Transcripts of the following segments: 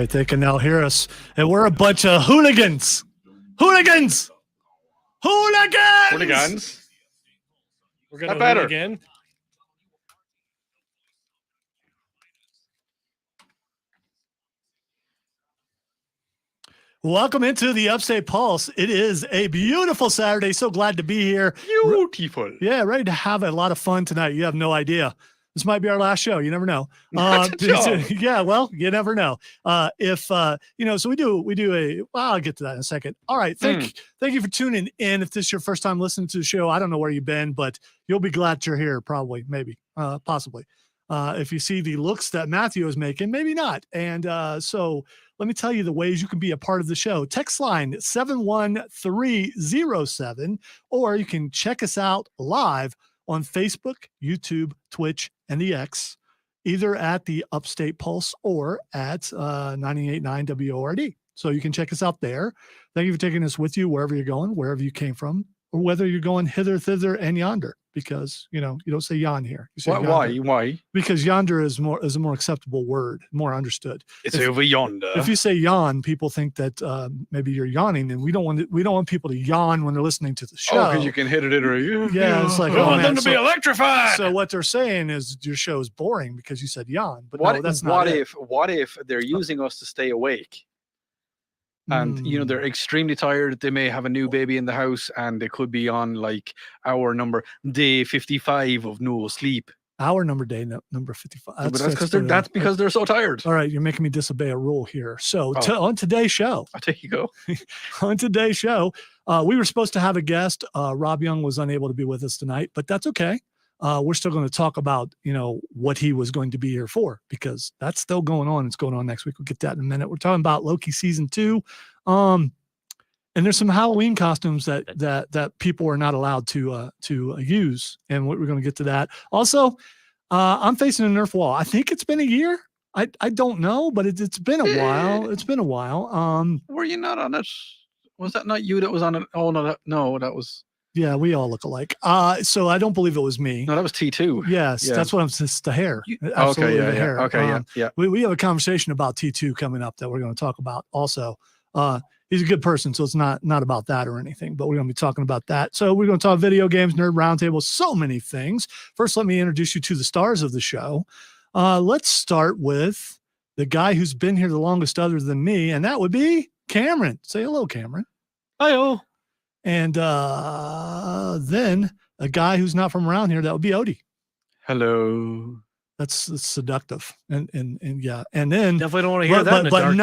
right, they can now hear us. And we're a bunch of hooligans. Hooligans! Hooligans! Hooligans. We're going to better. again. Welcome into the Upstate Pulse. It is a beautiful Saturday. So glad to be here. Beautiful. Yeah, ready to have a lot of fun tonight. You have no idea. This might be our last show. You never know. Yeah, well, you never know. So we do I'll get to that in a second. All right. Thank you for tuning in. If this is your first time listening to the show, I don't know where you've been, but you'll be glad you're here. Probably, maybe, possibly. If you see the looks that Matthew is making, maybe not. And so let me tell you the ways you can be a part of the show. Text line 71307, or you can check us out live on Facebook, YouTube, Twitch, and the X, either at the Upstate Pulse or at 98.9 WORD. So you can check us out there. Thank you for taking us with you wherever you're going, wherever you came from, or whether you're going hither, thither, and yonder. Because you don't say yon here. You say Why? Because yonder is a more acceptable word, more understood. It's over yonder. If you say yawn, people think that maybe you're yawning, and we don't want people to yawn when they're listening to the show. Oh, because you can hit it or you. Yeah, it's like I want them to be electrified. So what they're saying is your show is boring because you said yawn. But what, no, that's not it. What if they're using us to stay awake? And they're extremely tired. They may have a new baby in the house, and they could be on like day 55 of no sleep. Number 55. That's because they're so tired. All right, you're making me disobey a rule here. So on today's show, there you go. On today's show, we were supposed to have a guest. Rob Young was unable to be with us tonight, but that's okay. We're still going to talk about, what he was going to be here for, because that's still going on. It's going on next week. We'll get that in a minute. We're talking about Loki season 2. And there's some Halloween costumes that people are not allowed to use. And we're going to get to that. Also, I'm facing a Nerf wall. I think it's been a year. I don't know, but it's been a while. It's been a while. Were you not on it? Was that not you that was on it? Oh, no, that was... Yeah, we all look alike. So I don't believe it was me. No, that was T2. Yes, yeah. That's what I'm saying. It's the hair. Absolutely, the hair. Okay, yeah. We have a conversation about T2 coming up that we're going to talk about also. He's a good person, so it's not about that or anything, but we're going to be talking about that. So we're going to talk video games, nerd roundtable, so many things. First, let me introduce you to the stars of the show. Let's start with the guy who's been here the longest other than me, and that would be Cameron. Say hello, Cameron. Hi-oh. And then a guy who's not from around here, that would be Odie. Hello. That's seductive. And yeah. And then definitely don't want to hear that. But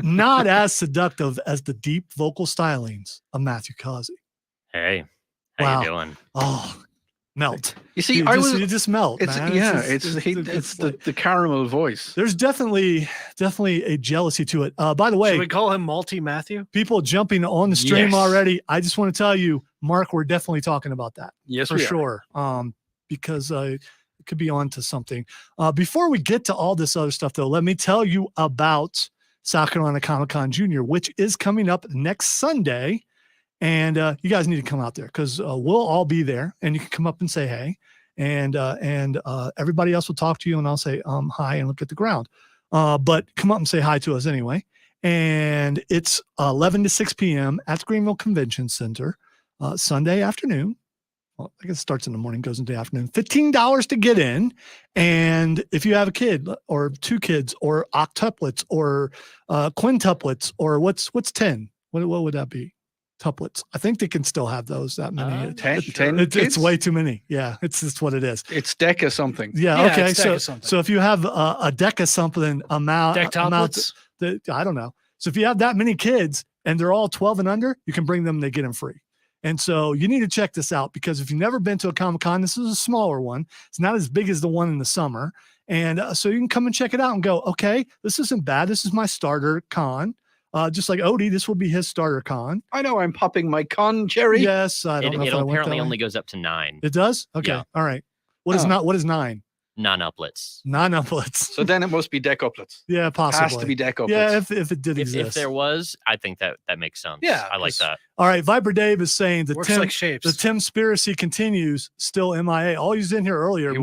not as seductive as the deep vocal stylings of Matthew Causey. Hey, how you doing? Oh, melt. You see, you just melt. It's man. It's the caramel voice. There's definitely a jealousy to it. By the way, should we call him Malty Matthew? People jumping on the stream already. I just want to tell you, Mark, we're definitely talking about that. Yes, for sure. Because it could be on to something. Before we get to all this other stuff, though, let me tell you about South Carolina Comic-Con Junior, which is coming up next Sunday. And you guys need to come out there because we'll all be there, and you can come up and say hey, and everybody else will talk to you, and I'll say hi and look at the ground. But come up and say hi to us anyway. And it's 11 to 6 p.m. at the Greenville Convention Center, Sunday afternoon. Well, I guess it starts in the morning, goes into the afternoon. $15 to get in. And if you have a kid or 2 kids or octuplets or quintuplets or what's 10? What would that be? Tuplets. I think they can still have those. That many. 10 it's way too many. Yeah, it's what it is. It's deca something. Yeah. Okay. So if you have a deca something amount, I don't know. So if you have that many kids and they're all 12 and under, you can bring them. They get them free. And so you need to check this out, because if you've never been to a Comic-Con, this is a smaller one. It's not as big as the one in the summer. And so you can come and check it out and go, okay, this isn't bad. This is my starter con. Just like Odie, this will be his starter con. I know I'm popping my con cherry. Yes, I don't know. It apparently only goes up to 9. It does? Okay. Yeah. All right. What is 9? Non-uplets. Non-uplets. So then it must be deckuplets. Yeah, possibly. It has to be deckuplets. Yeah, if it did exist. If there was, I think that makes sense. Yeah, I like that. All right, Viper Dave is saying the Timspiracy continues, still MIA. Oh, he was in here earlier.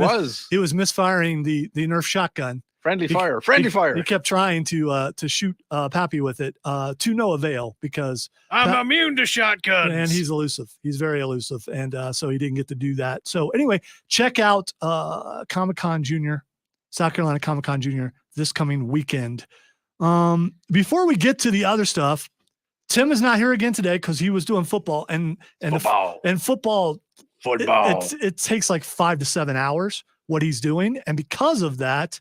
He was misfiring the Nerf shotgun. Friendly He- fire. Friendly fire. He kept trying to shoot Pappy with it to no avail because I'm That- immune to shotguns. and he's elusive. He's very elusive, and so he didn't get to do that. So anyway, check out Comic-Con Junior, South Carolina Comic-Con Junior this coming weekend. Before we get to the other stuff, Tim is not here again today because he was doing football and Football. football. It takes like 5 to 7 hours what he's doing, and because of that,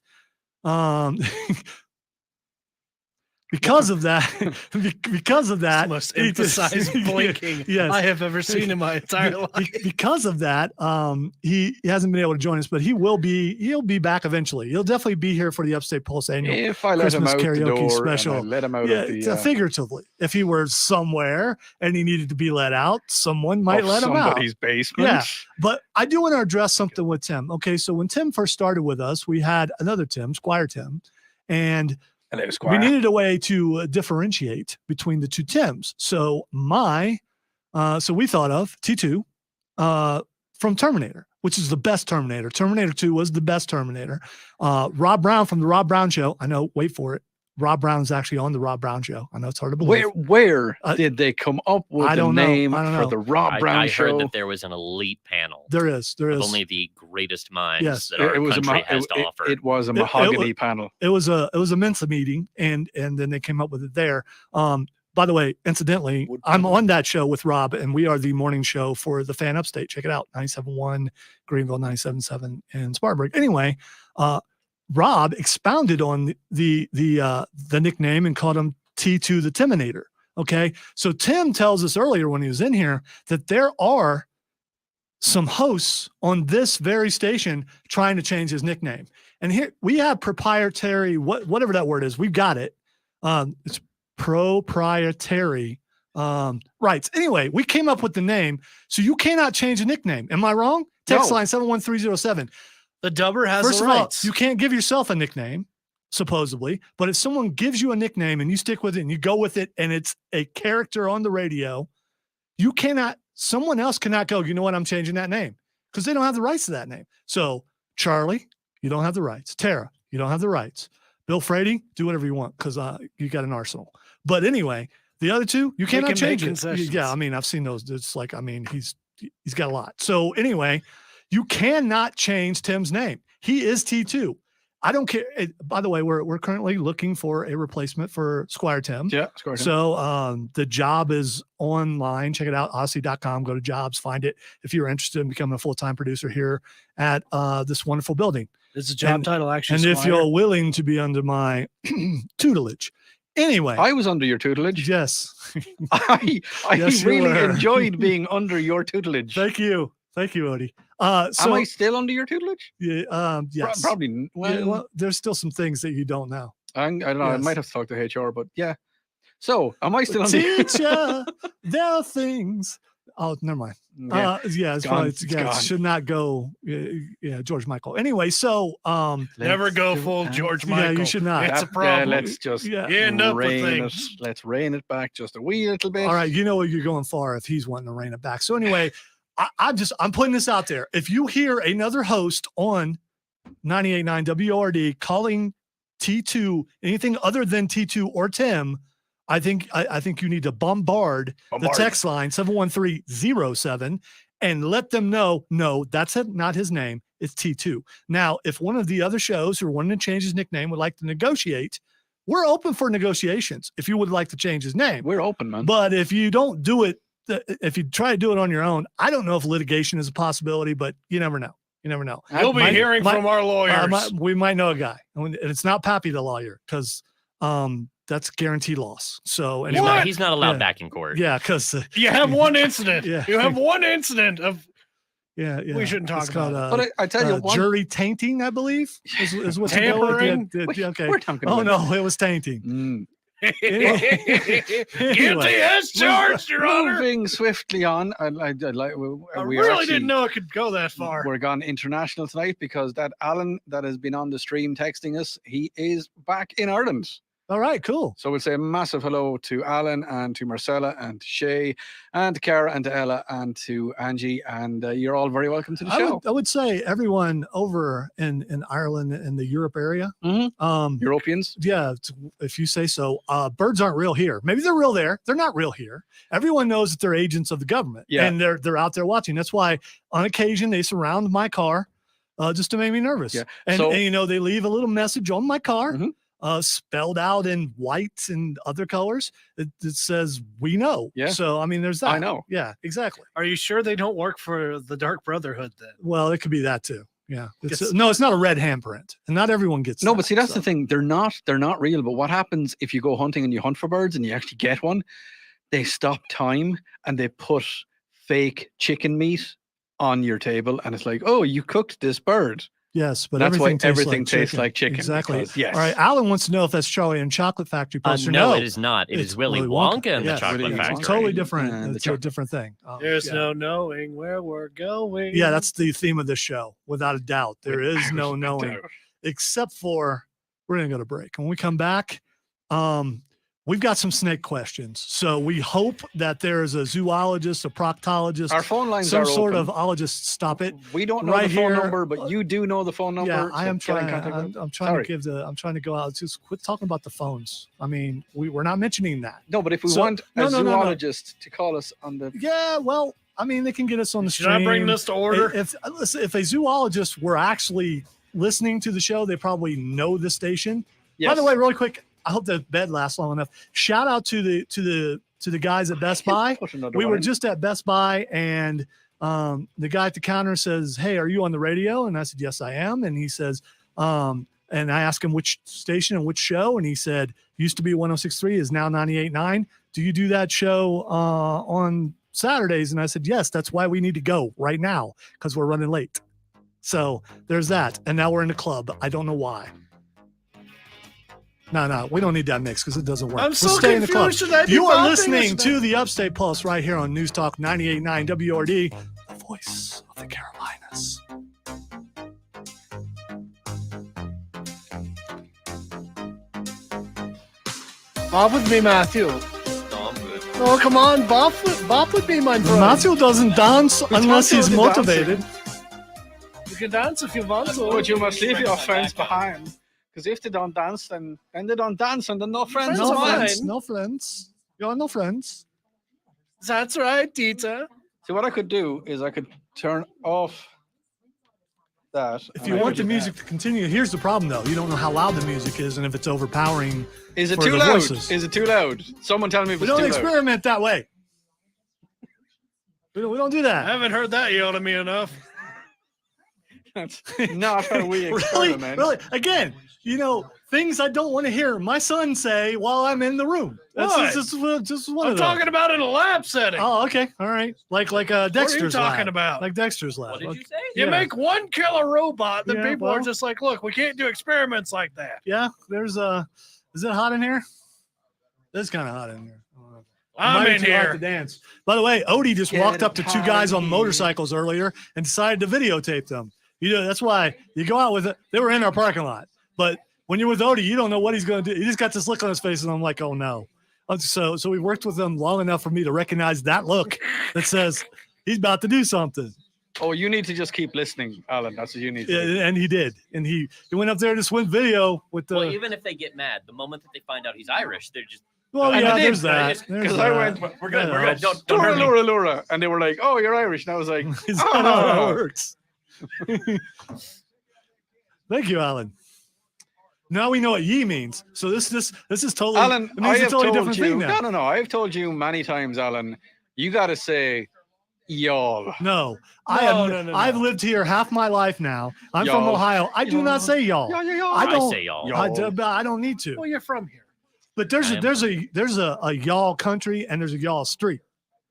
because of that, the most he just- emphasized blinking Yes. I have ever seen in my entire life. Because of that, he hasn't been able to join us, but he'll be back eventually. He'll definitely be here for the Upstate Pulse annual. If I let him Christmas out the karaoke door, special. and I let him out Yeah, of the figuratively. If he were somewhere and he needed to be let out, someone might of let him out. somebody's basement. Yeah. But I do want to address something with Tim. Okay, so when Tim first started with us, we had another Tim, Squire Tim, and Hello, Squire. we needed a way to differentiate between the two Tims. So so we thought of T2 from Terminator, which is the best Terminator. Terminator 2 was the best Terminator. Rob Brown from the Rob Brown Show. I know, wait for it. Rob Brown is actually on the Rob Brown Show. I know it's hard to believe. Where did they come up with I the don't know. name I don't for know. the Rob Brown I show? heard that there was an elite panel There is. of only the greatest minds Yes. that our country has to it, offer. it was a mahogany panel. It was a Mensa meeting, and then they came up with it there. By the way, incidentally, I'm on that show with Rob, and we are the morning show for the Fan Upstate. Check it out, 97.1 Greenville, 97.7 in Spartanburg. Anyway, Rob expounded on the nickname and called him T2 the Timinator. Okay, so Tim tells us earlier when he was in here that there are some hosts on this very station trying to change his nickname. And here we have proprietary, whatever that word is, we've got it. It's proprietary rights. Anyway, we came up with the name, so you cannot change a nickname. Am I wrong? Text No. line 71307. The dubber has First the of all, rights. you can't give yourself a nickname, supposedly, but if someone gives you a nickname and you stick with it and you go with it and it's a character on the radio, someone else cannot go, you know what, I'm changing that name, because they don't have the rights to that name. So Charlie, you don't have the rights. Tara, you don't have the rights. Bill Frady, do whatever you want, because you got an arsenal. But anyway, the other two, you cannot can change make it. concessions. Yeah, I mean, I've seen those. It's like, I mean, he's got a lot. So anyway, you cannot change Tim's name. He is T2. I don't care. By the way, we're currently looking for a replacement for Squire Tim. Yeah, Squire Tim. So the job is online. Check it out, odyssey.com. Go to jobs, find it if you're interested in becoming a full-time producer here at this wonderful building. It's a job title, actually. And if Squire. you're willing to be under my tutelage. Anyway. I was under your tutelage. Yes. I Yes, you really were. enjoyed being under your tutelage. Thank you. Thank you, Odie. Am So I still under your tutelage? yeah, yes. Probably. Yeah, well, there's still some things that you don't know. I don't know. I Yes. might have to talk to HR, but yeah. So, am I still under your Teacher, there are things. Oh, never mind. Yeah. Yeah, it's gone. probably, It's yeah, it gone. should not go. Yeah, George Michael. Anyway, so Never go full George yeah, Michael. you should not. It's a Yeah, problem. let's just Yeah. You end up with rein it. things. Let's rein it back just a wee little bit. All right, you know what, you're going far if he's wanting to rein it back. So anyway, I'm putting this out there. If you hear another host on 98.9 WORD calling T2 anything other than T2 or Tim, I think you need to bombard the text line 71307 and let them know, no, that's not his name. It's T2. Now, if one of the other shows who are wanting to change his nickname would like to negotiate, we're open for negotiations if you would like to change his name. We're open, man. But if you don't do it, if you try to do it on your own, I don't know if litigation is a possibility, but you never know. You never know. You'll be hearing from our lawyers. We might know a guy, and it's not Pappy the lawyer, because that's guaranteed loss. So anyway, He's not allowed Yeah. back in court. yeah, because You have one incident. Yeah. You have one incident of yeah, We shouldn't talk It's called, about but I tell you what. jury tainting, I believe, is what you go with. Tampering? Yeah, okay. We're talking Oh about. no, it was tainting. Mm. guilty as charged, Your Honor. Moving swiftly on, I like. I We are really actually- didn't know it could go that far. We're gone international tonight because that Alan that has been on the stream texting us, he is back in Ireland. All right, cool. So we'll say a massive hello to Alan and to Marcella and to Shay and to Cara and to Ella and to Angie. And you're all very welcome to the show. I would say everyone over in Ireland and the Europe area. Europeans. Yeah, if you say so. Birds aren't real here. Maybe they're real there. They're not real here. Everyone knows that they're agents of the government. Yeah. And they're out there watching. That's why on occasion they surround my car just to make me nervous. Yeah. And, So- and you know, they leave a little message on my car. Mhm. Spelled out in white and other colors. It says, "We know." Yeah. So I mean, there's that. I know. Yeah, exactly. Are you sure they don't work for the Dark Brotherhood then? Well, it could be that too. Yeah. It's- No, it's not a red handprint, and not everyone gets. No, that, but see, that's so. the thing. They're not real. But what happens if you go hunting and you hunt for birds and you actually get one? They stop time and they put fake chicken meat on your table, and it's like, oh, you cooked this bird. Yes, but That's why everything tastes like chicken. Exactly. because, yes. All right. Alan wants to know if that's Charlie and Chocolate Factory poster. No, it is not. It It's is Willy Willy Wonka and Yes, the Chocolate Willy Wonka. Factory. It's totally different. And the It's a chocolate. different thing. There's yeah. no knowing where we're going. Yeah, that's the theme of this show, without a doubt. There is no Without a knowing, doubt. except for we're gonna go to break. When we come back, we've got some snake questions. So we hope that there is a zoologist, a proctologist, Our phone lines some are sort open. of ologist. Stop it. We don't know right the phone here. number, but you do know the phone number. Yeah, I so am get in trying. contact with us. I'm trying Sorry. to give the. I'm trying to go out. Just quit talking about the phones. I mean, we're not mentioning that. No, but if we So- want a no. zoologist to call us on the Yeah, well, I mean, they can get us on the Should I stream. bring this to order? Listen, if a zoologist were actually listening to the show, they probably know the station. yes. By the way, really quick, I hope the bed lasts long enough. Shout out to the guys at Best Buy. Put another We one were in. just at Best Buy, and the guy at the counter says, "Hey, are you on the radio?" And I said, "Yes, I am." And he says, and I asked him which station and which show, and he said, "Used to be 106.3, is now 98.9. Do you do that show on Saturdays?" And I said, "Yes, that's why we need to go right now, because we're running late." So there's that. And now we're in the club. I don't know why. No, we don't need that mix because it doesn't work. I'm We'll so stay in the club. confused. Should I be You are bopping or listening should to the Upstate Pulse right here on News Talk 98.9 WRD, the voice of the Carolinas. Bob with me, Matthew. No, I'm good. Oh, come on, Bob with me, my friend. Matthew doesn't dance unless Matthew he's is motivated. You can dance if you want to. But you must leave your friends behind. Because if they don't dance, then they don't dance, and then no friends Friends No of mine. friends. No friends. You are no friends. That's right, Tita. See, what I could do is I could turn off that. If and you I want could the do music to continue, here's the problem though. You don't know how loud the music is and if it's overpowering. that. Is it for too the loud? voices. Is it too loud? Someone tell me if We it's don't too loud. experiment that way. We don't do I that. haven't heard that yelled at me enough. That's not how we Really? experiment. Really? Again, you know, things I don't want to hear my son say while I'm in the room. That's What? just one I'm of those. talking about in a lab setting. Oh, okay. All right. Like what are you Dexter's talking lab. about? Like Dexter's lab. What did Okay. you say? You yeah. make one killer robot, then Yeah, people are well. just like, look, we can't do experiments like that. Yeah, there's is it hot in here? It's kind of hot in here. I'm Might be in too hot here. to dance. By the way, Odie just Get walked up to two guys on party. motorcycles earlier and decided to videotape them. You know, that's why you go out with it. They were in our parking lot. But when you're with Odie, you don't know what he's going to do. He just got this look on his face, and I'm like, oh no. So we worked with them long enough for me to recognize that look that says he's about to do something. Oh, you need to just keep listening, Alan. That's what you need to do. Yeah, and he did. And he went up there to swim video with the. Well, even if they get mad, the moment that they find out he's Irish, they're just Well, And yeah, I did, there's I that. did, There's because I that. went, we're good. We're good. Don't Laura, hurt me. Laura, Laura. And they were like, oh, you're Irish. And I was like, Is that how oh. it works? Thank you, Alan. Now we know what ye means. So this is totally Alan, it means I a have totally told different you. thing now. No. I have told you many times, Alan. You got to say, y'all. No, No. I've lived here half my life now. I'm from Y'all. Ohio. I do Y'all. not say y'all. Y'all. I I don't. say y'all. Y'all. I don't need to. Well, you're from here. But there's I a am there's a y'all country and there's a y'all street.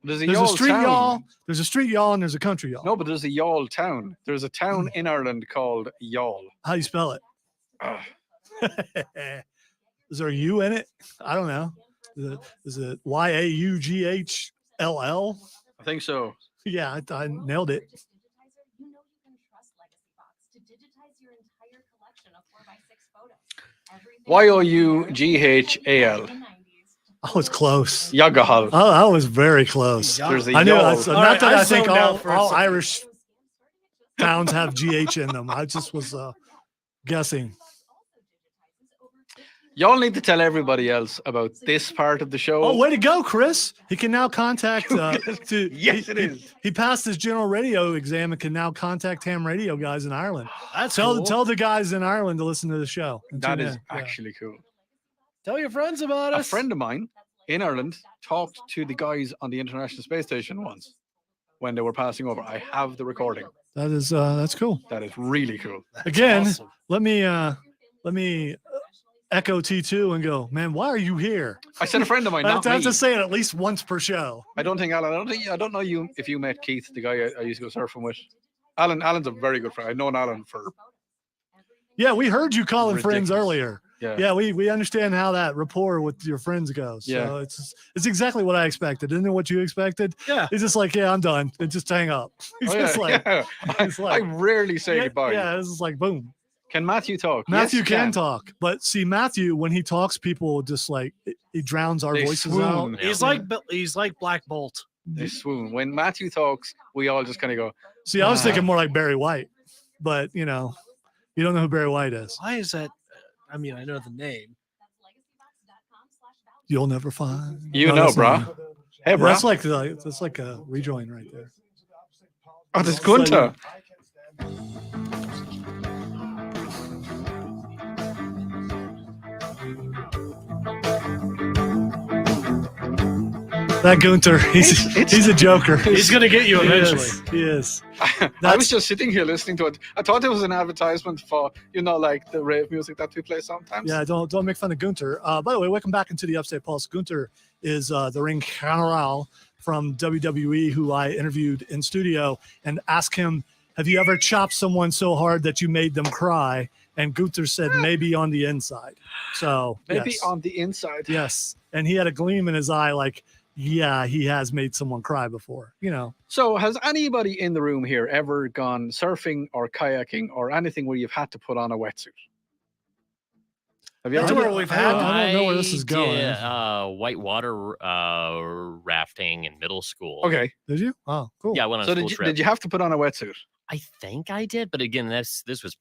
There's There's y'all a street town. y'all. There's a street y'all and there's a country y'all. No, but there's a y'all town. There's a town in Ireland called y'all. How do you spell it? Ugh. Is there a U in it? I don't know. Is it YAUGHLL? I think so. Yeah, I nailed it. Digitizer, you know you can trust Legacy Box to digitize your entire collection of 4x6 photos. Everything Youghal. I was close. Yagahal. Oh, I was very close. There's a I knew. y'all. Not All right, that I I think zoned out all for a second. Irish towns have GH in them. I just was guessing. Y'all need to tell everybody else about this part of the show. Oh, way to go, Chris! He can now contact. Yes, it is. He passed his general radio exam and can now contact ham radio guys in Ireland. That's Tell cool. tell the guys in Ireland to listen to the show. and That tune is in. Yeah. actually cool. Tell your friends about A us. friend of mine in Ireland talked to the guys on the International Space Station once when they were passing over. I have the recording. That is that's cool. That is really cool. Again, Awesome. let me echo T2 and go, man. Why are you here? I said a friend of mine, I not have me. to say it at least once per show. I don't think Alan. I don't know you if you met Keith, the guy I used to go surfing with. Alan's a very good friend. I've known Alan for Yeah, we heard you calling friends Ridiculous. earlier. yeah. Yeah, we understand how that rapport with your friends goes. Yeah. So it's exactly what I expected. Isn't it what you expected? Yeah. He's just like, yeah, I'm done. And just hang up. He's Oh, just like, yeah. it's like- I rarely say yeah, goodbye. yeah, this is like boom. Can Matthew talk? Matthew Yes, can talk, but see, Matthew, when he talks, people just like he drowns our They voices swoon. out. He's like Black Bolt. They swoon. When Matthew talks, we all just kind of go, See, I was Ah. thinking more like Barry White, but you know, you don't know who Barry White is. Why is that? I mean, I know the name. You'll never find. you No, know, that's not brah. it. Hey, Yeah, brah. that's like a rejoin right there. Oh, this Gunta. That Gunter, he's a joker. He's gonna get you He eventually. is. He is. I That's- was just sitting here listening to it. I thought it was an advertisement for, like the rave music that we play sometimes. Yeah, don't make fun of Gunter. By the way, welcome back into the Upstate Pulse. Gunter is the ring general from WWE who I interviewed in studio and asked him, have you ever chopped someone so hard that you made them cry? And Gunter said, maybe on the inside. So Maybe yes. on the inside. Yes. And he had a gleam in his eye like, yeah, he has made someone cry before, you know. So has anybody in the room here ever gone surfing or kayaking or anything where you've had to put on a wetsuit? Have you That's ever? where we've had. I don't know where this is going. Did, whitewater rafting in middle school. Okay. Did you? Oh, cool. Yeah, I went on a So school trip. did you have to put on a wetsuit? I think I did, but again, this was,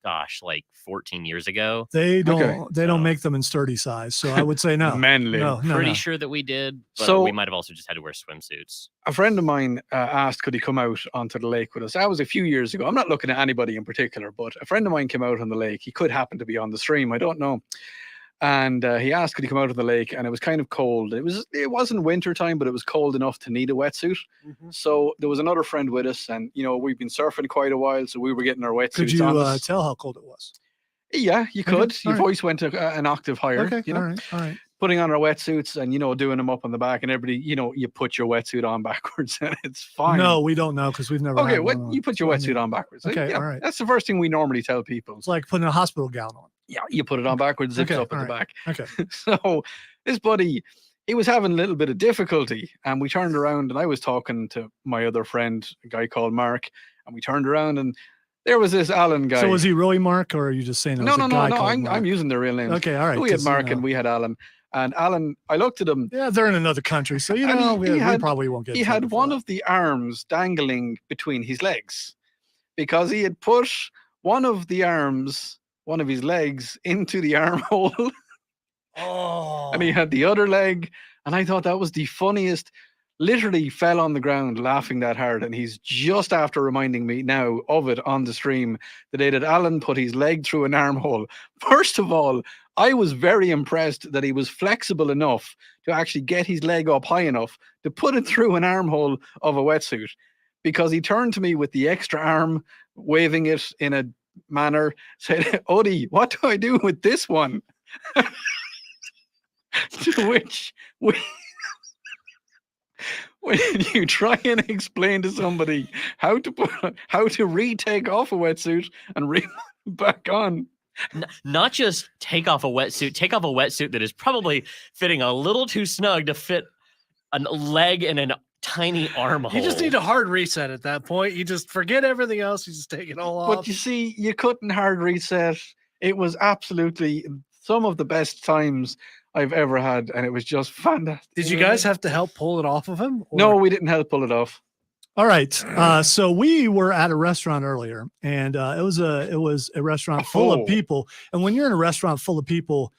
gosh, like 14 years ago. They don't Okay. they don't So- make them in sturdy size. So I would say no. Manly. No, Pretty no. sure that we did, but So- we might have also just had to wear swimsuits. A friend of mine asked, could he come out onto the lake with us? That was a few years ago. I'm not looking at anybody in particular, but a friend of mine came out on the lake. He could happen to be on the stream. I don't know. And he asked, could he come out on the lake? And it was kind of cold. It wasn't winter time, but it was cold enough to need a wetsuit. Mhm. So there was another friend with us, and we've been surfing quite a while, so we were getting our wetsuits Could you on. us. tell how cold it was? Yeah, you Okay, could. Your all right. voice went an octave higher. Okay, all right, all right. Putting on our wetsuits and doing them up on the back, and everybody, you put your wetsuit on backwards, and it's fine. No, we don't know because we've never. Okay, had one on. you put your So, I mean, wetsuit on backwards. Okay, all right. That's the first thing we normally tell people. It's like putting a hospital gown on. Yeah, you put it on backwards, zips Okay, up at the all back. Okay. So this buddy, he was having a little bit of difficulty, and we turned around, and I was talking to my other friend, a guy called Mark, and we turned around, and there was this Alan guy. So was he really Mark, or are you just saying? It no, was no, a no, guy no. called I'm Mark? using their real names. Okay, all right. We had 'cause, Mark and we had Alan. And Alan, I looked at him. Yeah, they're in another country, so And we had- probably won't get. He in trouble had for one that. of the arms dangling between his legs because he had put one of his legs into the armhole, Oh. and he had the other leg. And I thought that was the funniest. Literally fell on the ground laughing that hard. And he's just after reminding me now of it on the stream, the day that Alan put his leg through an armhole. First of all, I was very impressed that he was flexible enough to actually get his leg up high enough to put it through an armhole of a wetsuit, because he turned to me with the extra arm, waving it in a manner, said, Odie, what do I do with this one? To which when you try and explain to somebody how to retake off a wetsuit and re back on. Not just take off a wetsuit that is probably fitting a little too snug to fit a leg in a tiny armhole. You just need a hard reset at that point. You just forget everything else. You just take it all off. But you see, you couldn't hard reset. It was absolutely some of the best times I've ever had, and it was just fantastic. Did you guys have to help pull it off of him? No, we didn't help pull it off. All right. So we were at a restaurant earlier, and it was a restaurant full of people. And when you're in a restaurant full of people,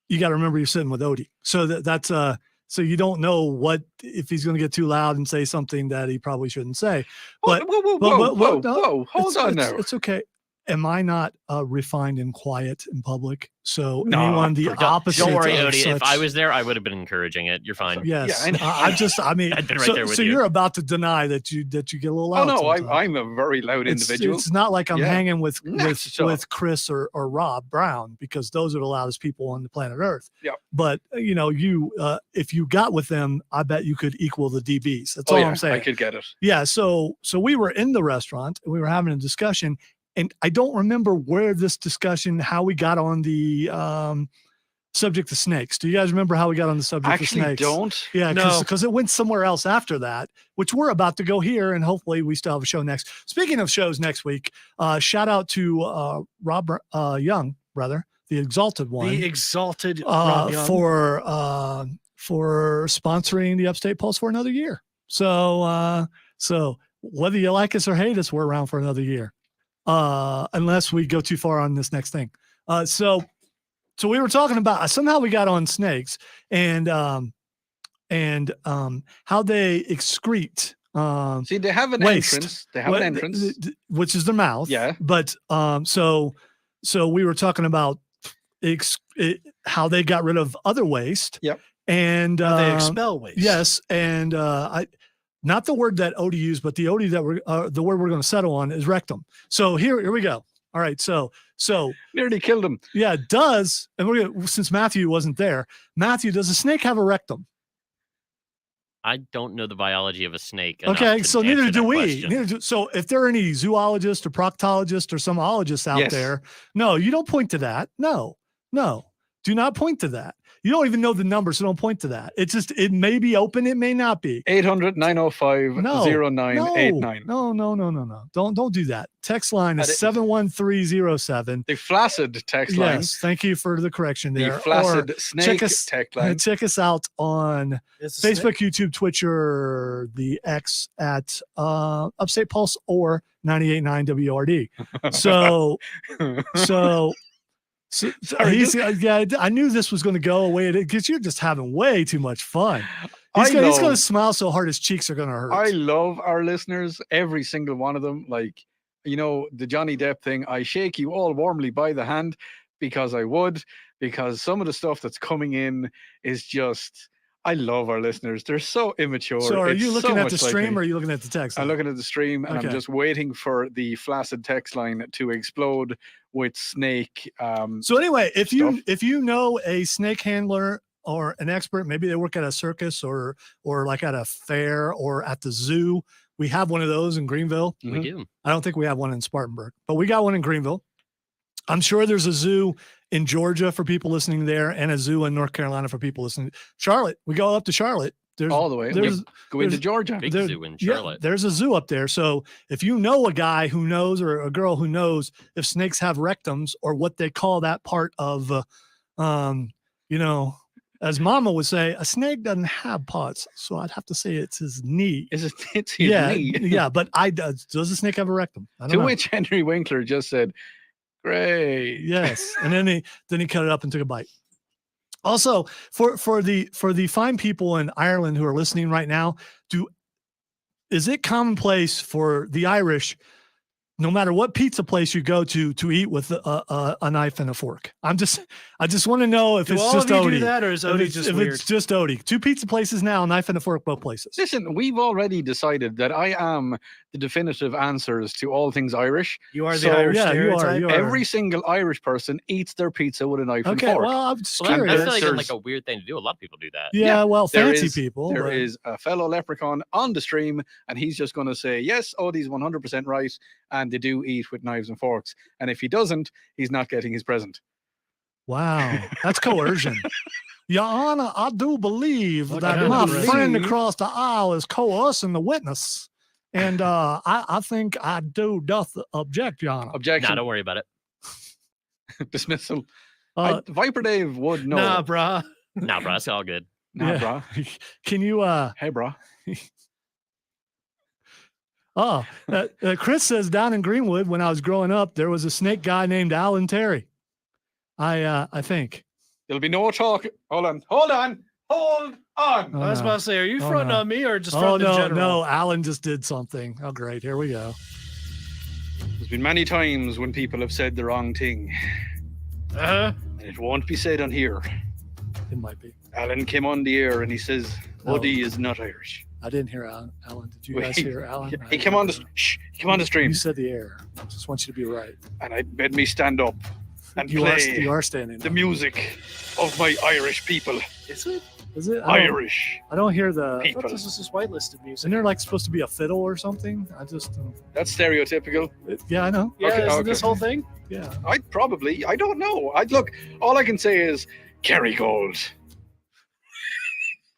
you got to remember you're sitting with Odie. So that's so you don't know what if he's going to get too loud and say something that he probably shouldn't say. But Whoa, hold on now. It's okay. Am I not refined and quiet in public? So No, anyone the opposite. Don't worry, of Odie. If such- I was there, I would have been encouraging it. You're fine. Yes, Yeah, I mean, I'd been right so, there with so you. you're about to deny that you get a little Oh loud. no, sometimes. I'm a very loud individual. It's not like I'm Yeah. hanging with Not with Chris or Rob Brown, because those are the loudest people on the planet Earth. Yeah. But you if you got with them, I bet you could equal the DBs. That's Oh, all yeah, I'm saying. I could get it. Yeah. So we were in the restaurant and we were having a discussion, and I don't remember where this discussion, how we got on the subject of snakes. Do you guys remember how we got on the subject of Actually, snakes? don't. Yeah, No. because it went somewhere else after that, which we're about to go here, and hopefully we still have a show next. Speaking of shows next week, shout out to Rob Young, brother, the Exalted One, The exalted Rob Young. for sponsoring the Upstate Pulse for another year. So whether you like us or hate us, we're around for another year, unless we go too far on this next thing. So we were talking about somehow we got on snakes and how they excrete See, they have an waste. entrance. They have an entrance. which is their mouth. Yeah. But so we were talking about how they got rid of other waste. Yep. And They expel waste. yes, and not the word that Odie used, but the Odie that the word we're going to settle on is rectum. So here we go. All right, so Nearly killed him. yeah, it does. And since Matthew wasn't there, Matthew, does a snake have a rectum? I don't know the biology of a snake. enough Okay, to so neither answer do that we. question. So if there are any zoologists or proctologists or some ologists out Yes. there, no, you don't point to that. No, do not point to that. You don't even know the number, so don't point to that. It's just, it may be open, it may not be. 800-905-0989. No. Don't do that. Text line is 71307. The flaccid text line. Yes, thank you for the correction there. The Or flaccid snake text line. check us out on It's a snake. Facebook, YouTube, Twitcher, the X at Upstate Pulse or 98.9 WRD. So Sorry, he's, yeah, I knew this was going to go away because you're just having way too much fun. I He's know. going to smile so hard his cheeks are going to hurt. I love our listeners, every single one of them. Like, the Johnny Depp thing, I shake you all warmly by the hand because some of the stuff that's coming in is just, I love our listeners. They're so immature. So are It's you looking so at much the like stream me. or are you looking at the text? I'm looking at the stream and Okay. I'm just waiting for the flaccid text line to explode with snake. So anyway, if stuff. you know a snake handler or an expert, maybe they work at a circus or like at a fair or at the zoo. We have one of those in Greenville. We Mhm. do. I don't think we have one in Spartanburg, but we got one in Greenville. I'm sure there's a zoo in Georgia for people listening there and a zoo in North Carolina for people listening. Charlotte, we go up to Charlotte. There's all the way. there's Go into there's- Georgia. Big There- zoo in yeah, Charlotte. there's a zoo up there. So if you know a guy who knows or a girl who knows if snakes have rectums or what they call that part of, as Mama would say, a snake doesn't have parts. So I'd have to say it's his knee. It's his Yeah, knee. yeah. But does a snake have a rectum? I don't To know. which Henry Winkler just said, "Great." Yes, and then he cut it up and took a bite. Also, for the fine people in Ireland who are listening right now, is it commonplace for the Irish, no matter what pizza place you go to eat with a knife and a fork? I just want to know if Do it's all just of you do Odie. that, or is Odie just If weird? it's just Odie. 2 pizza places now, knife and a fork both places. Listen, we've already decided that I am the definitive answers to all things Irish. You are the So, Irish yeah, you are, stereotype. you are. Every single Irish person eats their pizza with a knife and Okay, fork. well, I'm just Well, curious. that's not even There's- like a weird thing to do. A lot of people do that. Yeah, well, there fancy is- people. There but- is a fellow leprechaun on the stream, and he's just going to say, yes, Odie's 100% right, and they do eat with knives and forks. And if he doesn't, he's not getting his present. Wow, that's coercion. Your Honor, I do believe Look, that I my believe- friend across the aisle is coercing the witness. And I think I doth object, Your Honor. No, Objection. don't worry about it. Dismissal. Viper Dave would know. Nah, brah. Nah, bro, it's all good. Nah, Yeah. brah. Can you Hey, brah. Chris says down in Greenwood when I was growing up, there was a snake guy named Alan Terry. I think. There'll be no talk. Hold on. Oh, I was no. about to say, are you Oh, fronting no. on me or just Oh fronting in no, general? no, Alan just did something. Oh great, here we go. There's been many times when people have said the wrong thing, Uh-huh. and it won't be said on here. It might be. Alan came on the air and he says, Oh. Odie is not Irish. I didn't hear Alan. Did you Wait, guys hear Alan? He came on the stream, You said the air. I just want you to be right. and I made me stand up and You are play standing. the up. music of my Irish people. Is it? Is it? Irish I don't hear I the. people. thought this was just whitelisted music. Isn't there like supposed to be a fiddle or something? I just. That's stereotypical. Yeah, I know. Yeah, Okay, isn't okay. this whole thing? Yeah. I don't know. Look, all I can say is Kerrygold.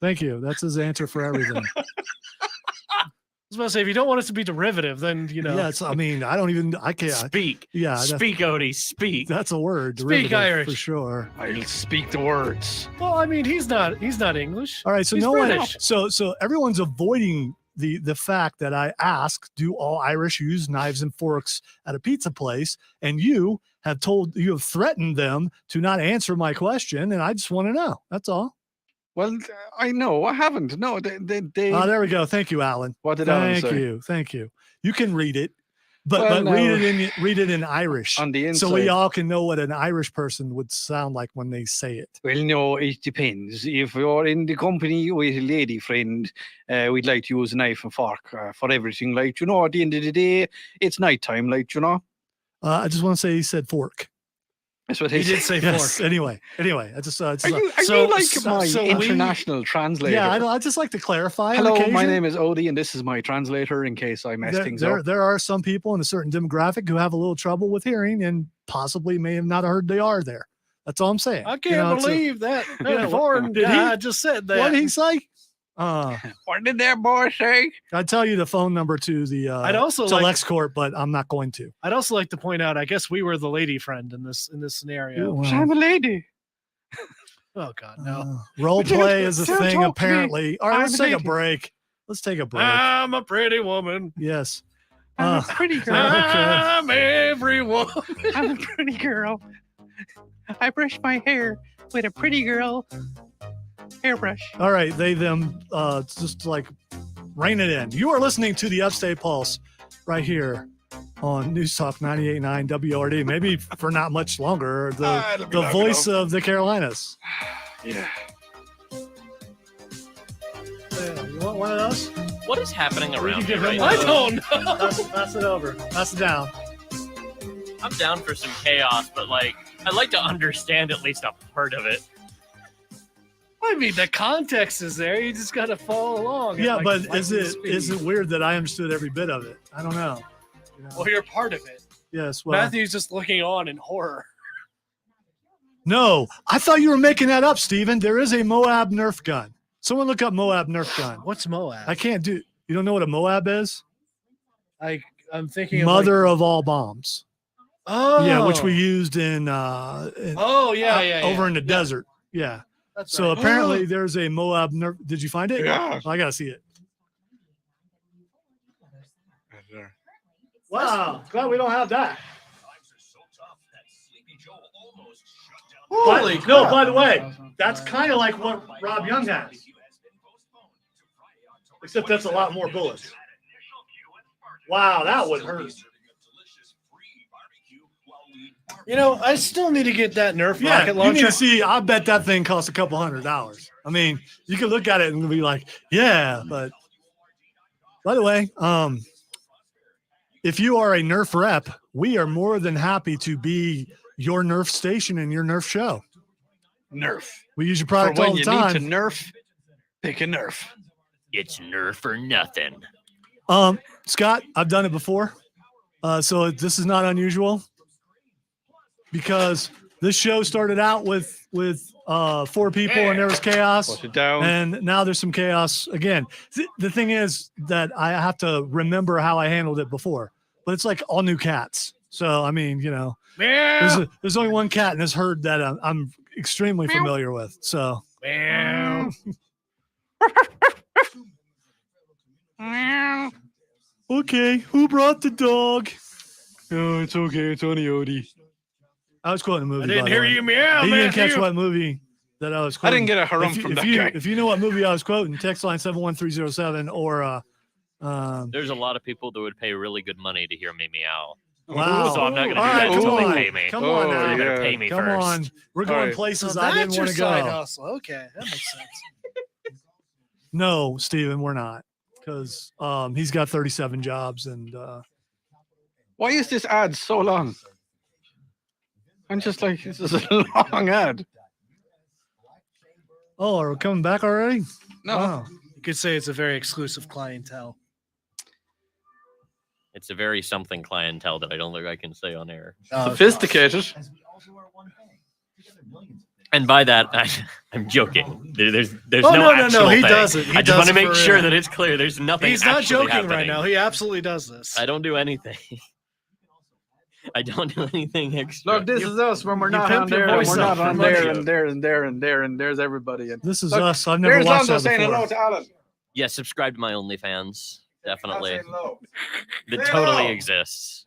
Thank you. That's his answer for everything. I was about to say, if you don't want us to be derivative, then, you know. Yeah. It's, I mean, I don't even. I can't. Speak. Yeah. Speak, Odie. Speak. That's a word. Speak derivative, Irish. for sure. I'll speak the words. Well, I mean, he's not English. All right. So He's no British. one. So everyone's avoiding the fact that I ask, do all Irish use knives and forks at a pizza place? And you have threatened them to not answer my question, and I just want to know. That's all. Well, I know. I haven't. No, they Oh, there we go. Thank you, Alan. what did Alan Thank say? you. Thank you. You can read it, but Well, read it in Irish, On the inside. so we all can know what an Irish person would sound like when they say it. Well, no, it depends. If you're in the company with a lady friend, we'd like to use a knife and fork for everything. Like, you know, at the end of the day, it's nighttime, like, you know. I just want to say he said fork. That's what He he did said. say Yes. fork. Anyway, I just. Are So- you like my so we- international translator? Yeah, I just like to clarify. on Hello, my occasion. name is Odie, and this is my translator in case I mess things up. There are some people in a certain demographic who have a little trouble with hearing and possibly may have not heard they are there. That's all I'm saying. I You can't know, it's a- believe that Yeah, foreign did he- guy just said that. what did he say? What did that boy say? I'd tell you the phone number to the I'd also to like LexCorp, but I'm not going to. I'd also like to point out, I guess we were the lady friend in this scenario. Well, I'm a lady. Oh God, no. Role play is a Don't thing, talk to me. apparently. All right, I'm let's a take a lady. break. Let's take a break. I'm a pretty woman. Yes. I'm Uh, a pretty girl. I'm every woman. I'm a pretty girl. I brush my hair with a pretty girl hairbrush. All right, they them just like rein it in. You are listening to the Upstate Pulse right here on News Talk 98.9 WRD. Maybe for not much longer, It'll be the long voice enough. of the Carolinas. Yeah. You want one of those? What is happening around me give right him now? I don't know. Pass it over. Pass it down. I'm down for some chaos, but like, I'd like to understand at least a part of it. I mean, the context is there. You just got to follow along. at, Yeah, like, but lightning speed. is it weird that I understood every bit of it? I don't know. You know? Well, you're part of it. Yes. Well, Matthew's just looking on in horror. no, I thought you were making that up, Steven. There is a Moab Nerf gun. Someone look up Moab Nerf gun. What's Moab? I can't do. You don't know what a Moab is? I'm thinking Mother of all bombs. Oh, Yeah, which we used in Oh yeah. over in the desert. Yeah. That's So right. apparently there's a Moab Nerf. Did you find it? Yeah. I gotta see it. Wow. Glad we don't have that. Holy no, crap. by the way, that's kind of like what Rob Young has. Except that's a lot more bullets. Wow, that would hurt. You know, I still need to get that Nerf Yeah, rocket you need launcher. to see. I bet that thing costs a couple $100. I mean, you can look at it and be like, yeah, but by the way, if you are a Nerf rep, we are more than happy to be your Nerf station and your Nerf show. Nerf. We use your For product when all the you time. need to nerf, pick a nerf. It's Nerf or nothing. Scott, I've done it before. So this is not unusual because this show started out with 4 people and there was chaos. Put it down. And now there's some chaos again. The thing is that I have to remember how I handled it before, but it's like all new cats. So I mean, you know, Meow. there's only one cat in this herd that I'm extremely familiar with. So Meow. okay, who brought the dog? Oh, it's okay. It's only Odie. I was quoting a movie. I didn't by the hear way. you meow, He didn't catch Matthew. what movie that I was I quoting. didn't get a harumph from that guy. If you know what movie I was quoting, text line 71307 or There's a lot of people that would pay really good money to hear me meow. wow. So I'm not going to do All that right, come until they on. pay me. Come Oh, on They now. yeah. better pay me Come first. on. We're going Alright. places So I didn't that's your want to side go. hustle. Okay, that makes sense. No, Steven, we're not. Because he's got 37 jobs and Why is this ad so long? I'm just like, this is a long ad. oh, are we coming back already? No. Wow. You could say it's a very exclusive clientele. It's a very something clientele that I don't think I can say on air. Sophisticated. And by that, I'm joking. There's Oh, no no, actual he thing. does it. He I just want does to it make for sure real. that it's clear. There's nothing. He's not actually joking right happening. now. He absolutely does this. I don't do anything. I don't do anything extra. Look, this is us when we're You not pimp on your there, and voice we're up not for on money. there, and there, and there, and there, and there's everybody. And This is Look, us. I've never there's watched Lonzo that saying hello before. to Alan. Yeah, subscribe to my OnlyFans. Definitely. Not saying hello. That Say totally hello. exists.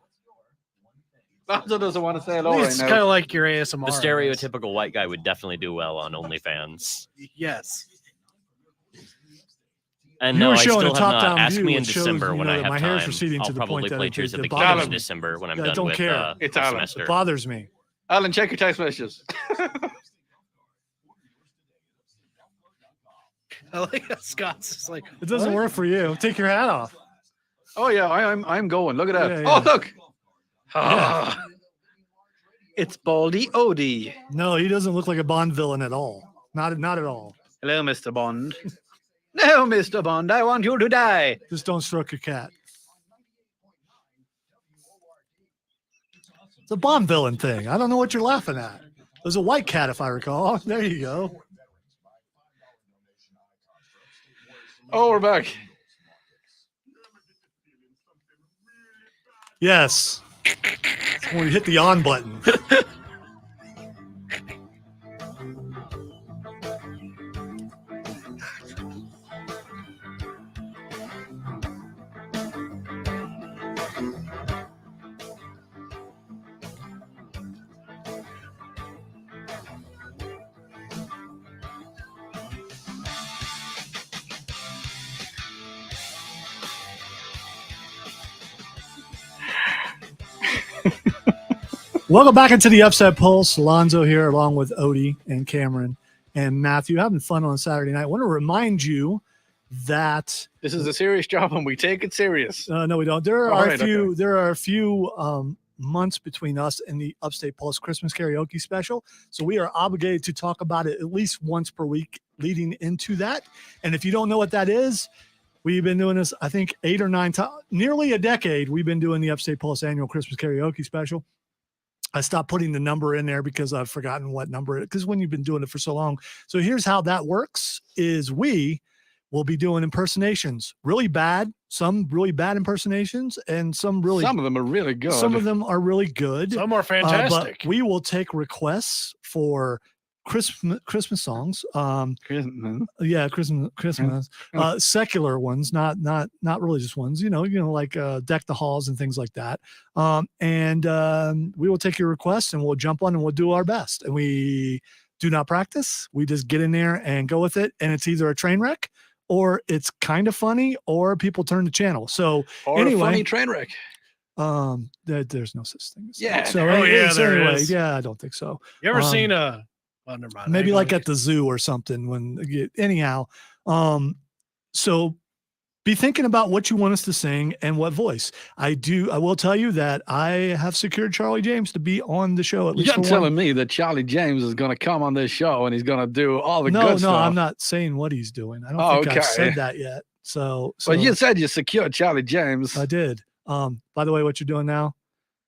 Lonzo doesn't want to say At hello least it's right kind now. of like your ASMR. The I guess. stereotypical white guy would definitely do well on OnlyFans. Yes. And You no, were I showing still a have top-down not. Ask view, me in which shows, December you when know, I that have my hair's time. receding I'll to the probably point that play it Tears of the bothers Kingdom in me. December when I'm Yeah, I done don't with care. It's the Alan. semester. It bothers me. Alan, check your text messages. I like that Scott's just like, It doesn't what? work for you. Take your hat off. Oh yeah, I'm going. Look at that. Yeah, Oh yeah. look. Ah. It's Baldy Odie. No, he doesn't look like a Bond villain at all. Not at all. Hello, Mr. Bond. No, Mr. Bond, I want you to die. Just don't stroke your cat. It's a Bond villain thing. I don't know what you're laughing at. There's a white cat, if I recall. There you go. Oh, we're back. Yes. When we hit the on button. Welcome back into the Upstate Pulse. Alonzo here, along with Odie and Cameron and Matthew, having fun on Saturday night. I want to remind you that This is a serious job and we take it serious. no, we don't. There All are right, a few. okay. There are a few months between us and the Upstate Pulse Christmas karaoke special, so we are obligated to talk about it at least once per week leading into that. And if you don't know what that is, we've been doing this, I think, 8 or 9 times, nearly a decade. We've been doing the Upstate Pulse annual Christmas karaoke special. I stopped putting the number in there because I've forgotten what number it, because when you've been doing it for so long. So here's how that works is we will be doing impersonations, really bad, some really bad impersonations, and some Some of them are really good. some of them are really good. Some are But fantastic. we will take requests for Christmas songs. Yeah, Christmas, secular ones, not religious ones. You know, like Deck the Halls and things like that. And we will take your requests and we'll jump on and we'll do our best. And we do not practice. We just get in there and go with it. And it's either a train wreck or it's kind of funny or people turn the channel. So or anyway, a funny train wreck. there's no such thing as that. Yeah. So Oh, yeah, so there anyway, is. yeah, I don't think so. You ever um, seen a? Well, never mind. Maybe I like go- at the zoo or something anyhow. So be thinking about what you want us to sing and what voice. I will tell you that I have secured Charlie James to be on the show at least You're for telling one. me that Charlie James is going to come on this show and he's going to do all the No, good stuff. I'm not saying what he's doing. I don't Oh, think I've okay. said that yet. So Well, you said you secured Charlie James. I did. By the way, what you're doing now,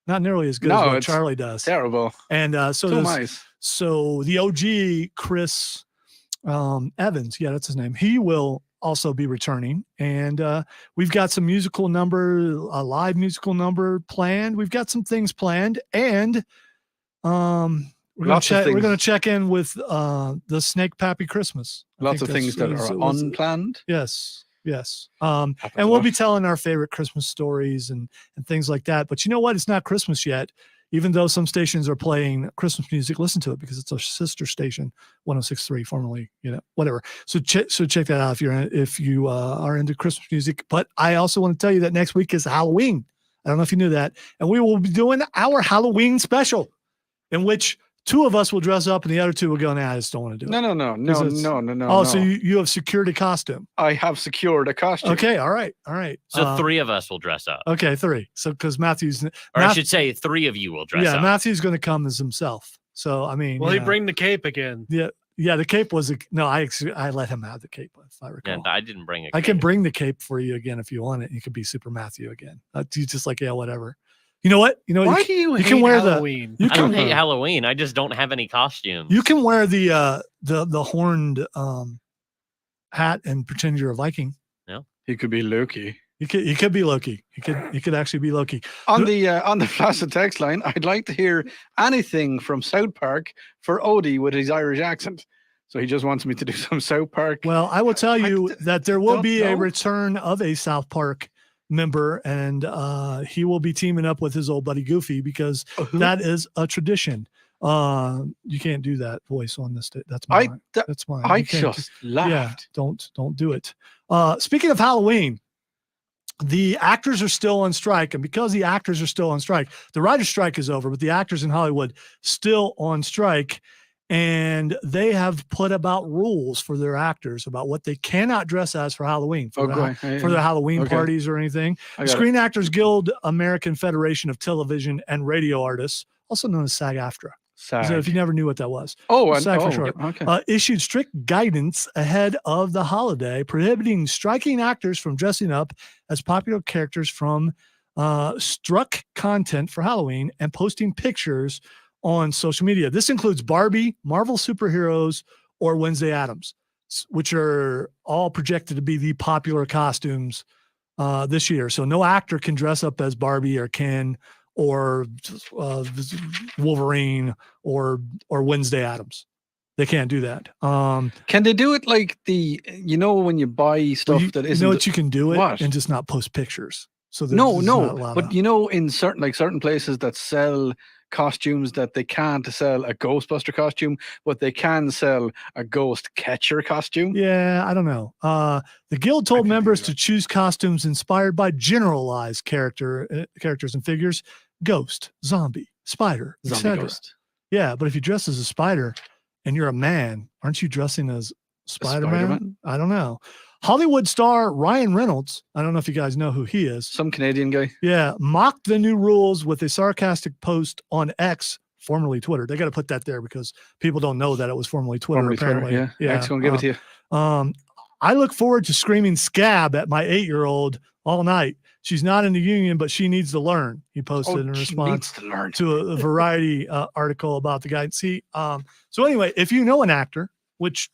not nearly as good No, as what it's Charlie does. Terrible. And so Too there's- nice. So the OG Chris Evans, yeah, that's his name. He will also be returning, and we've got some musical number, a live musical number planned. We've got some things planned, and we're going to check in with the Snake Pappy Christmas. Lots of things that are unplanned. Yes. And we'll be telling our favorite Christmas stories and things like that. But you know what? It's not Christmas yet. Even though some stations are playing Christmas music, listen to it because it's our sister station, 106.3, formerly, whatever. So check that out if you are into Christmas music. But I also want to tell you that next week is Halloween. I don't know if you knew that. And we will be doing our Halloween special, in which 2 of us will dress up and the other 2 will go, I just don't want to do it. No. Oh, so you have secured a costume. I have secured a costume. Okay, all right. So 3 of us will dress up. Okay, 3. So because Matthew's... I should say 3 of you will dress up. Yeah, Matthew's going to come as himself. So, I mean... Will he bring the cape again? Yeah, the cape was... I let him have the cape, if I recall. Yeah, I didn't bring it. I can bring the cape for you again if you want it. You could be Super Matthew again. You just like, whatever. You know what? Why do you hate Halloween? I don't hate Halloween. I just don't have any costumes. You can wear the horned hat and pretend you're a Viking. Yeah, he could be Loki. He could be Loki. He could actually be Loki. On the Placid text line, I'd like to hear anything from South Park for Odie with his Irish accent. So he just wants me to do some South Park. Well, I will tell you that there will be a return of a South Park member, and he will be teaming up with his old buddy Goofy because that is a tradition. You can't do that voice on this. That's mine. That's mine. I just laughed. Yeah, don't do it. Speaking of Halloween, the actors are still on strike, and because the actors are still on strike, the writer's strike is over, but the actors in Hollywood still on strike. And they have put about rules for their actors about what they cannot dress as for Halloween, for their Halloween parties or anything. Screen Actors Guild, American Federation of Television and Radio Artists, also known as SAG-AFTRA. So if you never knew what that was. SAG for short. Issued strict guidance ahead of the holiday, prohibiting striking actors from dressing up as popular characters from struck content for Halloween and posting pictures on social media. This includes Barbie, Marvel superheroes, or Wednesday Addams, which are all projected to be the popular costumes this year. So no actor can dress up as Barbie or Ken or Wolverine or Wednesday Addams. They can't do that. Can they do it like when you buy stuff that isn't? You know what you can do it and just not post pictures. So but in certain places that sell costumes that they can't sell a Ghostbuster costume, but they can sell a ghost catcher costume. Yeah, I don't know. The guild told members to choose costumes inspired by generalized characters and figures: ghost, zombie, spider, etc. Yeah, but if you dress as a spider and you're a man, aren't you dressing as Spiderman? I don't know. Hollywood star Ryan Reynolds, I don't know if you guys know who he is. Some Canadian guy. Yeah, mocked the new rules with a sarcastic post on X, formerly Twitter. They got to put that there because people don't know that it was formerly Twitter, apparently. Twitter, yeah. X gonna give it to you. I look forward to screaming scab at my 8-year-old all night. She's not in the union, but she needs to learn. He posted in response to a Variety article about the guy. See, so anyway, if you know an actor, which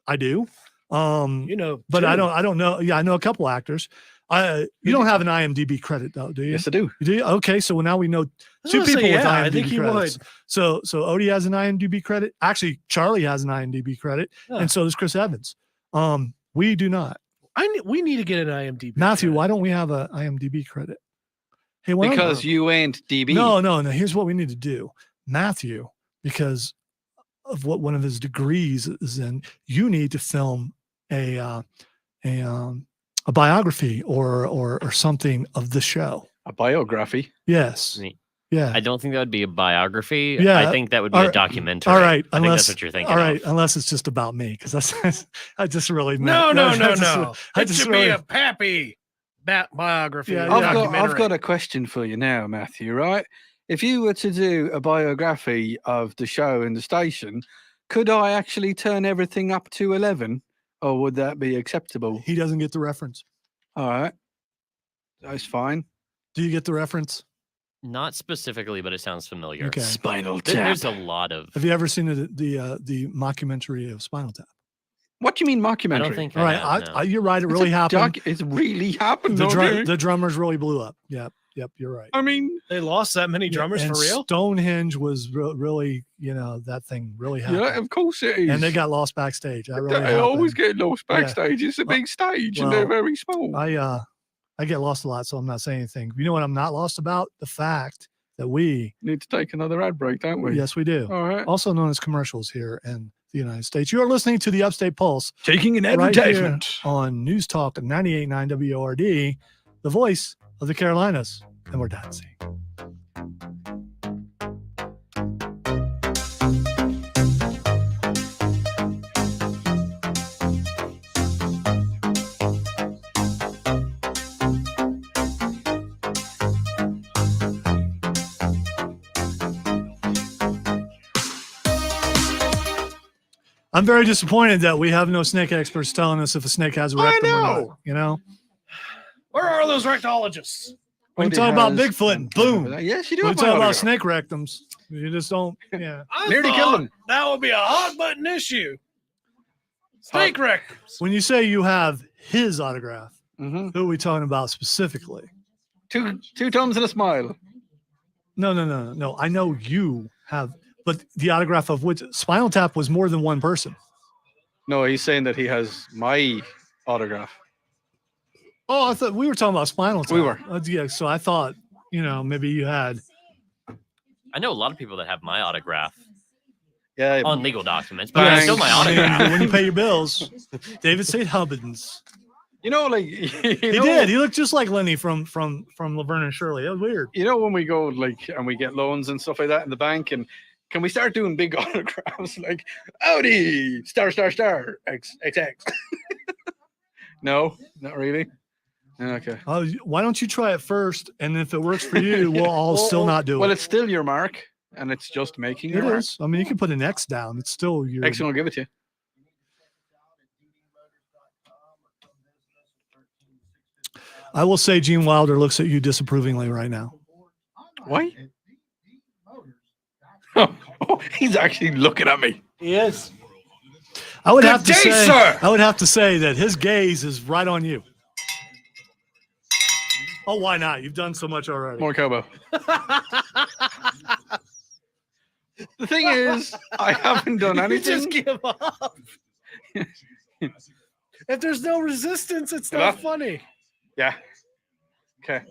I do, but I don't know. Yeah, I know a couple actors. You don't have an IMDb credit though, do you? Yes, I do. You do? Okay, so now we know 2 people with IMDb I think credits. So Odie has an IMDb credit. Actually, Charlie has an IMDb credit, and so does Chris Evans. We do not. We need to get an IMDb. Matthew, why don't we have an IMDb credit? Hey, because you ain't DB. No. Here's what we need to do, Matthew, because of what one of his degrees is in. You need to film a biography or something of the show. A biography? Yes. Yeah. I don't think that would be a biography. Yeah. I think that would be a documentary. All right. I think that's what you're thinking. All right. Unless it's just about me, because I just really no. It should be a Pappy biography. Yeah, I've got a question for you now, Matthew. Right? If you were to do a biography of the show in the station, could I actually turn everything up to 11, or would that be acceptable? He doesn't get the reference. All right. That's fine. Do you get the reference? Not specifically, but it sounds familiar. Okay. Spinal Tap. There's a lot of. Have you ever seen the mockumentary of Spinal Tap? What do you mean I mockumentary? don't think. All right, I have, no. you're right. It really happened. It's really happened. The drummers really blew up. Yep, you're right. I mean, They lost that many drummers and for real? Stonehenge was really, that thing really happened. yeah, of course it is. And they got lost backstage. That really They always happened. get lost backstage. It's a big stage, and well, they're very small. I get lost a lot, so I'm not saying anything. You know what I'm not lost about? The fact that we Need to take another ad break, don't we? yes, we do. All right. Also known as commercials here in the United States. You are listening to the Upstate Pulse Taking an right here advertisement. on News Talk 98.9 WORD, the voice of the Carolinas, and we're dancing. I'm very disappointed that we have no snake experts telling us if a snake has a rectum or not. You know, Where are those rectologists? we can talk about Bigfoot and boom. Yes, you do. We have talk my about autograph. snake rectums. You just don't. Yeah. I Nearly thought killed him. that would be a hot button issue. Snake rectums. When you say you have his autograph, Mhm. who are we talking about specifically? Two thumbs and a smile. No. I know you have, but the autograph of which Spinal Tap was more than one person. No, he's saying that he has my autograph. Oh, I thought we were talking about Spinal Tap. We were. Yeah. So I thought, maybe you had. I know a lot of people that have my autograph Yeah. on legal documents, but Thanks. it's still my I mean, autograph. when you pay your bills, David St. Hubbins. You know, like He did. He looked just like Lenny from Laverne and Shirley. That was weird. You know when we go and we get loans and stuff like that in the bank, and can we start doing big autographs like Audi star XXX? No, not really. Okay. Why don't you try it first, and if it works for you, we'll all still not do Well, it. it's still your mark, and it's just making It your mark. is. I mean, you can put an X down. It's still your. X will give it to you. I will say Gene Wilder looks at you disapprovingly right now. Why? Oh, he's actually looking at me. He is. I would Good have to day, say, sir. I would have to say that his gaze is right on you. Oh, why not? You've done so much already. More cowbell. The thing is, I haven't done You anything. just give up. If there's no resistance, it's Give not up. funny. Yeah. Okay.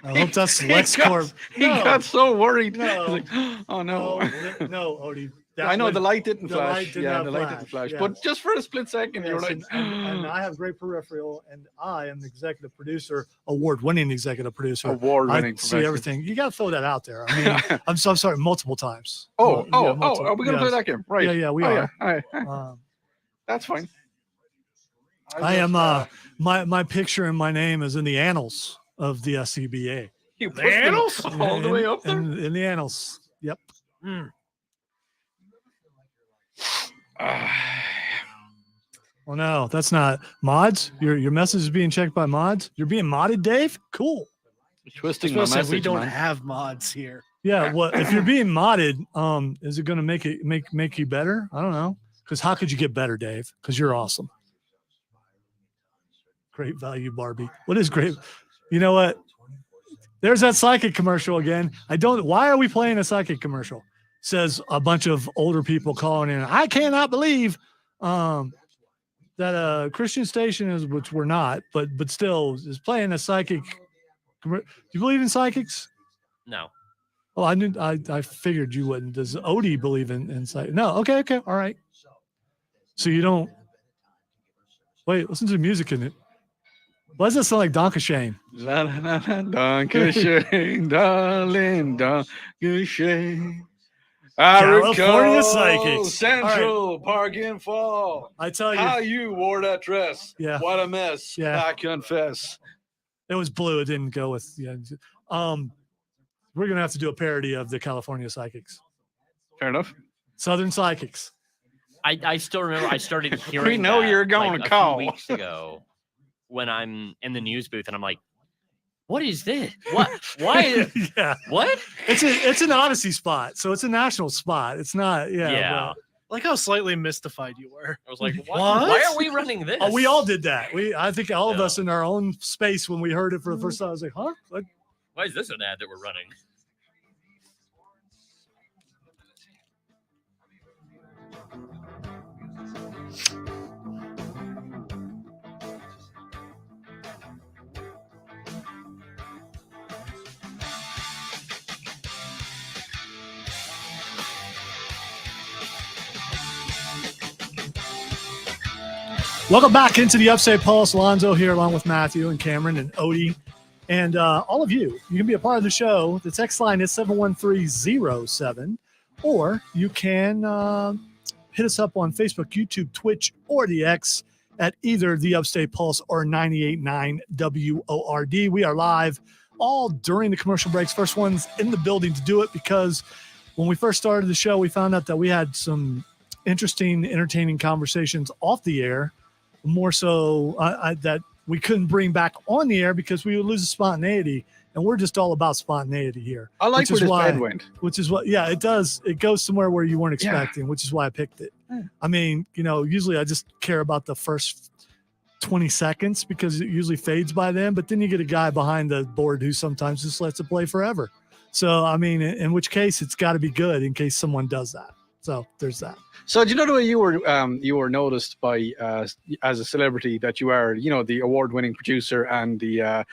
I hope that's He LexCorp. He got so worried. No. He's like, oh no. No, Odie. I know the light didn't the flash. light did Yeah, not the light flash, didn't flash. yes. But just for a split second, you were Yes, like, and I have great peripheral, and I am the executive producer, award-winning executive producer. award-winning. I see everything. You got to throw that out there. I mean, I'm sorry, multiple times. Oh, Yeah, multiple- are we gonna play yes. that game? Right. Yeah, we Oh, are. yeah. All right. That's fine. I am. My picture and my name is in the annals of the SCBA. You The put them annals? all the way up there. In the annals. Yep. Oh no, that's not mods. Your message is being checked by mods. You're being modded, Dave. Cool. Twisting my message, we don't man. have mods here. Yeah. Well, if you're being modded, is it going to make you better? I don't know. Because how could you get better, Dave? Because you're awesome. Great value, Barbie. What is great? You know what? There's that psychic commercial again. Why are we playing a psychic commercial? Says a bunch of older people calling in. I cannot believe that a Christian station is, which we're not, but still is playing a psychic. Do you believe in psychics? No. Oh, I figured you wouldn't. Does Odie believe in psychic? No. Okay. All right. So you don't. Wait, listen to the music in it. Why does that sound like Donka Shane? La la la la, Dankeschön, darling, Dankeschön. California Psychics. Central Park in Fall. I tell How you, you wore that dress. Yeah. What a mess. Yeah. I confess. it was blue. It didn't go with. Yeah. We're gonna have to do a parody of the California Psychics, Fair enough. Southern Psychics. I still remember I started hearing. know that, you're going like, to a call. few weeks ago when I'm in the news booth and I'm like, what is this? What? Why? Yeah, What? it's an Odyssey spot, so it's a national spot. It's not. Yeah. Yeah. Well, Like how slightly mystified you were. I was like, What? why are we running this? Oh, we all did that. I think all of Yeah. us in our own space when we heard it for the first time, I was like, huh? What? Why is this an ad that we're running? Welcome back into the Upstate Pulse. Lonzo here along with Matthew and Cameron and Odie. And all of you, you can be a part of the show. The text line is 71307, or you can hit us up on Facebook, YouTube, Twitch, or the X at either the Upstate Pulse or 98.9 WORD. We are live all during the commercial breaks. First ones in the building to do it, because when we first started the show, we found out that we had some interesting, entertaining conversations off the air, more so that we couldn't bring back on the air because we would lose the spontaneity. And we're just all about spontaneity here. I like where this bed went. Which is what, yeah, it does. It goes somewhere where you weren't expecting, which is why I picked it. Yeah. I mean, usually I just care about the first 20 seconds because it usually fades by then. But then you get a guy behind the board who sometimes just lets it play forever. So, I mean, in which case it's got to be good in case someone does that. So there's that. So do you know the way you were noticed by as a celebrity that you are, the award-winning producer and the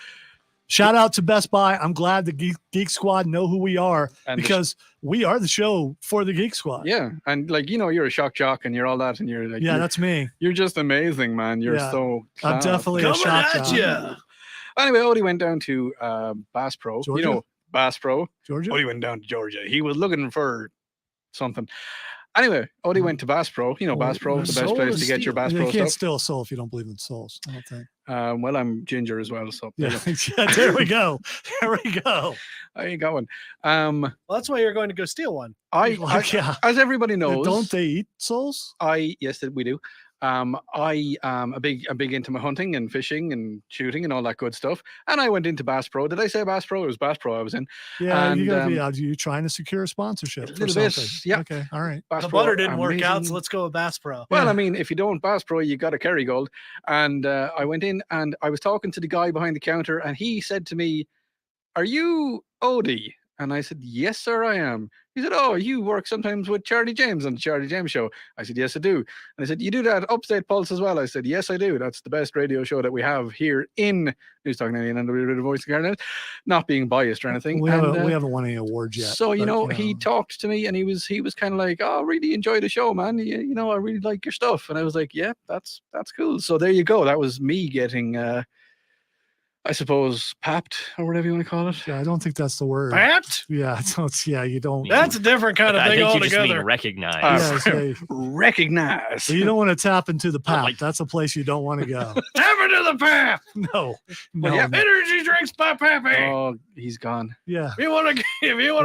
shout out to Best Buy. I'm glad the Geek Squad know who we are, and because we are the show for the Geek Squad. Yeah, and you're a shock jock and you're all that, and you're like, that's me. You're just amazing, man. You're so class. I'm definitely Coming a shock at jock. you. Anyway, Odie went down to Bass Pro. Georgia? Bass Pro. Georgia. Odie went down to Georgia. He was looking for something. Anyway, Odie went to Bass Pro. Bass Pro is the best place to get your Bass Pro You can't stuff. steal a soul if you don't believe in souls, I don't think. Well, I'm ginger as well, so Yeah, there we go. There we go. I ain't got one. Well, that's why you're going to go steal one. Yeah. As everybody knows, Don't they eat souls? Yes, we do. I am a big into my hunting and fishing and shooting and all that good stuff. And I went into Bass Pro. Did I say Bass Pro? It was Bass Pro I was in. Yeah, and, you gotta be out. Are you trying to secure a sponsorship? A for little bit, something? yeah. Okay, all right. Bass The Pro, butter didn't work out, amazing. so let's go with Bass Pro. Well, Yeah. I mean, if you don't Bass Pro, you got a Kerrygold. And I went in and I was talking to the guy behind the counter, and he said to me, "Are you Odie?" And I said, "Yes, sir, I am." He said, "Oh, you work sometimes with Charlie James on the Charlie James show." I said, "Yes, I do." And I said, "You do that Upstate Pulse as well?" I said, "Yes, I do. That's the best radio show that we have here in News Talk 99 and the Voice of Garnet." Not being biased or anything. We And, haven't won any awards yet. So but, he talked to me and he was kind of like, "Oh, I really enjoy the show, man. I really like your stuff." And I was like, "Yeah, that's cool." So there you go. That was me getting I suppose papped or whatever you want to call it. Yeah, I don't think that's the word. Papped? Yeah, you don't. That's a different kind of I thing think you just mean altogether. recognize. Yeah, Recognize. you don't want to tap into the pap. like- That's a place you don't want to go. Tap into the pap. No. yeah. No. Energy drinks by Pappy. Oh, he's gone. Yeah. If you want to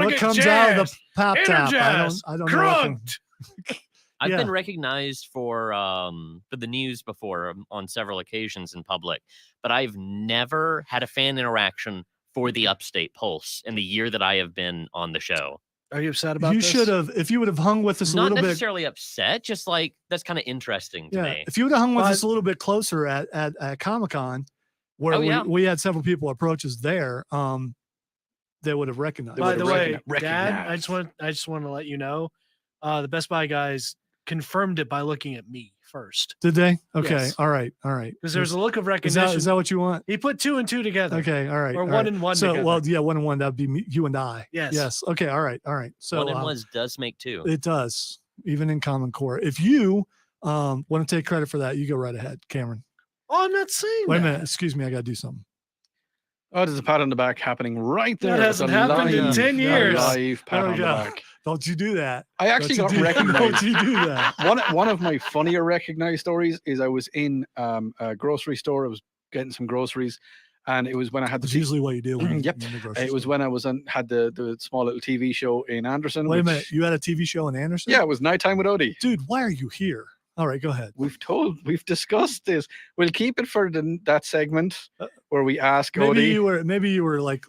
What get comes jazzed, out of the pap tap? energized, I don't know. what can- crunked. I've Yeah. been recognized for the news before on several occasions in public, but I've never had a fan interaction for the Upstate Pulse in the year that I have been on the show. Are you upset about You this? should have, if you would have hung with us a Not little bit. necessarily upset, just like that's kind of interesting to Yeah, me. if you would have hung with But- us a little bit closer at Comic-Con, where Oh, yeah. we had several people approach us there, they would have recognized. They By would the have way, recognized. Dad, I just want to let you know, the Best Buy guys confirmed it by looking at me first, Did they? Okay. Yes. All right. because there's a look of Is recognition. that what you want? He put 2 and 2 together. Okay. All right. Or all one right. and one So, together. well, yeah, 1 and 1. That'd be me, you and I. Yes. Yes. Okay. All right. All right. So One and one does make two. it does, even in Common Core. If you want to take credit for that, you go right ahead, Cameron. Oh, I'm not saying Wait a that. minute. Excuse me. I got to do something. Oh, there's a pat on the back happening right there. That It's a hasn't happened in live- 10 years. Live pat There we on the go. back. Don't you do that. I actually got Don't you do- Don't recognized. you do that? One of my funnier recognized stories is I was in a grocery store. I was getting some groceries, and it was when I had the That's usually what you do. When Yep. you're in the grocery it was store. when I was had the small little TV show in Anderson. Wait a which- minute. You had a TV show in Anderson? Yeah, it was Nighttime with Odie. Dude, why are you here? All right, go ahead. We've discussed this. We'll keep it for that segment where we ask Maybe Odie. you were like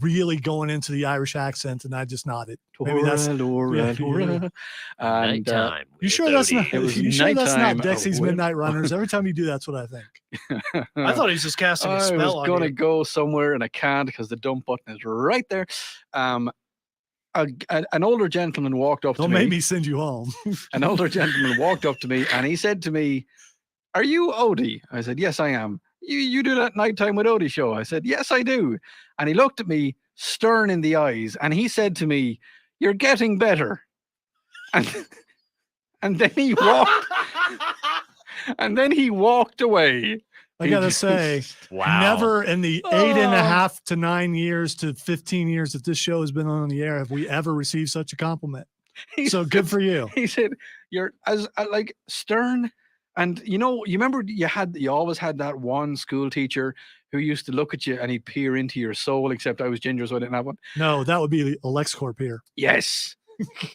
really going into the Irish accent, and I just nodded. Maybe that's Laura. And Nighttime. you with sure that's not? Odie. It was You sure that's not nighttime, Dexy's when- Midnight Runners? Every time you do, that's what I think. I thought he was just casting a I spell was on gonna you. go somewhere and I can't because the dump button is right there. An older gentleman walked up Don't to me. make me send you home. An older gentleman walked up to me and he said to me, "Are you Odie?" I said, "Yes, I am." You do that nighttime with Odie show? I said, "Yes, I do." And he looked at me stern in the eyes and he said to me, "You're getting better." And then he walked and then he walked away. I He gotta just- say, Wow. never in the 8.5 to 9 years to 15 years that this show has been on the air have we ever received such a compliment. he So good for you. He said, "You're as like stern." And you remember you always had that one school teacher who used to look at you and he'd peer into your soul, except I was ginger, so I didn't have one. No, that would be LexCorp here. Yes.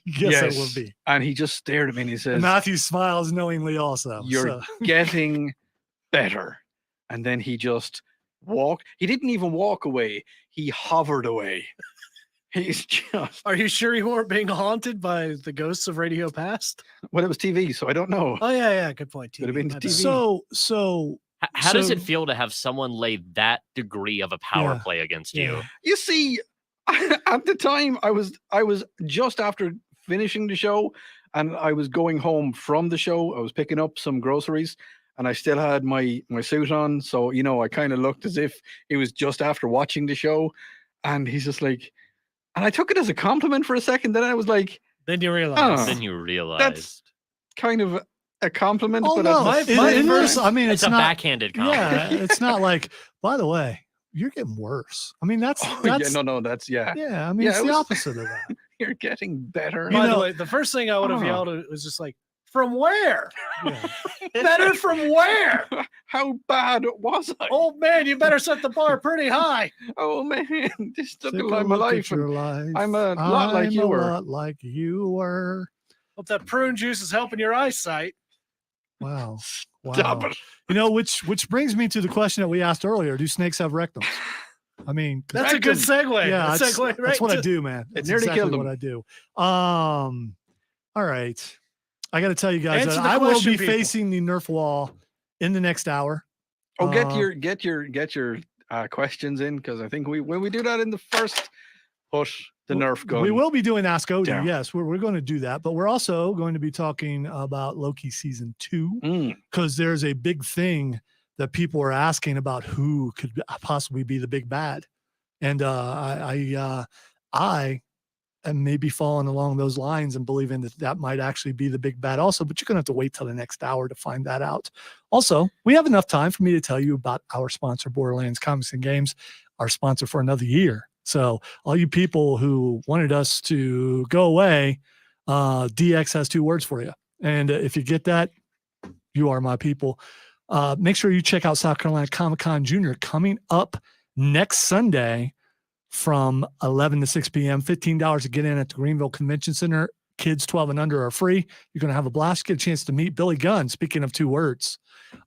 Yes, it would be. And he just stared at me and he And says, Matthew smiles knowingly also. "You're So, getting better." And then he just walked. He didn't even walk away. He hovered away. He's just, Are you sure you weren't being haunted by the ghosts of Radio Past? well, it was TV, so I don't know. Oh yeah, good point. Could have been TV, my the bad. TV. so How does So- it feel to have someone lay that degree of a power Yeah, play against yeah. you? You see, at the time I was just after finishing the show and I was going home from the show. I was picking up some groceries and I still had my suit on. So, I kind of looked as if it was just after watching the show. And he's just like, and I took it as a compliment for a second. Then I was like, Then you realize. Oh. Then you realize kind of a compliment. Oh but no, at the it- same it is- time- I mean, it's it's a not. backhanded compliment. Yeah, it's not like. By the way, you're getting worse. I mean, that's Oh, yeah, that's. no, that's Yeah, I mean, Yeah, it's it the was- opposite of that. you're getting better. You By know- the way, the first thing I would have Oh. yelled at was just like, "From where? Yeah. Better from where? How bad was I? Oh man, you better set the bar pretty high." Oh man, this took Take a a lot of my look at life. your life. I'm a lot like you were. A lot like you were. Hope that prune juice is helping your eyesight. Wow. Wow. Stop it. Which brings me to the question that we asked earlier: do snakes have rectums? I mean, 'cause That's a good Rectum. segue. yeah, That's that's, segue that's right what I to- do, man. That's nearly exactly killed him. what I do. All right. I got to tell you guys Answer that the I will question, be people. facing the Nerf wall in the next hour. Oh, get Uh, your questions in because I think when we do that in the first put the Nerf gun. We will be doing Ask Odie. down. Yes, we're going to do that, but we're also going to be talking about Loki season 2 Mm, because there's a big thing that people are asking about who could possibly be the big bad, and I am maybe falling along those lines and believing that might actually be the big bad also. But you're going to have to wait till the next hour to find that out. Also, we have enough time for me to tell you about our sponsor, Borderlands Comics and Games, our sponsor for another year. So all you people who wanted us to go away, DX has 2 words for you. And if you get that, you are my people. Make sure you check out South Carolina Comic-Con Junior coming up next Sunday from 11 to 6 p.m. $15 to get in at the Greenville Convention Center. Kids 12 and under are free. You're going to have a blast. Get a chance to meet Billy Gunn, speaking of 2 words.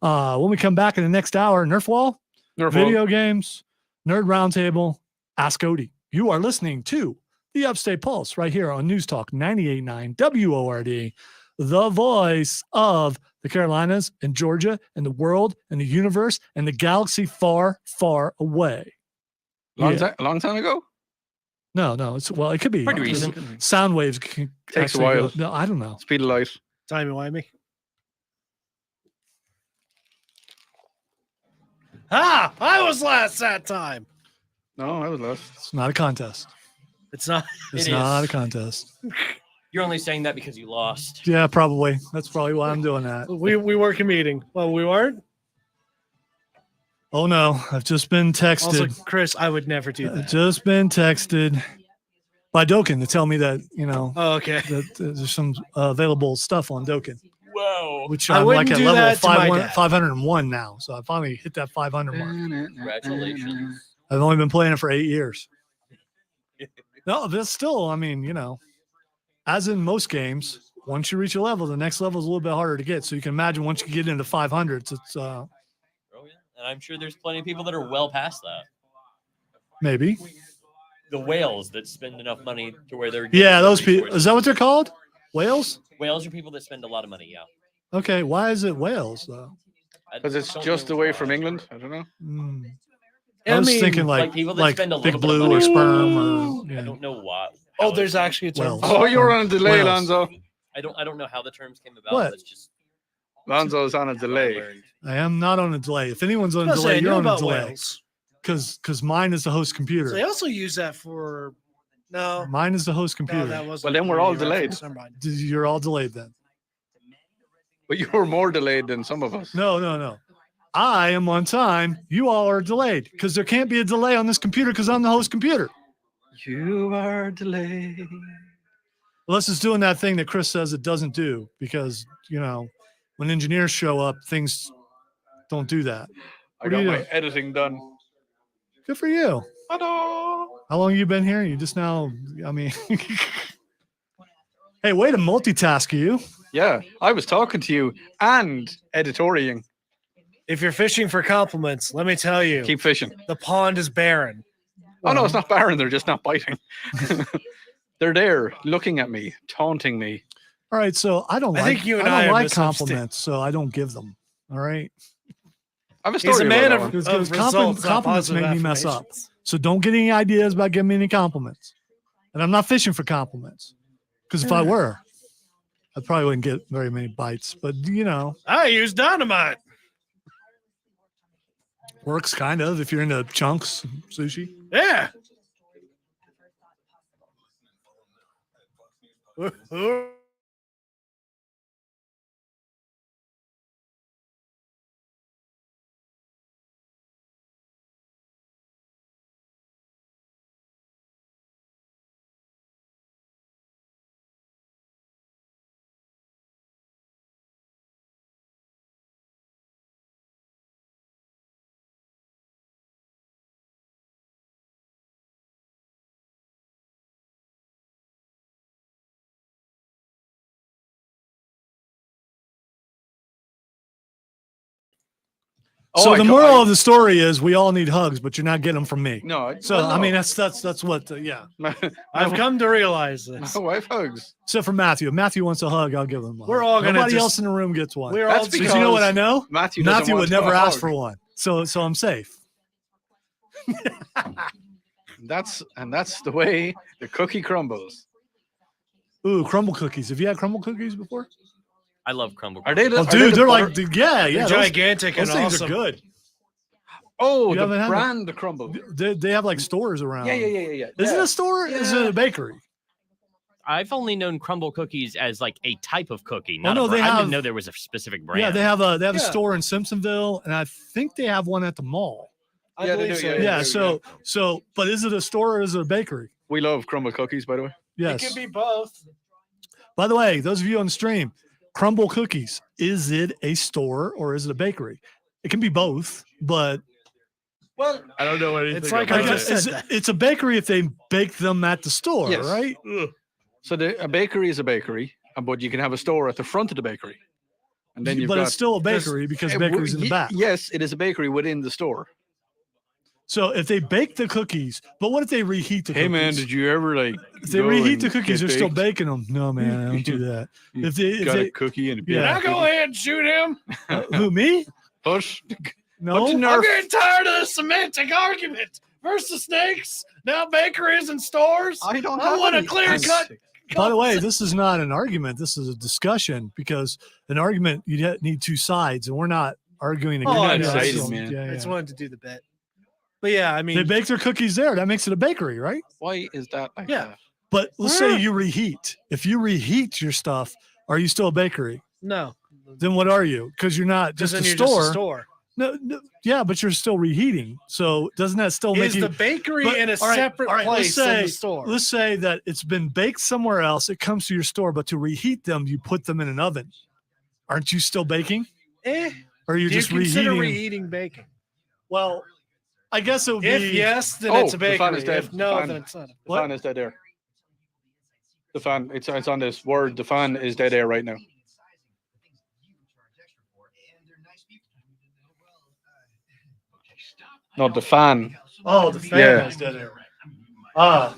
When we come back in the next hour, Nerf Wall, Nerf video games, Nerd Roundtable, Ask Odie. You are listening to the Upstate Pulse right here on News Talk 98.9 WORD, the voice of the Carolinas and Georgia and the world and the universe and the galaxy far, far away. Yeah. long time ago. No, it's it could be Pretty because recent. sound waves can Takes a actually while. no, I don't know. Speed of light. Timey-wimey. I was last that time. No, I was lost. It's not a contest. It's not. It's It not is. a contest. You're only saying that because you lost. Yeah, probably. That's probably why I'm doing that. We were competing. Well, we weren't. Oh no, I've just been texted. Also, Chris, I would never do that. Just been texted by Doken to tell me that Oh, okay. that there's some available stuff on Doken, Whoa. which I I'm like wouldn't at do level that to my dad. 501 now. So I finally hit that 500 mark. Congratulations. I've only been playing it for 8 years. No, but still, I mean, as in most games, once you reach a level, the next level is a little bit harder to get. So you can imagine once you get into 500s, it's Oh, yeah. And I'm sure there's plenty of people that are well past that. maybe. The whales that spend enough money to where they're Yeah, getting the those people. resources. Is that what they're called? Whales? Whales are people that spend a lot of money. Yeah. Okay. Why is it whales though? Because it's don't just know away why. from England. I don't know. I was thinking like like people that spend a Big little bit of Blue money or on sperm whales. or I yeah. don't know why. Oh, how it- there's actually a term. Wells. for Oh, it. you're on a delay, Whales. Lonzo. I don't know how the terms came about. What? That's just Lonzo's on a what I delay. learned. I am not on a delay. If anyone's on I a was gonna say, delay, I you're knew on a about delay. whales. Because mine is the host computer. So they also use that for. No, Mine is the host no, computer. that wasn't. Well, then we're all the reference. delayed. Never mind. You're all delayed then. But you were more delayed than some of us. No. I am on time. You all are delayed because there can't be a delay on this computer because I'm the host computer. You are delayed. Unless it's doing that thing that Chris says it doesn't do because, when engineers show up, things don't do that. I What are got you my doing? editing done. Good for you. Ta-da! How long you been here? You just now, hey, way to multitask you. Yeah, I was talking to you and editorial. If you're fishing for compliments, let me tell you, Keep fishing. the pond is barren. Oh no, it's not barren. They're just not biting. They're there, looking at me, taunting me. All right, so I don't I like, think you and don't I are like misunderstood. compliments, so I don't give them. All right. I have a He's story a man about that one. Because of compliments results, not positive make me mess up. affirmations. So don't get any ideas about giving me any compliments. And I'm not fishing for compliments. Because if I were, I probably wouldn't get very many bites. But I use dynamite. works kind of if you're into chunks, sushi. Yeah. So I the ca- moral I- of the story is we all need hugs, but you're not getting them from me. No. So well, no. I mean that's what yeah. I've come to realize this. My wife hugs. Except for Matthew. If Matthew wants a hug, I'll give him a We're hug. all gonna Nobody just- else in the room gets one. We're That's all Because you know what I know? Matthew doesn't Matthew want would to never hug. ask for one. So I'm safe. That's the way the cookie crumbles. Ooh, crumble cookies. Have you had crumble cookies before? I love crumble. Are they the, Oh, are they dude, the they're butter- like, yeah. They're Those gigantic and things awesome. are good. Oh, You the haven't had them? brand of crumble. They have like stores around. Yeah. Is it a store? Is it a bakery? I've only known crumble cookies as like a type of cookie. Well, Not no, a brand. they I have- didn't know there was a specific brand. Yeah, they have a Yeah. store in Simpsonville, and I think they have one at the mall. I Yeah, they believe do, so. Yeah. So, but is it a store or is it a bakery? We love crumble cookies, by the way. It Yes. could be both. By the way, those of you on the stream, crumble cookies, is it a store or is it a bakery? It can be both, but Well, I don't know anything. It's like I I guess just said that. it's a bakery if they bake them at the store, Yes. right? so a bakery is a bakery, but you can have a store at the front of the bakery, and then you've But got. it's still a bakery because Eh, bakery's in the back. Yes, it is a bakery within the store. So if they bake the cookies, but what if they reheat the Hey cookies? man, did you ever like? If they go reheat and the cookies, get they're still baked? baking them. No, man, I don't do that. You If they, got a cookie and a Yeah. Can I bit. go ahead and shoot him? who me? Push. No. What's in I'm Nerf. getting tired of the semantic argument. Versus snakes, now bakeries and stores. I don't. I have want a any- clear cut. By the way, this is not an argument. This is a discussion because an argument you need two sides, and we're not arguing Oh, I against know. it. Excited, man. I just wanted to do the bit. But yeah, I mean, They bake their cookies there. That makes it a bakery, right? Why is that? Like Yeah. that? But let's say you reheat. If you reheat your stuff, are you still a bakery? no. Then what are you? Because you're not just Then a you're store. just a store. No, yeah, but you're still reheating. So doesn't that still make Is you? the bakery but- in a all right, separate all right, let's place than say- the store? Let's say that it's been baked somewhere else. It comes to your store, but to reheat them, you put them in an oven. Aren't you still baking? Eh, Or are you do you just consider reheating? reheating baking? Well, I guess it would If be. yes, then Oh, it's a the fan bakery. is dead. If no, Fan. then it's not. The What? fan is dead there. The fan. It's on this word. The fan is dead air right now. No, the fan. Oh, the fan Yeah. is dead air. Ah.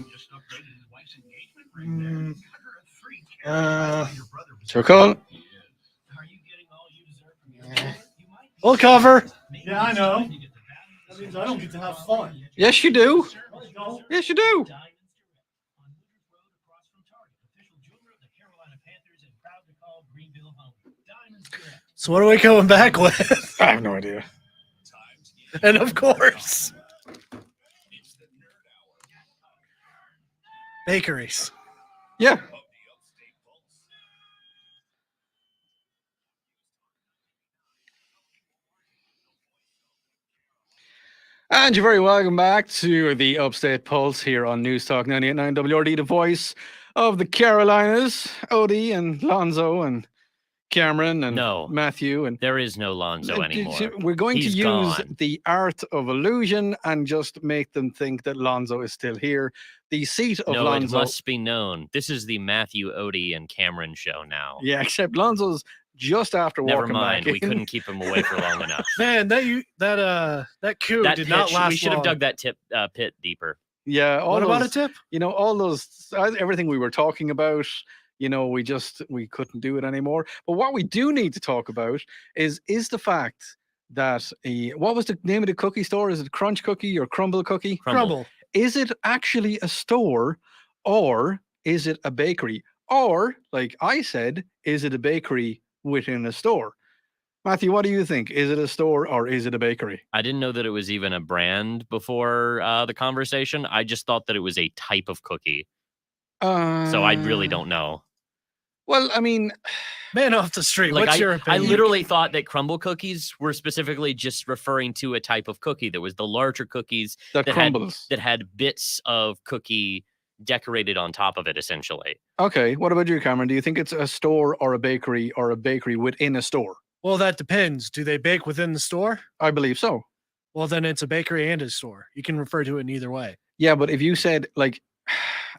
So call. We'll cover. Yeah, I know. That means I don't get to have fun. Yes, you do. No. Yes, you do. So what are we coming back with? I have no idea. And of course, bakeries. Yeah. And you're very welcome back to the Upstate Pulse here on News Talk 98.9 WRD, the voice of the Carolinas, Odie and Lonzo and Cameron and No. Matthew and There is no Lonzo anymore. We're going He's to use gone. the art of illusion and just make them think that Lonzo is still here. The seat of No, Lonzo. it must be known. This is the Matthew, Odie, and Cameron show now. Yeah, except Lonzo's just after Never walking mind. back We in. couldn't keep him away for long enough. Man, that coup That did not pitch, last we should have long. dug that pit deeper. Yeah, all What about a those, tip? all those, everything we were talking about, we couldn't do it anymore. But what we do need to talk about is the fact that what was the name of the cookie store? Is it Crunch Cookie or Crumble Cookie? Crumble. Is it actually a store or is it a bakery? Or, like I said, is it a bakery within a store? Matthew, what do you think? Is it a store or is it a bakery? I didn't know that it was even a brand before the conversation. I just thought that it was a type of cookie. So I really don't know. Well, I mean, Man off the street. Like What's your I opinion? literally thought that crumble cookies were specifically just referring to a type of cookie. There was the larger cookies that that crumbles. had bits of cookie decorated on top of it, essentially. Okay, what about you, Cameron? Do you think it's a store or a bakery within a store? Well, that depends. Do they bake within the store? I believe so. Well, then it's a bakery and a store. You can refer to it in either way. Yeah, but if you said like,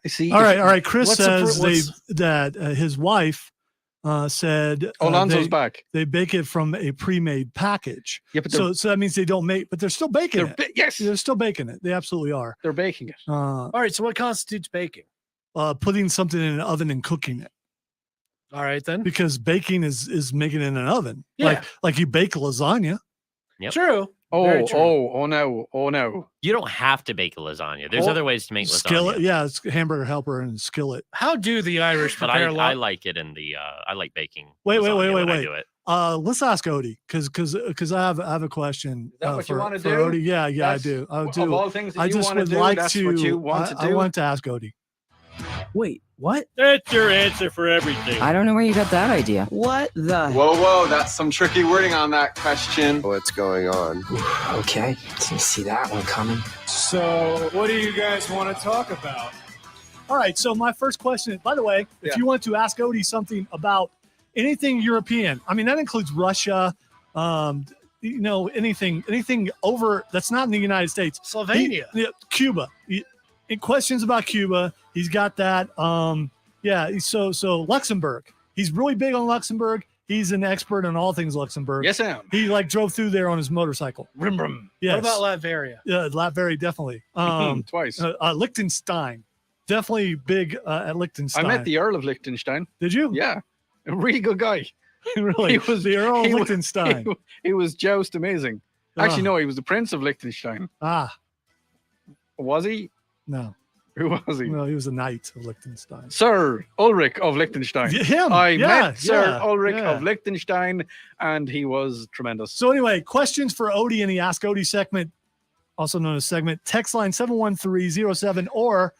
see, All right. Chris what's the says what's- that his wife said Alonzo's back. they bake it from a pre-made package. Yeah, but So that means they don't make, but they're still baking it. yes, They're still baking it. They absolutely are. they're baking it. All right. So what constitutes baking? Putting something in an oven and cooking it, All right, then. because baking is making it in an oven. Yeah. Like you bake lasagna. Yep. True. Very true. Oh no. You don't have to bake a lasagna. There's Oh, other ways to make lasagna. Skillet, yeah, it's hamburger helper and skillet. How do the Irish But prepare I like it in the I like baking. Wait, lasagna when I wait. do it. Let's ask Odie because I have a question. Is that what you for- wanna for do? Odie. Yeah, I That's- do. I Of do. all things that I you just want to would do, like that's to. what you want to I do. want to ask Odie. Wait, what? That's your answer for everything. I don't know where you got that idea. What the? Whoa, that's some tricky wording on that question. What's going on? Okay, didn't see that one coming. So, what do you guys want to talk about? All right. So my first question, by the way, if Yeah. you want to ask Odie something about anything European, I mean that includes Russia, anything over that's not in the United States. Slovenia. Cuba. Questions about Cuba. He's got that. So Luxembourg. He's really big on Luxembourg. He's an expert on all things Luxembourg. Yes, I am. He drove through there on his motorcycle. Brim brim. Yes. What about Latveria? Latveria, definitely. Twice. Liechtenstein. Definitely big at I Liechtenstein. met the Earl of Liechtenstein. Did you? Yeah, a really good guy. Really? He was- the Earl of he was- Liechtenstein. He was joust amazing. Actually, Ah. no, he was the Prince of Liechtenstein. Was he? No. Who was he? No, he was a knight of Liechtenstein. Sir Ulrich of Liechtenstein. Him. I yeah, met Sir yeah, Ulrich yeah. of Liechtenstein, and he was tremendous. So anyway, questions for Odie in the Ask Odie segment, also known as segment. Text line 71307 or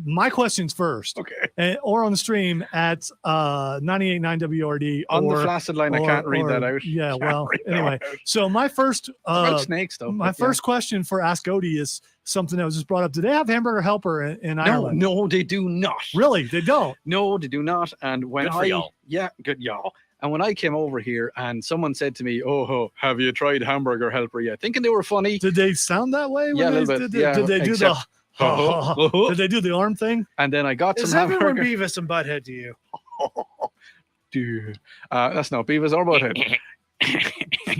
my questions first. Okay. Or on the stream at 98.9 WRD. On the or, flaccid line, I or- can't read or- that out. Yeah, Can't well, read that anyway. out. So my first About snakes, though. my but yeah. first question for Ask Odie is something that was just brought up. Do they have hamburger helper in Ireland? No, they do not. Really? They don't? No, they do not. And when Good for y'all. Yeah, good y'all. And when I came over here and someone said to me, "Oh, have you tried hamburger helper yet?" Thinking they were funny. Did they sound that way? Yeah, a when little they, bit, Did, yeah, did they do except- the Did they do the arm thing? And then I got Is some everyone hamburger. Beavis and Butthead to you? Dude. That's not Beavis or Butthead.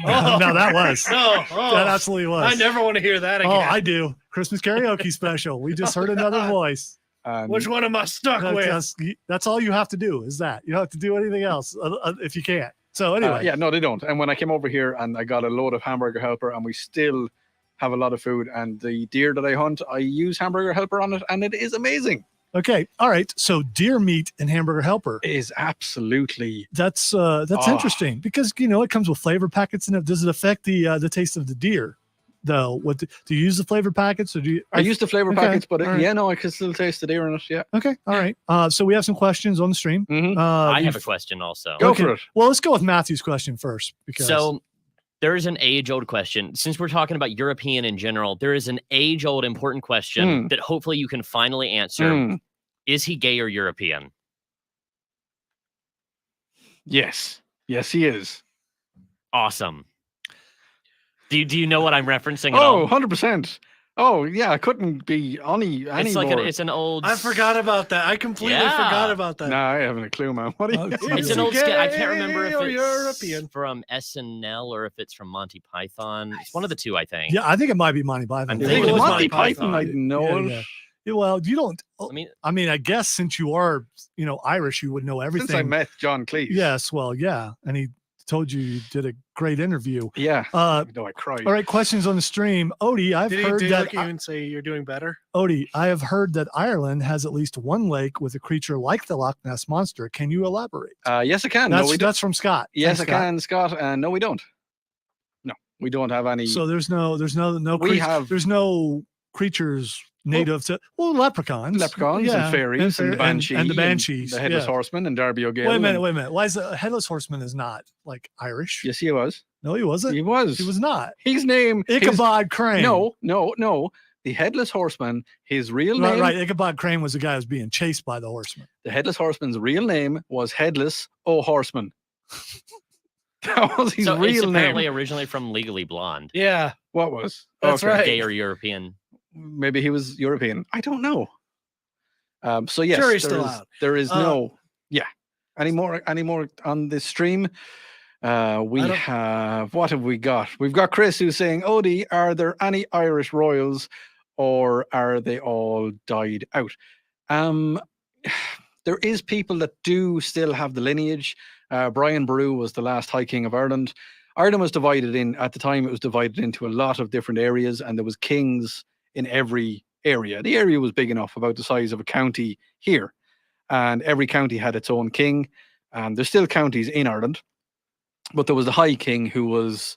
No, that was. No, That absolutely was. I never want to hear that again. Oh, I do. Christmas karaoke special. We just heard another voice. And Which one am I stuck with? That's all you have to do is that. You don't have to do anything else if you can't. So anyway. yeah, no, they don't. And when I came over here and I got a load of hamburger helper, and we still have a lot of food, and the deer that I hunt, I use hamburger helper on it, and it is amazing. Okay. All right. So deer meat and hamburger helper. It is absolutely. That's Oh. interesting because it comes with flavor packets in it. Does it affect the taste of the deer though? Do you use the flavor packets or do you? I use the flavor Okay, packets, but all right. yeah, no, I can still taste the deer in it. Yeah. Okay. All right. So we have some questions on the stream. Mhm. I have we've- a question also. Go Okay. for it. Well, let's go with Matthew's question first because So there is an age-old question. Since we're talking about European in general, there is an age-old important question that hopefully you can finally answer. Is he gay or European? Yes. Yes, he is. Awesome. Do you know what I'm referencing at Oh, all? 100%. Oh, yeah, I couldn't be any It's like more. it's an old. I forgot about that. I completely forgot about that. No, I haven't a clue, man. What are you? Okay. It's an old skit. I can't remember if Gay or it's European. from SNL or if it's from Monty Python. It's one of the two, I think. yeah, I think it might be Monty Python. I'm If thinking it it was was Monty Monty Python, Python. I'd know Yeah, it. yeah. Well, you don't. I mean, I guess since you are, Irish, you would know everything. Since I met John Cleese. Yes. Well, yeah, and he told you did a great interview. Yeah. No, I cried. All right, questions on the stream. Odie, I've Did heard he that. look at you and say you're doing better? Odie, I have heard that Ireland has at least one lake with a creature like the Loch Ness monster. Can you elaborate? Yes, I can. That's, No, we don't. that's from Scott. Yes, Thanks, I can, Scott. And no, we don't. No, we don't have any. So there's no We have- there's no creatures native to leprechauns. leprechauns Yeah, and fairies and the banshee and the banshees. the headless yeah. horseman and Darby O'Gale. Wait a minute. Why is the headless horseman is not like Irish? Yes, he was. No, he wasn't. He was. He was not. His name. Ichabod Crane. No. The headless horseman. His real Right, name. right. Ichabod Crane was the guy who was being chased by the horseman. The headless horseman's real name was Headless O'Horseman. That was his so it's real apparently name. originally from Legally Blonde. Yeah, What was? That's right. Gay or European? Maybe he was European. I don't know. So yes, Jury's there still is- out. There is no. Yeah. Any more on this stream? We don't- have. What have we got? We've got Chris who's saying, "Odie, are there any Irish royals, or are they all died out?" There is people that do still have the lineage. Brian Boru was the last High King of Ireland. Ireland was divided at the time, it was divided into a lot of different areas, and there was kings in every area. The area was big enough, about the size of a county here. And every county had its own king. And there's still counties in Ireland. But there was the High King who was,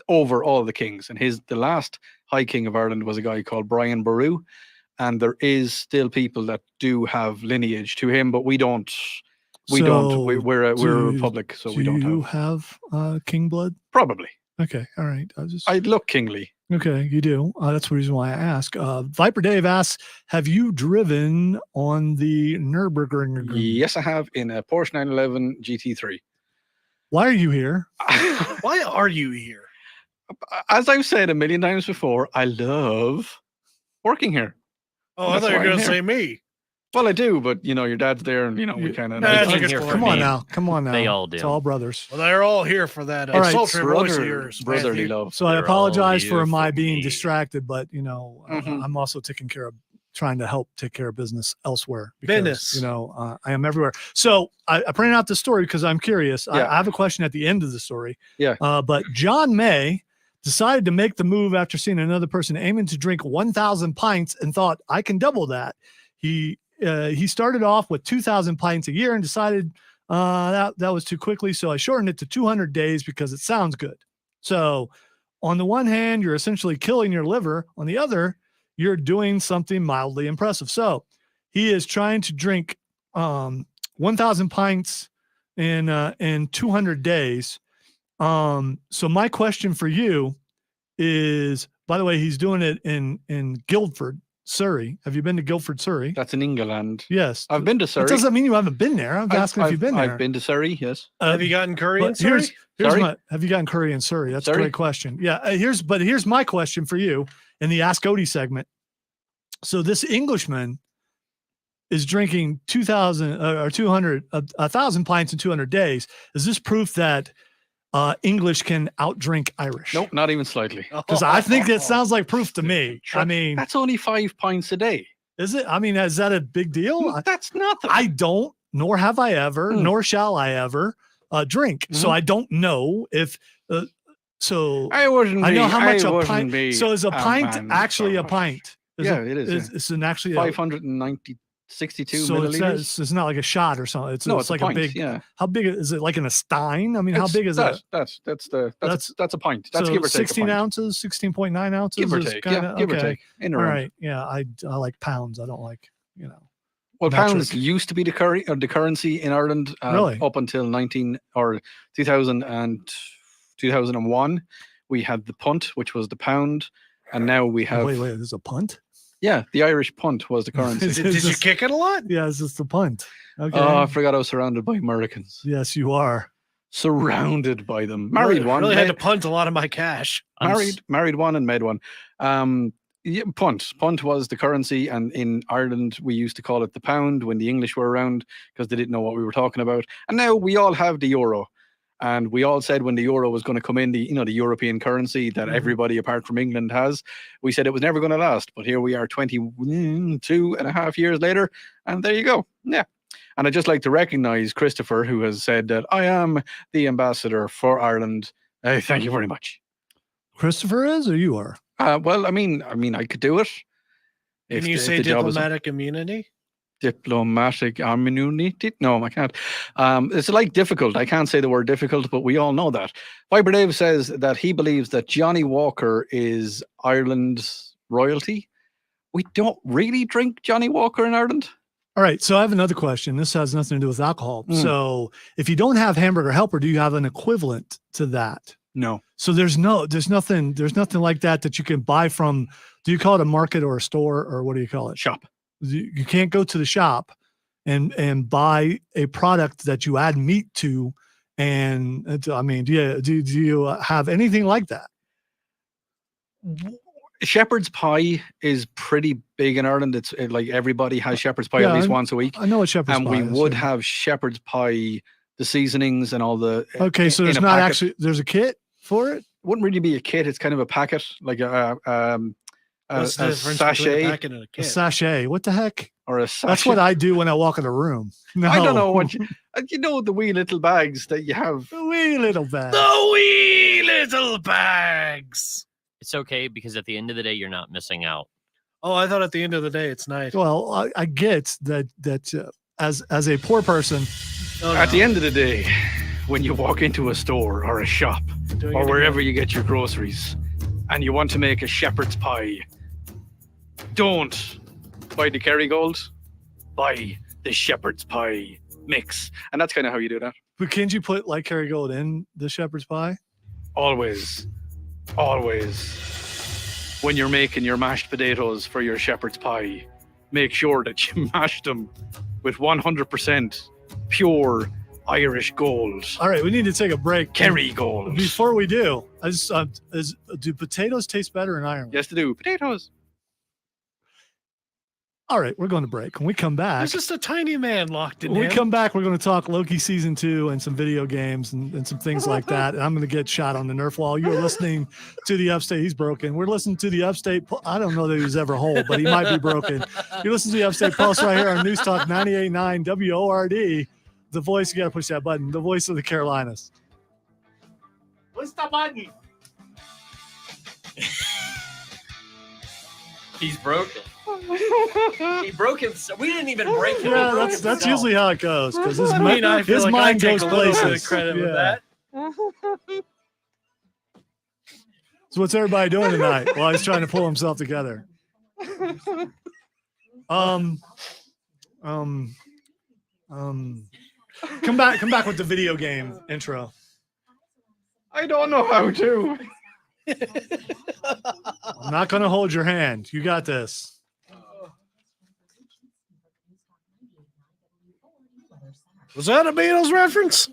over all the kings. And the last High King of Ireland was a guy called Brian Boru. And there is still people that do have lineage to him, but we don't. We're a republic, so we don't Do you have. have king blood? Probably. Okay, all right. I look kingly. Okay, you do. That's the reason why I ask. Viper Dave asks, "Have you driven on the Nürburgring?" Yes, I have in a Porsche 911 GT3. Why are you here? Why are you here? As I've said a million times before, I love working here. Oh, I That's thought you were why I'm going to here. say me. Well, I do, but your dad's there, and we kind of. Nah, They it's came like here it's for Come on me. now. Come on now. They all It's do. all brothers. Well, they're all here for that All right, sultry voice of yours. brotherly Matthew. love. So I They're all apologize here for my for being me. distracted, but Mhm. I'm also trying to help take care of business elsewhere. Because, Business. I am everywhere. So I printed out the story because I'm curious. Yeah. I have a question at the end of the story. Yeah. But John May decided to make the move after seeing another person aiming to drink 1,000 pints and thought, I can double that. He started off with 2,000 pints a year and decided that was too quickly. So I shortened it to 200 days because it sounds good. So on the one hand, you're essentially killing your liver. On the other, you're doing something mildly impressive. So he is trying to drink 1,000 pints in 200 days. So my question for you is, by the way, he's doing it in Guildford, Surrey. Have you been to Guildford, Surrey? That's in England. Yes. I've been to Surrey. It doesn't mean you haven't been there. I'm asking if you've been there. I've been to Surrey. Yes. Have you gotten curry in But Surrey? here's Sorry? have you gotten curry in Surrey? That's a Surrey? great question. Yeah. Here's my question for you in the Ask Odie segment. So this Englishman is drinking 2,000 or 200, 1,000 pints in 200 days. Is this proof that English can outdrink Irish? Nope, not even slightly. Because I think that sounds like proof to me. I mean, That's only 5 pints a day. is it? I mean, is that a big deal? That's nothing. I don't, nor have I ever, nor shall I ever drink. So I don't know if. So I wouldn't. I know how much a wouldn't pint. be So is a pint man actually a for- pint? Yeah, it is. It's an actually 562 so milliliters. it's not like a shot or something. It's, No, it's it's like a a pint, big. yeah. How big is it? Like in a stein? I mean, how It's big is that? That's a pint. That's So give or take. 16 ounces, 16.9 ounces. Give or is take. kinda, Yeah, give or okay. take. In All around. right. Yeah, I like pounds. I don't like, Well, metric. pounds used to be the currency in Ireland Really? up until 2000 and 2001. We had the punt, which was the pound, and now we have Wait, there's a punt? yeah, the Irish punt was the currency. Is Did you this- kick it a lot? Yeah, it's just a punt. Okay. Oh, I forgot I was surrounded by Americans. Yes, you are. Surrounded by them. Married Really, one. Really had to made- punt a lot of my cash. married one and made one. Yeah, punt was the currency, and in Ireland we used to call it the pound when the English were around because they didn't know what we were talking about. And now we all have the euro, and we all said when the euro was going to come in, the European currency that everybody apart from England has, we said it was never going to last. But here we are, 22.5 years later, and there you go. Yeah. And I'd just like to recognize Christopher, who has said that I am the ambassador for Ireland. Thank you very much. Christopher is, or you are? Well, I mean, I could do it. Can if you the- say if the job is- diplomatic immunity? Diplomatic immunity? No, I can't. It's like difficult. I can't say the word difficult, but we all know that. Viper Dave says that he believes that Johnny Walker is Ireland's royalty. We don't really drink Johnny Walker in Ireland. All right. So I have another question. This has nothing to do with alcohol. So if you don't have Hamburger Helper, do you have an equivalent to that? No. So there's nothing like that you can buy from. Do you call it a market or a store, or what do you call it? Shop. You can't go to the shop and buy a product that you add meat to. And I mean, do you have anything like that? Shepherd's pie is pretty big in Ireland. It's like everybody has shepherd's pie Yeah, at least once a week. I know what shepherd's And pie we is, would yeah. have shepherd's pie, the seasonings and all the. Okay, so in there's a not packet. actually there's a kit for it. Wouldn't really be a kit. It's kind of a packet, like a What's the difference between a sachet packet and a A kit? sachet. What the heck? or a sachet. That's what I do when I walk in the room. No. I don't know what you know the wee little bags that you have. The wee little bag. The wee little bags. It's okay because at the end of the day, you're not missing out. Oh, I thought at the end of the day it's night. Well, I get that as a poor person, Oh, At no. the end of the day, when you walk into a store or a shop Doing or it wherever again. you get your groceries and you want to make a shepherd's pie, don't buy the Kerrygold, buy the shepherd's pie mix. And that's kind of how you do that. but can't you put like Kerrygold in the shepherd's pie? Always, when you're making your mashed potatoes for your shepherd's pie, make sure that you mash them with 100% pure Irish gold. All right, we need to take a break. Kerrygold. Before we do, do potatoes taste better in Ireland? Yes, to do. Potatoes. All right, we're going to break. When we come back, There's just a tiny man locked in when we him. come back, we're going to talk Loki season 2 and some video games and some things like that. And I'm going to get shot on the Nerf wall. You're listening to the Upstate. He's broken. We're listening to the Upstate. I don't know that he was ever whole, but he might be broken. You're listening to the Upstate Pulse right here on News Talk 98.9 WORD. The voice, you got to push that button. The voice of the Carolinas. Push the button. He's broken. He broke himself. We didn't even break him. Yeah, that's usually how it goes because his, I mean, I feel his like I mind take goes a little bit places. of credit with Yeah. that. So what's everybody doing tonight while he's trying to pull himself together? Come back with the video game intro. I don't know how to. I'm not going to hold your hand. You got this. Was that a Beatles reference?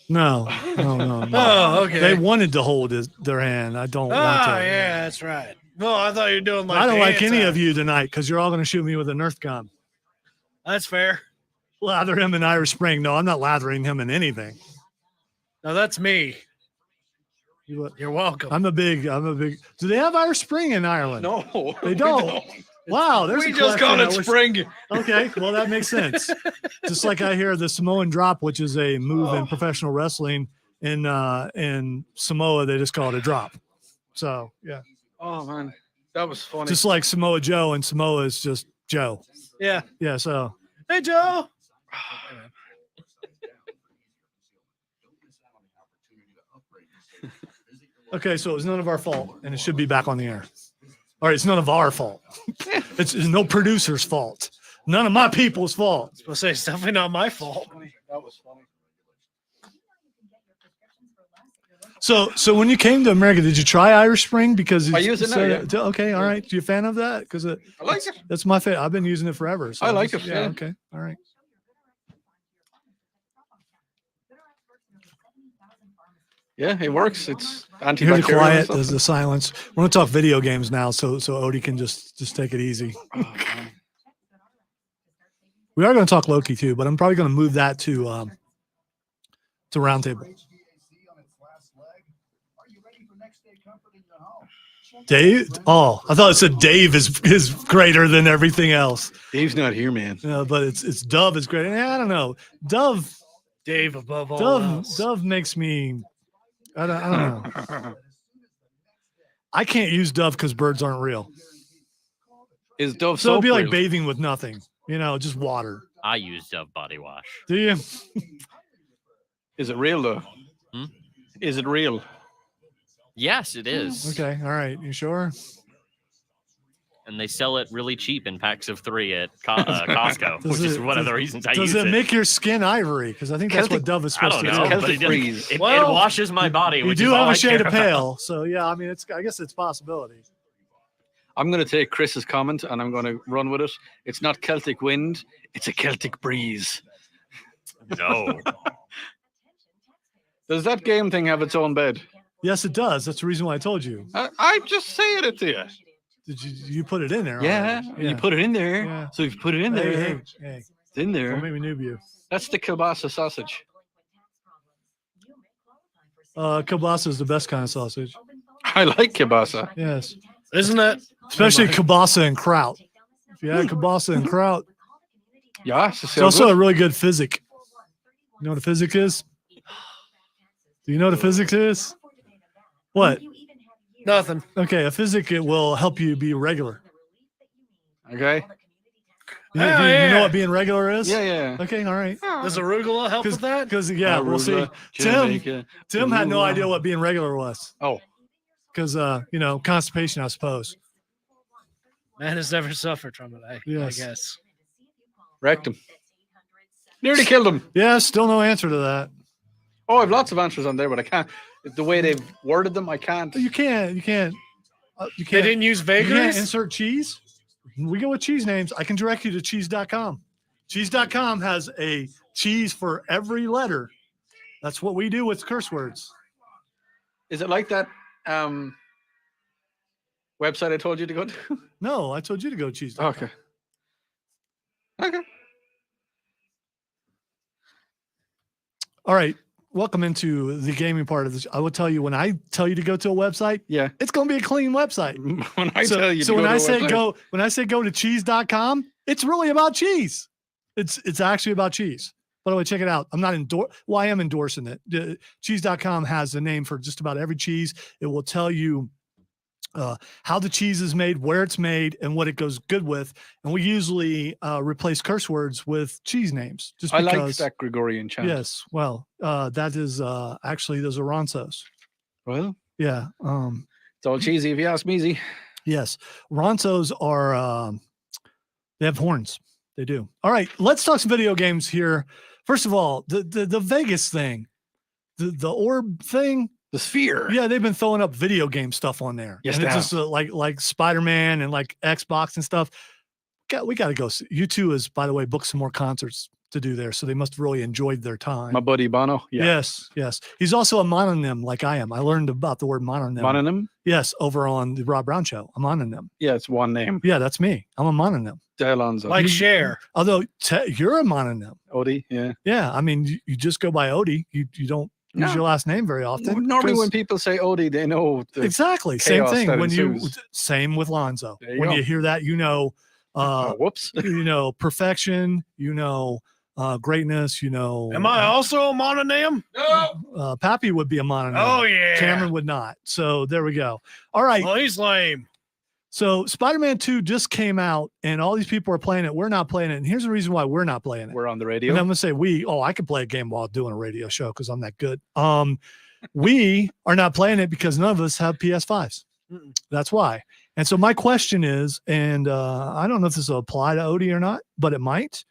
No. Oh, okay. They wanted to hold their hand. I don't want to. Oh, yeah, that's right. No, I thought you were doing like I don't the like any anti. of you tonight because you're all going to shoot me with a Nerf gun. That's fair. Lather him in Irish Spring. No, I'm not lathering him in anything. No, that's me. You- You're welcome. I'm a big. Do they have Irish Spring in Ireland? No, They don't. Wow, there's We a just question call I it wish- spring. Okay, well that makes sense. Just like I hear the Samoan drop, which is a move in professional wrestling in Samoa, they just call it a drop. So yeah, Oh man, that was funny. just like Samoa Joe, and Samoa is just Joe. Yeah. Yeah. So Hey, Joe. okay, so it was none of our fault, and it should be back on the air. All right, it's none of our fault. It's no producer's fault. None of my people's fault. I'll say it's definitely not my fault. That was funny. So when you came to America, did you try Irish Spring? Because I use it now, yeah. Okay, all right. You a fan of that? Because I like it. that's my favorite. I've been using it forever. So I like just- it, yeah. Okay. All right. Yeah, it works. It's You hear the antibacterial. and quiet, stuff. there's the silence. We're gonna talk video games now, so Odie can just take it easy. Oh, man. We are gonna talk Loki too, but I'm probably gonna move that to Roundtable. Dave? Oh, I thought it said Dave is greater than everything else. Dave's not here, man. But it's Dove is great. I don't know. Dove Dave above all else. Dove makes me. I don't know. I can't use Dove because birds aren't real. Is Dove So it'd be soap like real? bathing with nothing. Just water. I use Dove body wash. Do you? Is it real though? Hmm? Is it real? Yes, it is. Okay. All right. You sure? And they sell it really cheap in packs of 3 at Costco, Does which is it- one of the reasons I Does use it it. make your skin ivory? Because I think that's what Celtic- Dove is I supposed don't to know, do. but Celtic it, breeze. it Well, washes my body. You Which do is all have I a shade care of about. pale, so yeah. I mean, I guess it's a possibility. I'm going to take Chris's comment and I'm going to run with it. It's not Celtic wind, it's a Celtic breeze. No. Does that game thing have its own bed? Yes, it does. That's the reason why I told you. I'm just saying it to you. Did you put it in there? Yeah, already? you put it in there. Yeah. So if you put it in Hey, there, hey, it's in don't there. make me noob you. That's the kielbasa sausage. Kielbasa is the best kind of sausage. I like kielbasa. Yes, Isn't that? especially kielbasa and kraut. If you add kielbasa and kraut, Yeah, it's also a really good physic. You know what a physic is? Do you know what a physic is? What? Nothing. Okay, a physic, it will help you be regular. Okay. You, Oh, you yeah. know what being regular is? Yeah, yeah. Okay, all right. Does arugula help with that? Because yeah, we'll see. Arugula, Tim Jamaica. had no Arugula. idea what being regular was. Oh, Because constipation, I suppose. Man has never suffered from it, I Yes. guess. wrecked him. Nearly killed him. Yeah, still no answer to that. Oh, I've lots of answers on there, but I can't. The way they've worded them, I can't. You can't. They Can't didn't use vagaries? insert cheese. We go with cheese names. I can direct you to cheese.com. Cheese.com has a cheese for every letter. That's what we do with curse words. Is it like that website I told you to go to? No, I told you to go cheese.com. Okay. Okay. All right. Welcome into the gaming part of this. I will tell you, when I tell you to go to a website, Yeah. it's going to be a clean website. When I tell you, to when go to I a say website- when I say go to cheese.com, it's really about cheese. It's actually about cheese. By the way, check it out. I'm not I am endorsing it. Cheese.com has a name for just about every cheese. It will tell you how the cheese is made, where it's made, and what it goes good with. And we usually replace curse words with cheese names. Just I because, like that Gregorian chant. Yes. Well, that is actually those are Ronsos. Well, Yeah. it's all cheesy if you ask me. Yes. Ronsos are they have horns. They do. All right, let's talk some video games here. First of all, the Vegas thing, the orb thing. The sphere. Yeah, they've been throwing up video game stuff on there. Yes, and they it's just like Spiderman and like Xbox and stuff. We got to go. U2 is, by the way, booked some more concerts. to do there. So they must have really enjoyed their time. My buddy Bono. Yeah. Yes, yes. He's also a mononym like I am. I learned about the word mononym. Mononym? Yes, over on the Rob Brown show. A mononym. Yeah, it's one name. Yeah, that's me. I'm a mononym. Alonso. Like Cher. Although you're a mononym. Odie, yeah. Yeah, I mean, you just go by Odie. You don't use your last name very often. Normally, 'cause- when people say Odie, they know the exactly same chaos thing. that When ensues. same with Lonzo. There you When go. you hear that, whoops. perfection. Greatness. Am I also a mononym? Pappy would be a mononym. Oh, yeah. Cameron would not. So there we go. All right. Well, he's lame. So Spider-Man 2 just came out and all these people are playing it. We're not playing it. And here's the reason why we're not playing it. We're on the And radio. I'm gonna say I could play a game while doing a radio show because I'm that good. We are not playing it because none of us have PS5s. That's why. And so my question is, and I don't know if this will apply to Odie or not, but it might.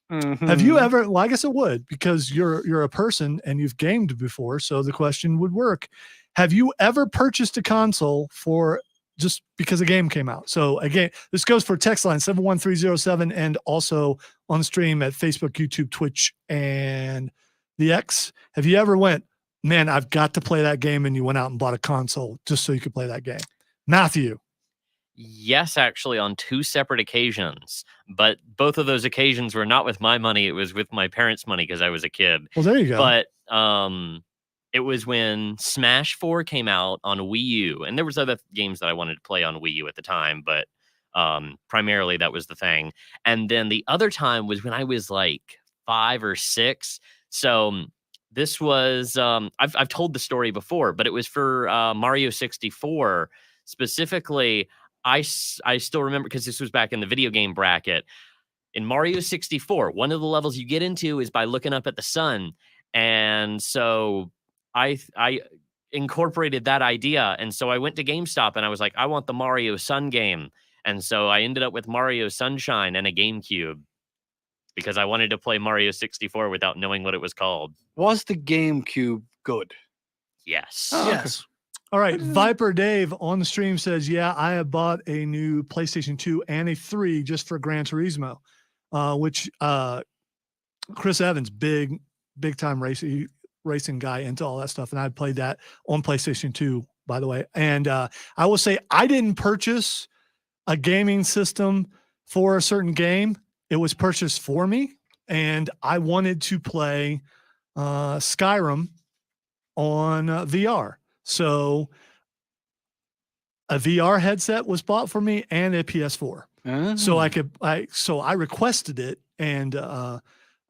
Have you ever? Well, I guess it would because you're a person and you've gamed before, so the question would work. Have you ever purchased a console for just because a game came out? So again, this goes for text line 71307 and also on the stream at Facebook, YouTube, Twitch, and the X. Have you ever went, man, I've got to play that game, and you went out and bought a console just so you could play that game? Matthew. Yes, actually, on 2 separate occasions, but both of those occasions were not with my money. It was with my parents' money because I was a kid. Well, there you go. But it was when Smash 4 came out on Wii U, and there was other games that I wanted to play on Wii U at the time, but primarily that was the thing. And then the other time was when I was like 5 or 6. So this was I've told the story before, but it was for Mario 64 specifically. I still remember because this was back in the video game bracket. In Mario 64, one of the levels you get into is by looking up at the sun. And so I incorporated that idea. And so I went to GameStop and I was like, I want the Mario Sun game. And so I ended up with Mario Sunshine and a GameCube because I wanted to play Mario 64 without knowing what it was called. Was the GameCube good? Yes. Oh, okay. Yes. All right. Viper Dave on the stream says, yeah, I have bought a new PlayStation 2 and a 3 just for Gran Turismo, which Chris Evans, big time racing guy into all that stuff. And I played that on PlayStation 2, by the way. And I will say I didn't purchase a gaming system for a certain game. It was purchased for me. And I wanted to play Skyrim on VR. So a VR headset was bought for me and a PS4. So I requested it and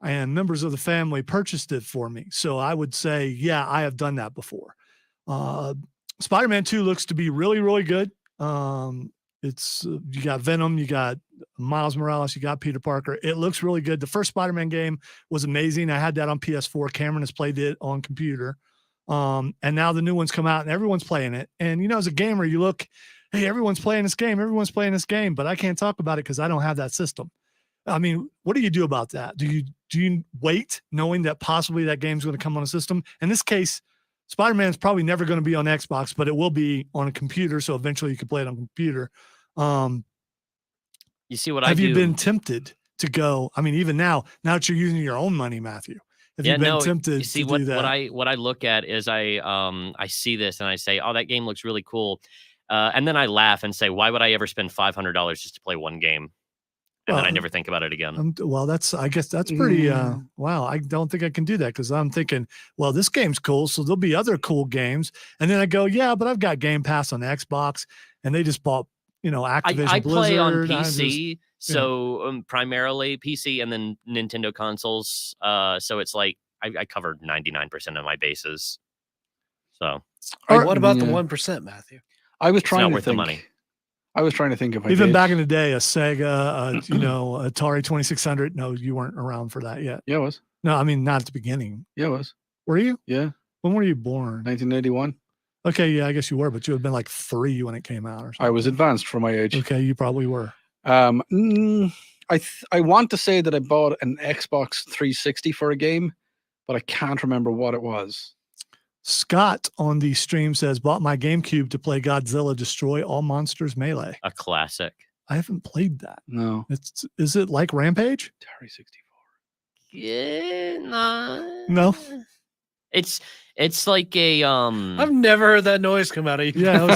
members of the family purchased it for me. So I would say, yeah, I have done that before. Spider-Man 2 looks to be really, really good. It's you got Venom, you got Miles Morales, you got Peter Parker. It looks really good. The first Spider-Man game was amazing. I had that on PS4. Cameron has played it on computer. And now the new ones come out and everyone's playing it. And, as a gamer, you look, hey, everyone's playing this game. Everyone's playing this game, but I can't talk about it because I don't have that system. I mean, what do you do about that? Do you wait knowing that possibly that game's going to come on a system? In this case, Spider-Man is probably never going to be on Xbox, but it will be on a computer. So eventually you can play it on a computer. You see what have I do? you been tempted to go? I mean, even now that you're using your own money, Matthew, have you been tempted you see to what, do that? What I look at is I see this and I say, oh, that game looks really cool. And then I laugh and say, why would I ever spend $500 just to play one game? And then I never think about it again. Well, I guess that's pretty, wow. I don't think I can do that because I'm thinking, well, this game's cool. So there'll be other cool games. And then I go, yeah, but I've got Game Pass on Xbox and they just bought, Activision I play on Blizzard. PC. So primarily PC and then Nintendo consoles. So it's like I covered 99% of my bases. So What about the 1%, Matthew? I was it's trying not to worth the think. money. I was trying to think if I Even did. back in the day, a Sega, Atari 2600. No, you weren't around for that yet. Yeah, it was. No, I mean, not at the beginning. Yeah, it was. Were you? Yeah. When were you born? 1981. Okay, yeah, I guess you were, but you had been like 3 when it came out or something. I was advanced for my age. Okay, you probably were. I want to say that I bought an Xbox 360 for a game, but I can't remember what it was. Scott on the stream says, bought my GameCube to play Godzilla Destroy All Monsters Melee. A classic. I haven't played that. No. Is it like Rampage? Atari 64. No? It's like a I've never heard that noise come out of you. Yeah,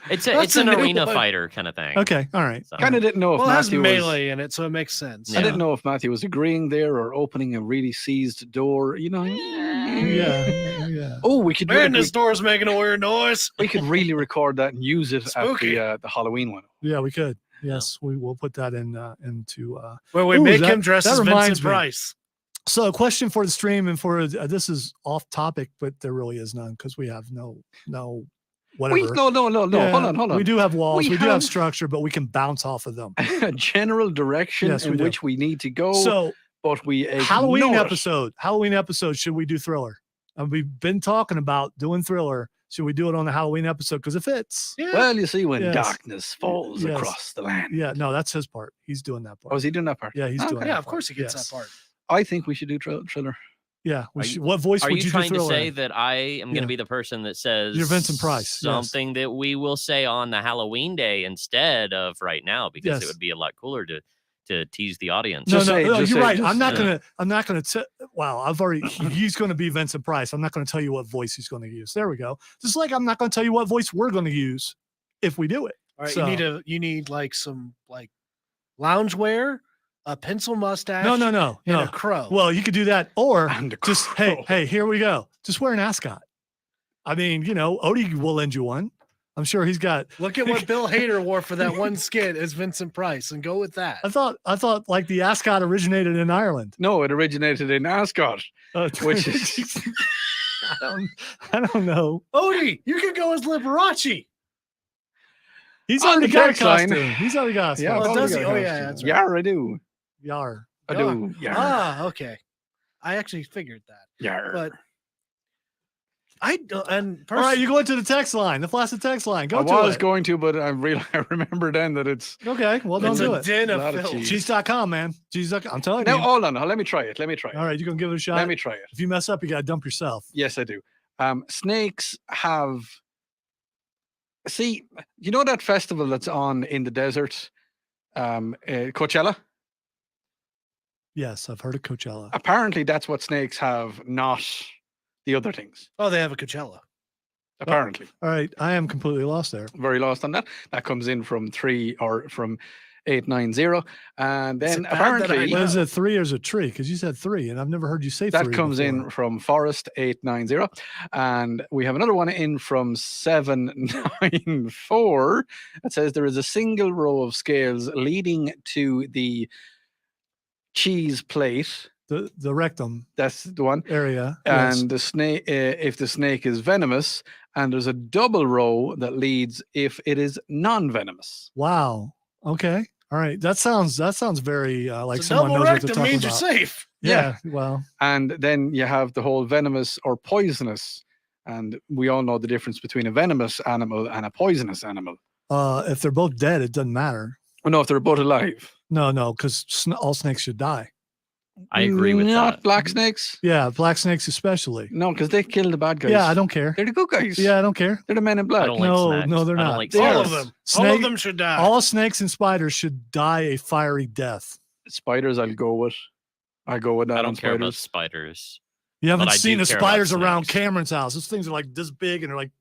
it's it's an a new arena one. fighter kind of thing. okay. All right. So- Kind of didn't know if Well, it has Matthew was. melee in it, so it makes sense. I didn't know if Matthew was agreeing there or opening a really seized door. You know. Yeah. Oh, we could. Man, this door's making a weird noise. we could really record that and use it Spooky. at the Halloween one. Yeah, we could. Yes, we will put that into. Where we Ooh, make that- him dress that as reminds Vincent me. Price. So, a question for the stream and for this is off topic, but there really is none because we have no whatever. No. Yeah, Hold on. We do have walls. We We do have have- structure, but we can bounce off of them. A general direction Yes, we in do. which we need to go, So, but we Halloween ignore it. episode. Should we do thriller? We've been talking about doing thriller. Should we do it on the Halloween episode? Because it fits. Yeah. Well, you see, when Yes. darkness falls Yes. across the land. Yeah, no, that's his part. He's doing that part. Oh, is he doing that part? Yeah, he's doing that Yeah, part. of course he gets Yes. that part. I think we should do thriller. Yeah. Are you- What voice Are would you you do trying to thriller say in? that I am going Yeah. to be the person that says You're Vincent Price, yes. something that we will say on the Halloween day instead of right now because Yes. it would be a lot cooler to tease the audience. No, Just no, say- no, just you're say- right. just- I'm not yeah. gonna. Wow, I've already. He's going to be Vincent Price. I'm not going to tell you what voice he's going to use. There we go. Just like I'm not going to tell you what voice we're going to use if we do it. All right, So- you need like some like loungewear, a pencil mustache, No. and a crow. Well, you could do that, or And a just crow. hey, here we go. Just wear an ascot. I mean, Odie will lend you one. I'm sure he's got. Look at what Bill Hader wore for that one skit as Vincent Price, and go with that. I thought like the ascot originated in Ireland. No, it originated in Ascot, which is I don't know. Odie, you can go as Liberace. He's On already the got a text line. costume. He's already got a yeah. costume. Oh, does he? I've already Oh, got yeah, a that's costume. right. Yar, I do. Yar. I do. Yar. Ah, okay. I actually figured that, Yar. but I don't. And All right, you go into the text line, the flaccid text line. Go I to was it. going to, but I remember then that it's. Okay, well, don't it's do a it. den A of lot of filth. cheese. Cheese.com, man. Cheese.com. I'm telling Now, you. hold on. Let me try it. All right, you're going to give it a shot? Let me try it. If you mess up, you got to dump yourself. Yes, I do. Snakes have. See, you know that festival that's on in the desert, Coachella? Yes, I've heard of Coachella. Apparently, that's what snakes have, not the other things. Oh, they have a Coachella. Apparently, All right, I am completely lost there. very lost on that. That comes in from 890, and Is then it bad that I apparently What is it, 3 or is it tree? Because you said 3, and I've never heard you say 3. that comes in before. from Forest 890, and we have another one in from 794 that says there is a single row of scales leading to the cheese plate. the rectum That's the one. area. Yes. And the snake, if the snake is venomous, and there's a double row that leads if it is non-venomous. Wow. Okay. All right. That sounds very like So someone double knows what they're rectum talking means about. you're safe. Yeah. Well, And then you have the whole venomous or poisonous, and we all know the difference between a venomous animal and a poisonous animal. if they're both dead, it doesn't matter. Oh, no, if they're both alive. No, because all snakes should die. I agree with Not that. black snakes. Yeah, black snakes especially. No, because they kill the bad guys. Yeah, I don't care. They're the good guys. Yeah, I don't care. They're the men in black. don't like No, snacks. no, they're I don't not. like They All are. of snacks. them. All Snake- of them should die. All snakes and spiders should die a fiery death. Spiders, I'll go with. I go with that. I on don't care about spiders. spiders. You haven't But I seen do the care about spiders around snakes. Cameron's house. Those things are like this big and they're like,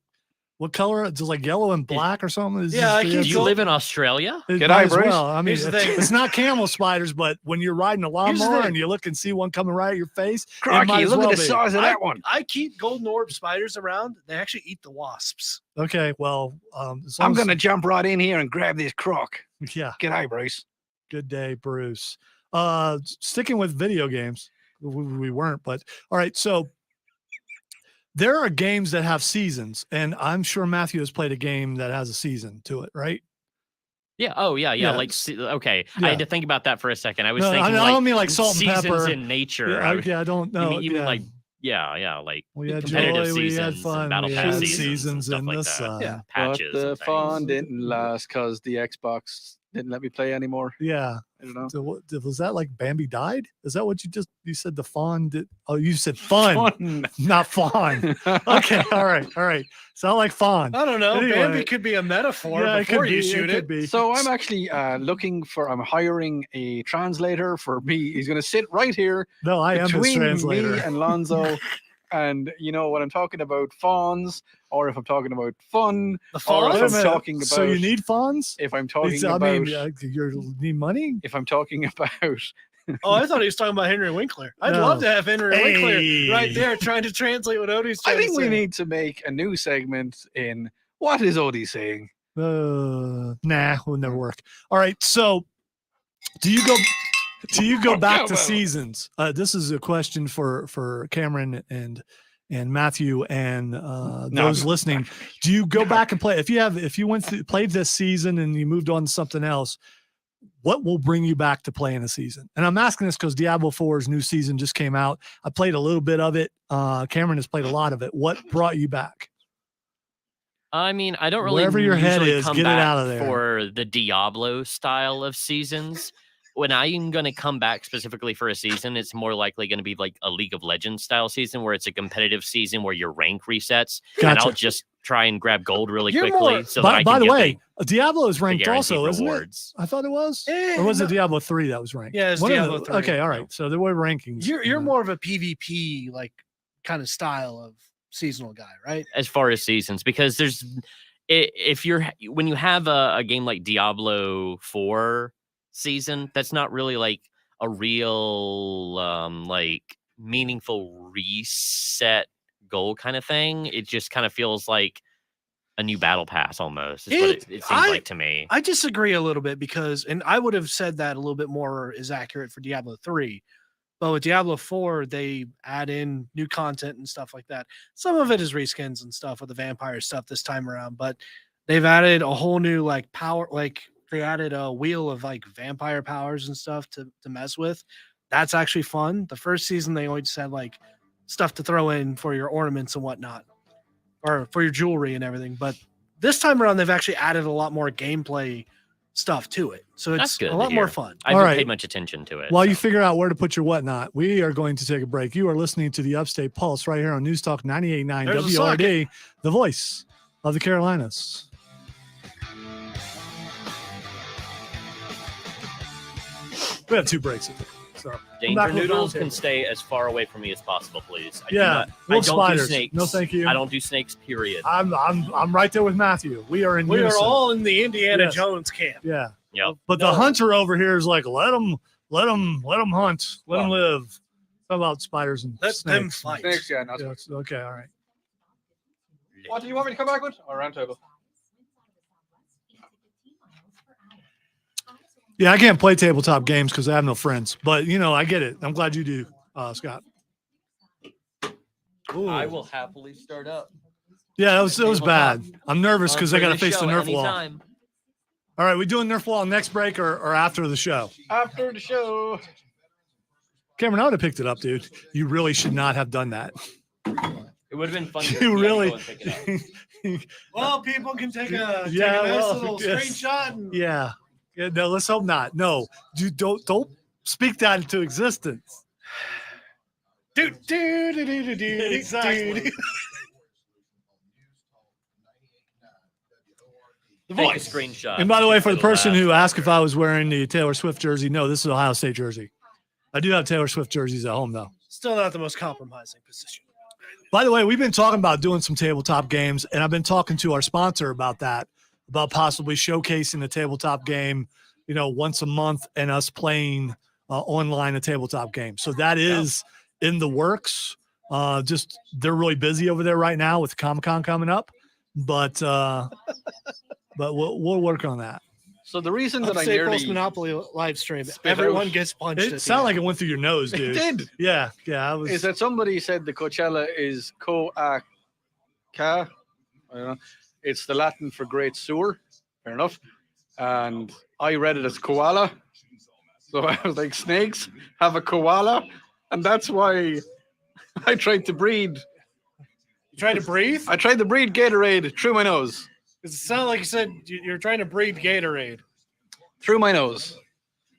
what color? Just like yellow and black or something? It's Yeah, I just- keep Do you it's- live in Australia? it G'day, might as Bruce. well. I mean, Here's the thing. it's not camel spiders, but when you're riding a Here's the lawnmower thing. and you look and see one coming right at your face, it Crikey, might as look well at the be. size of that one. I keep golden orb spiders around. They actually eat the wasps. Okay, well, as long I'm as- going to jump right in here and grab this croc. yeah. G'day, Bruce. Good day, Bruce. Sticking with video games, we weren't, but all right. So there are games that have seasons, and I'm sure Matthew has played a game that has a season to it, right? Yeah. Oh, yeah. Yeah. Like, okay. Yeah. I had to think about that for a second. I was No, thinking I like don't mean like salt and seasons pepper. in nature. Yeah, I don't know. You mean yeah. like, yeah, like we had competitive joy, we had seasons fun, and battle we pass had seasons and seasons stuff in like the that. sun. Yeah. Patches. But the and fun things. didn't last because the Xbox Didn't let me play anymore. Yeah. I don't know. So was that like Bambi died? Is that what you said? The fawn did? Oh, you said fun, Fun. not fawn. Okay. All right. Sound like fawn. I don't know. Anyway. Bambi could be a metaphor Yeah, it before could you be. shoot It it. could be. So I'm actually I'm hiring a translator for me. He's going to sit right here No, I am his between me translator. and Lonzo. And you know when I'm talking about fawns, or if I'm talking about fun, The or fawn? if Wait a I'm minute. talking about, So you need fawns? if I'm talking It's- about, I mean, you need money? if I'm talking about, Oh, I thought he was talking about Henry Winkler. I'd No. love to have Henry Hey. Winkler right there trying to translate what Odie's I trying think to we say. need to make a new segment in what is Odie saying? Nah, will never work. All right. So do you go back Come to on. seasons? This is a question for Cameron and Matthew and those listening. Do you go back and play? If you played this season and you moved on to something else, what will bring you back to playing a season? And I'm asking this because Diablo 4's new season just came out. I played a little bit of it. Cameron has played a lot of it. What brought you back? I mean, I don't really Wherever your head usually is, come get it back out of there. for the Diablo style of seasons. When I'm going to come back specifically for a season, it's more likely going to be like a League of Legends style season where it's a competitive season where your rank resets. And I'll Gotcha. just try and grab gold really You're quickly. more- So that I By can the get way, Diablo is the ranked guaranteed also, isn't it? rewards. I thought it was. Eh, Or was it no. Diablo 3 that was ranked? Yeah, it's One of Diablo the- 3. Okay, all right. So there were rankings. You're more of a PvP like kind of style of seasonal guy, right? As far as seasons, because when you have a game like Diablo 4 season, that's not really like a real like meaningful reset goal kind of thing. It just kind of feels like a new battle pass almost. Is what it seems like to me. I disagree a little bit because, and I would have said that a little bit more is accurate for Diablo 3. But with Diablo 4, they add in new content and stuff like that. Some of it is reskins and stuff with the vampire stuff this time around, but they've added a whole new like power, like they added a wheel of like vampire powers and stuff to mess with. That's actually fun. The first season, they only just had like stuff to throw in for your ornaments and whatnot, or for your jewelry and everything. But this time around, they've actually added a lot more gameplay stuff to it. So That's it's good a to lot more hear. fun. I All haven't right. paid much attention to it. While you so. figure out where to put your whatnot, we are going to take a break. You are listening to the Upstate Pulse right here on News Talk 98.9 There's a WRD, the voice of the Carolinas. We have two breaks. So Danger back with Noodles Roundtable. can stay as far away from me as possible, please. I do Yeah, not- I wolf don't spiders. do snakes. No, thank you. I don't do snakes, period. I'm right there with Matthew. We are in We are unison. all in the Indiana Yes. Jones camp. Yeah. Yep. But the hunter over here is like, let them hunt, let them live. How about spiders and Let them snakes? fight. Snakes, yeah, not Yeah, it's- okay, all right. What do you want me to come back with? Or Roundtable? Yeah, I can't play tabletop games because I have no friends. But I get it. I'm glad you do, Scott. I will happily start up. Yeah, it was Tabletop. bad. I'm nervous because I got to face the Nerf wall. Anytime. All right, we doing Nerf wall next break or after the show? After the show. Cameron, I would have picked it up, dude. You really should not have done that. It would have been fun. You really. Well, people can take a, Yeah, take a nice well, little yes. screenshot. And Yeah. No, let's hope not. No, don't speak that into existence. Exactly. Take a screenshot. And by the way, for the It'll person last who asked if forever. I was wearing the Taylor Swift jersey, no, this is Ohio State jersey. I do have Taylor Swift jerseys at home, though. Still not the most compromising position. By the way, we've been talking about doing some tabletop games, and I've been talking to our sponsor about that, about possibly showcasing the tabletop game, once a month and us playing online a tabletop game. So that is in the works. Just they're really busy over there right now with Comic-Con coming up, but we'll work on that. So the reason that I Upstate Pulse nearly Monopoly live stream. spit Everyone out- gets punched. It sounded like it went through your nose, it dude. did Yeah, I was. is that somebody said the Coachella is I don't know. It's the Latin for great sewer. Fair enough. And I read it as koala. So I was like, snakes have a koala. And that's why I tried to breed. You trying to breathe? I tried to breed Gatorade through my nose. It sounded like you said you're trying to breathe Gatorade. through my nose.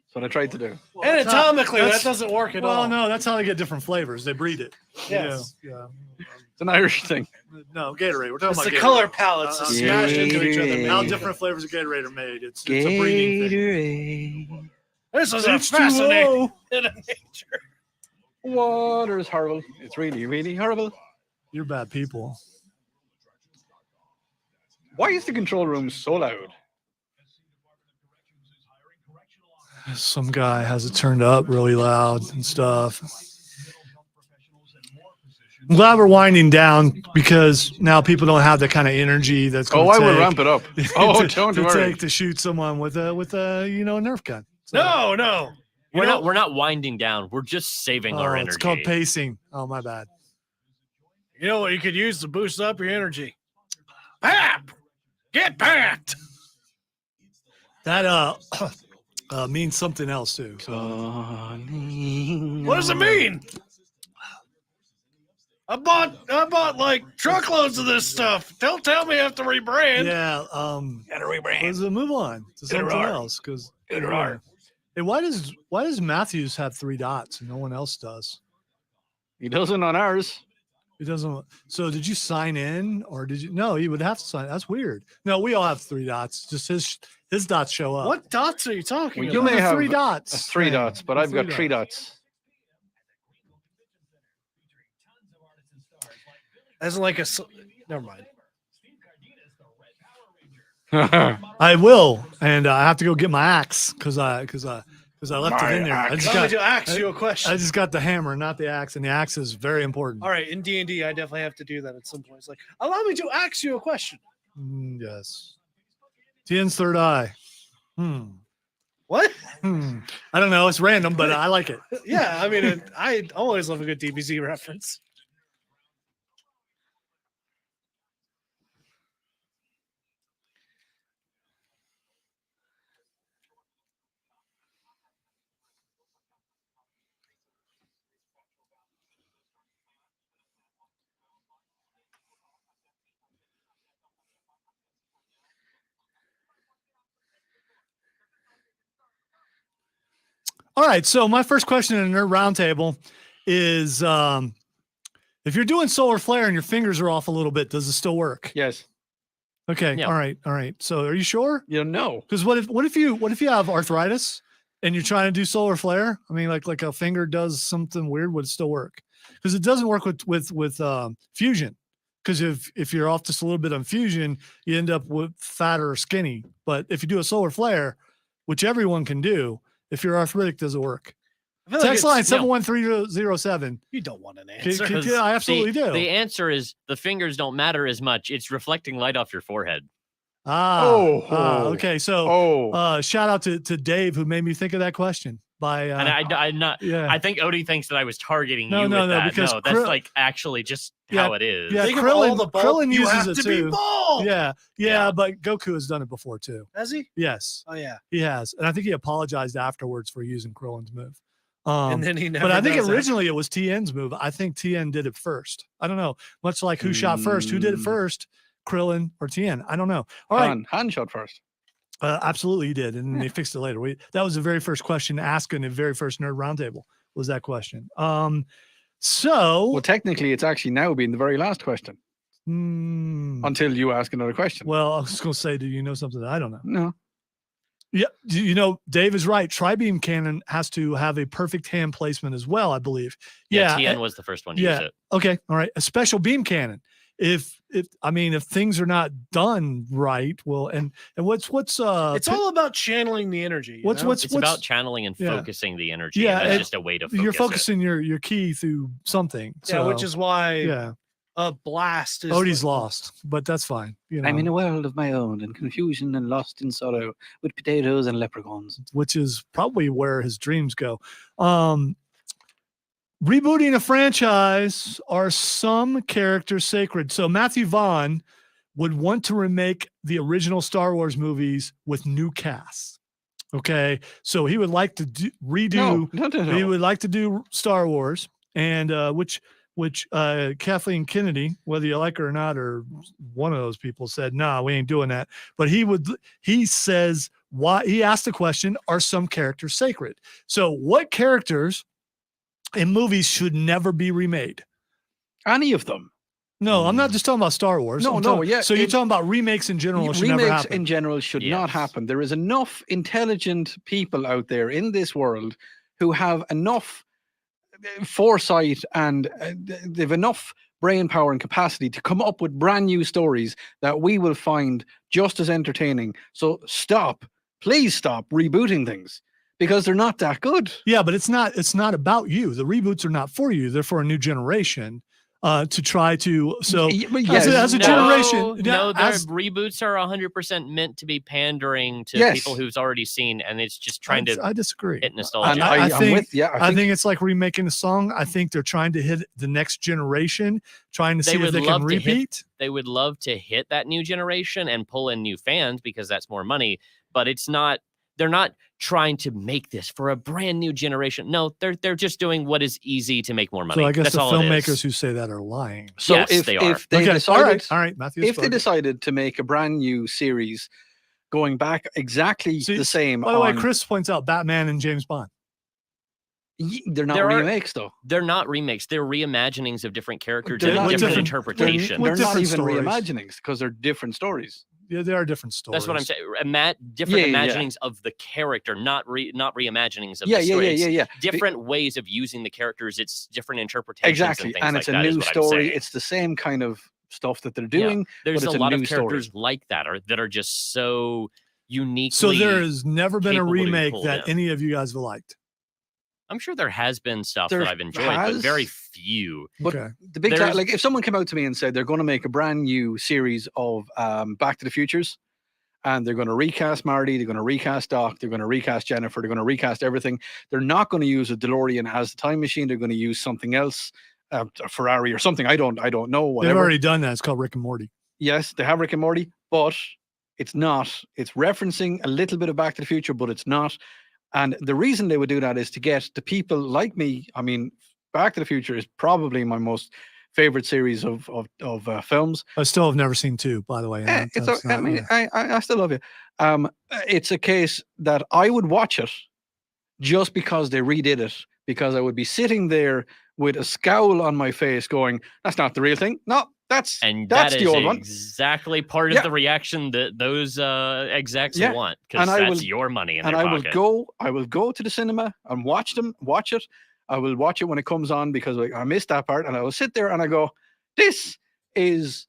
That's what I tried to do. Anatomically, that that's- doesn't work at Well, all. no, that's how they get different flavors. They breed it. Yes. Yeah. It's an Irish thing. No, Gatorade. We're talking It's about the Gatorade. color palettes that Uh-uh. smash into each other. How man. different flavors of Gatorade are made. It's a breeding thing. This is a H2O. fascinating bit of nature. Water is horrible. It's really, really horrible. You're bad people. Why is the control room so loud? Some guy has it turned up really loud and stuff. I'm glad we're winding down because now people don't have the kind of energy that's going Oh, I to will take ramp it up. Oh, don't to worry. take to shoot someone with a Nerf gun. So, No. We're not winding down. We're just saving our energy. it's called pacing. Oh, my bad. You know what you could use to boost up your energy? Pap! Get packed! That means something else too. So. What does it mean? I bought like truckloads of this stuff. Don't tell me I have to rebrand. Yeah. Gotta rebrand. Let's move on to something else because. Hey, why does Matthews have 3 dots and no one else does? He doesn't on ours. He doesn't. So did you sign in or did you? No, he would have to sign. That's weird. No, we all have 3 dots. Just his dots show up. What dots are you talking Well, about? you may The have 3 dots. 3 thing. dots, but The I've got 3 3 dots. As like never mind. I will, and I have to go get my axe because I left it in there. I just I'm going got to ask you a question. I just got the hammer, not the axe, and the axe is very important. All right, in D&D, I definitely have to do that at some point. It's like, allow me to ask you a question. Yes. Tien's third eye. What? I don't know. It's random, but I like it. Yeah, I mean, I always love a good DBZ reference. All right. So my first question in the Nerd Roundtable is if you're doing solar flare and your fingers are off a little bit, does it still work? Yes. Okay. Yeah. All right. So are you sure? You know. Because what if you have arthritis and you're trying to do solar flare? I mean, like a finger does something weird, would it still work? Because it doesn't work with fusion. Because if you're off just a little bit on fusion, you end up with fat or skinny. But if you do a solar flare, which everyone can do, if you're arthritic, does it work? I feel like Text line it's- 71307. You don't want an Can- answer. can- yeah, I absolutely do. The answer is the fingers don't matter as much. It's reflecting light off your forehead. Okay. So Oh. shout out to Dave who made me think of that question. And I'm not. Yeah. I think Odie thinks that I was targeting No, you no, with no, that. because No, that's Krill- like actually just Yeah, how it is. yeah, Think of all Krillin- the bulk Krillin you uses have it to too. be bald. Yeah, but Goku has done it before too. Has he? Yes, Oh yeah. he has, and I think he apologized afterwards for using Krillin's move. And then he never. But I think does that. originally it was TN's move. I think TN did it first. I don't know. Much like who shot first, who did it first, Krillin or TN? I don't know. All right, Han shot first. absolutely he did, and then they fixed it later. That was the very first question asked in the very first Nerd Roundtable. Was that question? So Well, technically, it's actually now been the very last question until you ask another question. well, I was going to say, do you know something that I don't know? No. Yeah, you know, Dave is right. Tri-beam cannon has to have a perfect hand placement as well, I believe. Yeah, Yeah. TN was the first one to yeah. use it. Okay. All right. A special beam cannon. If things are not done right, well, and what's It's all about channeling the energy. what's It's about channeling and yeah. focusing the energy. Yeah, and that's and just a way to focus you're it. focusing your key through something. Yeah, which is why yeah. a blast is. Odie's lost, but that's fine. You know, I'm in a world of my own and confusion and lost in sorrow with potatoes and leprechauns. which is probably where his dreams go. Rebooting a franchise, are some characters sacred? So Matthew Vaughn would want to remake the original Star Wars movies with new casts. Okay, so he would like to redo. No. He would like to do Star Wars, and which Kathleen Kennedy, whether you like her or not, or one of those people said, "No, we ain't doing that." But he says why he asked the question, are some characters sacred? So what characters in movies should never be remade? Any of them. No, I'm not just talking about Star Wars. No, I'm no, talking- yeah, So you're talking about remakes in general should never Remakes happen. in general should not Yes. happen. There is enough intelligent people out there in this world who have enough foresight and they've enough brain power and capacity to come up with brand new stories that we will find just as entertaining. So please stop rebooting things because they're not that good. Yeah, but it's not about you. The reboots are not for you. They're for a new generation to try to. So as a generation, No, their as- reboots are 100% meant to be pandering to Yes. people who's already seen, and it's just trying to I disagree. hit nostalgia. And I I'm think- with you. I think it's like remaking a song. I think they're trying to hit the next generation, trying to They see if would they can love to hit- repeat. They would love to hit that new generation and pull in new fans because that's more money, but it's not. They're not trying to make this for a brand new generation. No, they're just doing what is easy to make more money. So I guess that's the all it filmmakers is. who say that are lying. so Yes, if they are. if they Okay, decided all right, Matthew. if they decided to make a brand new series going back exactly See, the same by the way, on- Chris points out Batman and James Bond. they're not There are- remakes though. They're not remakes. They're reimaginings of different characters They're and not different even- interpretations. They're With not different even stories. reimaginings because they're different stories. Yeah, they are different stories. That's what I'm saying. Different Yeah, yeah, yeah. imaginings of the character, not reimaginings of Yeah, the yeah, story. yeah, It's yeah, yeah. different ways of using the characters. It's different interpretations. Exactly, and, things and like it's a that is new what I'm story. saying. It's the same kind of stuff that they're Yeah. doing. There's but a it's a lot of new story. characters like that that are just so uniquely. So there has never been a capable to be remake pulled that in. any of you guys have liked. I'm sure there has been stuff There that I've enjoyed, has. but very few. But Okay. the big There's- like if someone came out to me and said they're going to make a brand new series of Back to the Futures, and they're going to recast Marty, they're going to recast Doc, they're going to recast Jennifer, they're going to recast everything. They're not going to use a DeLorean as the time machine. They're going to use something else, a Ferrari or something. I don't know. They've Whatever. already done that. It's called Rick and Morty. Yes, they have Rick and Morty, but it's not. It's referencing a little bit of Back to the Future, but it's not. And the reason they would do that is to get the people like me. I mean, Back to the Future is probably my most favorite series of films. I still have never seen two, by the way. and It's that's I not- mean, yeah. I still love you. It's a case that I would watch it just because they redid it, because I would be sitting there with a scowl on my face going, that's not the real thing. No, that's And that's that the is old one. exactly part Yeah. of the reaction that those execs Yeah, want, because and I that's will- your money in And their I pocket. will go to the cinema and watch it. I will watch it when it comes on because I missed that part, and I will sit there and I go, this is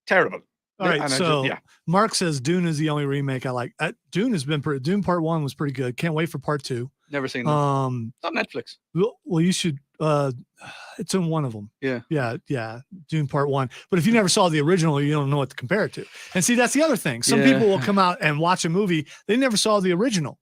terrible. All right. And I just- So yeah. Mark says Dune is the only remake I like. Dune has been Dune Part 1 was pretty good. Can't wait for Part 2. Never seen them. It's on Netflix. Well, you should. It's in one of them. Yeah. Yeah. Dune Part 1. But if you never saw the original, you don't know what to compare it to. And see, that's the other thing. Some Yeah. people will come out and watch a movie, they never saw the original.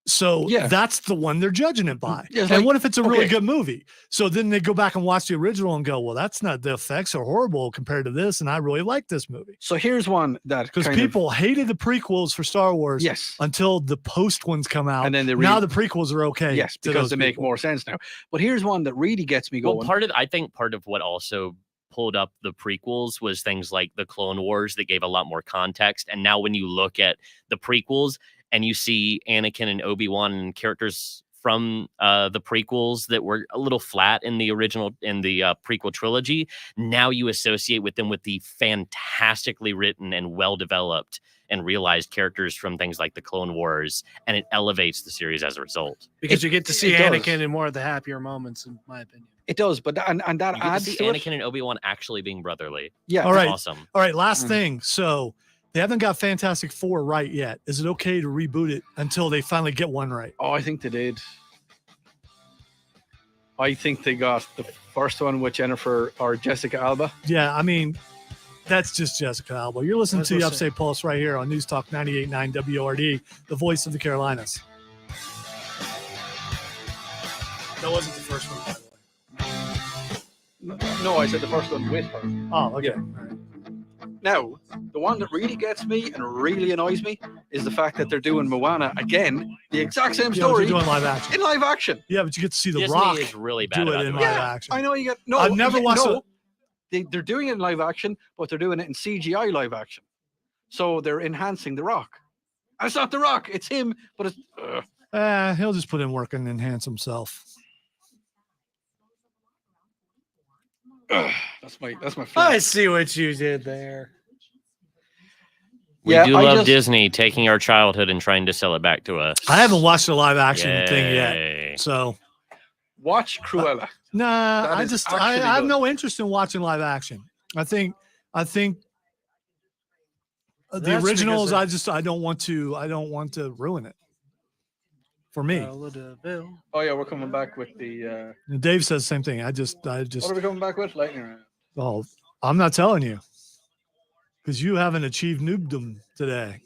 So Yeah. that's the one they're judging it by. Yeah, it's and like- what if it's a really okay. good movie? So then they go back and watch the original and go, well, that's not, the effects are horrible compared to this. And I really like this movie. So here's one that Because kind of- people hated the prequels for Star Wars yes, until the post ones come out. and then they Now the prequels are okay. yes to because those they make people. more sense now. But here's one that really gets me going. Well, I think part of what also pulled up the prequels was things like the Clone Wars that gave a lot more context. And now when you look at the prequels and you see Anakin and Obi-Wan and characters from the prequels that were a little flat in the original, in the prequel trilogy, now you associate with them with the fantastically written and well-developed and realized characters from things like the Clone Wars, and it elevates the series as a result. Because you get to see it does. Anakin in more of the happier moments, in my opinion. It does, but and that You get to adds see to Anakin it. and Obi-Wan actually being brotherly. Yeah, All right. Awesome. All right, last Mm. thing. So they haven't got Fantastic Four right yet. Is it okay to reboot it until they finally get one right? Oh, I think they did. I think they got the first one with Jennifer or Jessica Alba. Yeah, I mean, that's just Jessica Alba. You're listening That's to the what's Upstate Pulse right here on News Talk 98.9 WRD, the voice of the Carolinas. That wasn't the first one, by the way. No, I said the first one with her. Oh, okay. Yeah. All right. Now, the one that really gets me and really annoys me is the fact that they're doing Moana again, the exact same Yeah, but story you're doing live action. in live action. Yeah, but you get to see The Disney Rock is really bad do it about in doing live that. action. I know you get no. I've never watched no. They're doing it in live action, but they're doing it in CGI live action. So they're enhancing The Rock. It's not The Rock. It's him, but it's. He'll just put in work and enhance himself. That's my. I flex. see what you did there. We Yeah, do I love just- Disney taking our childhood and trying to sell it back to us. I haven't watched the live action thing yet, Yay. so Watch Cruella. nah. That I is just actually I have good. no interest in watching live action. I think the That's originals. because I don't want to ruin it for me. Bill. Oh yeah, we're coming back with the. And Dave says the same thing. I just What are we coming back with? Lightning round. oh, I'm not telling you because you haven't achieved noobdom today.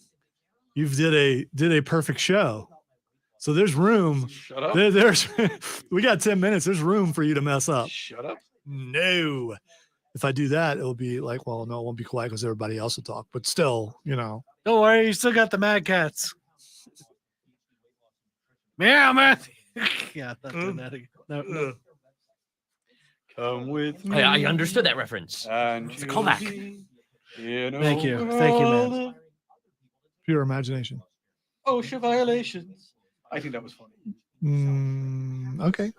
You did a perfect show, so there's room. Shut up. There's we got 10 minutes. There's room for you to mess up. Shut up. No, if I do that, it'll be like, well, no, it won't be quiet because everybody else will talk. But still, Don't worry, you still got the Mad Cats. Meow, Matthew. Yeah, not doing that again. No. Come with me. I understood that reference. And It's a callback. Thank you, man. pure imagination. OSHA violations. I think that was funny. Okay,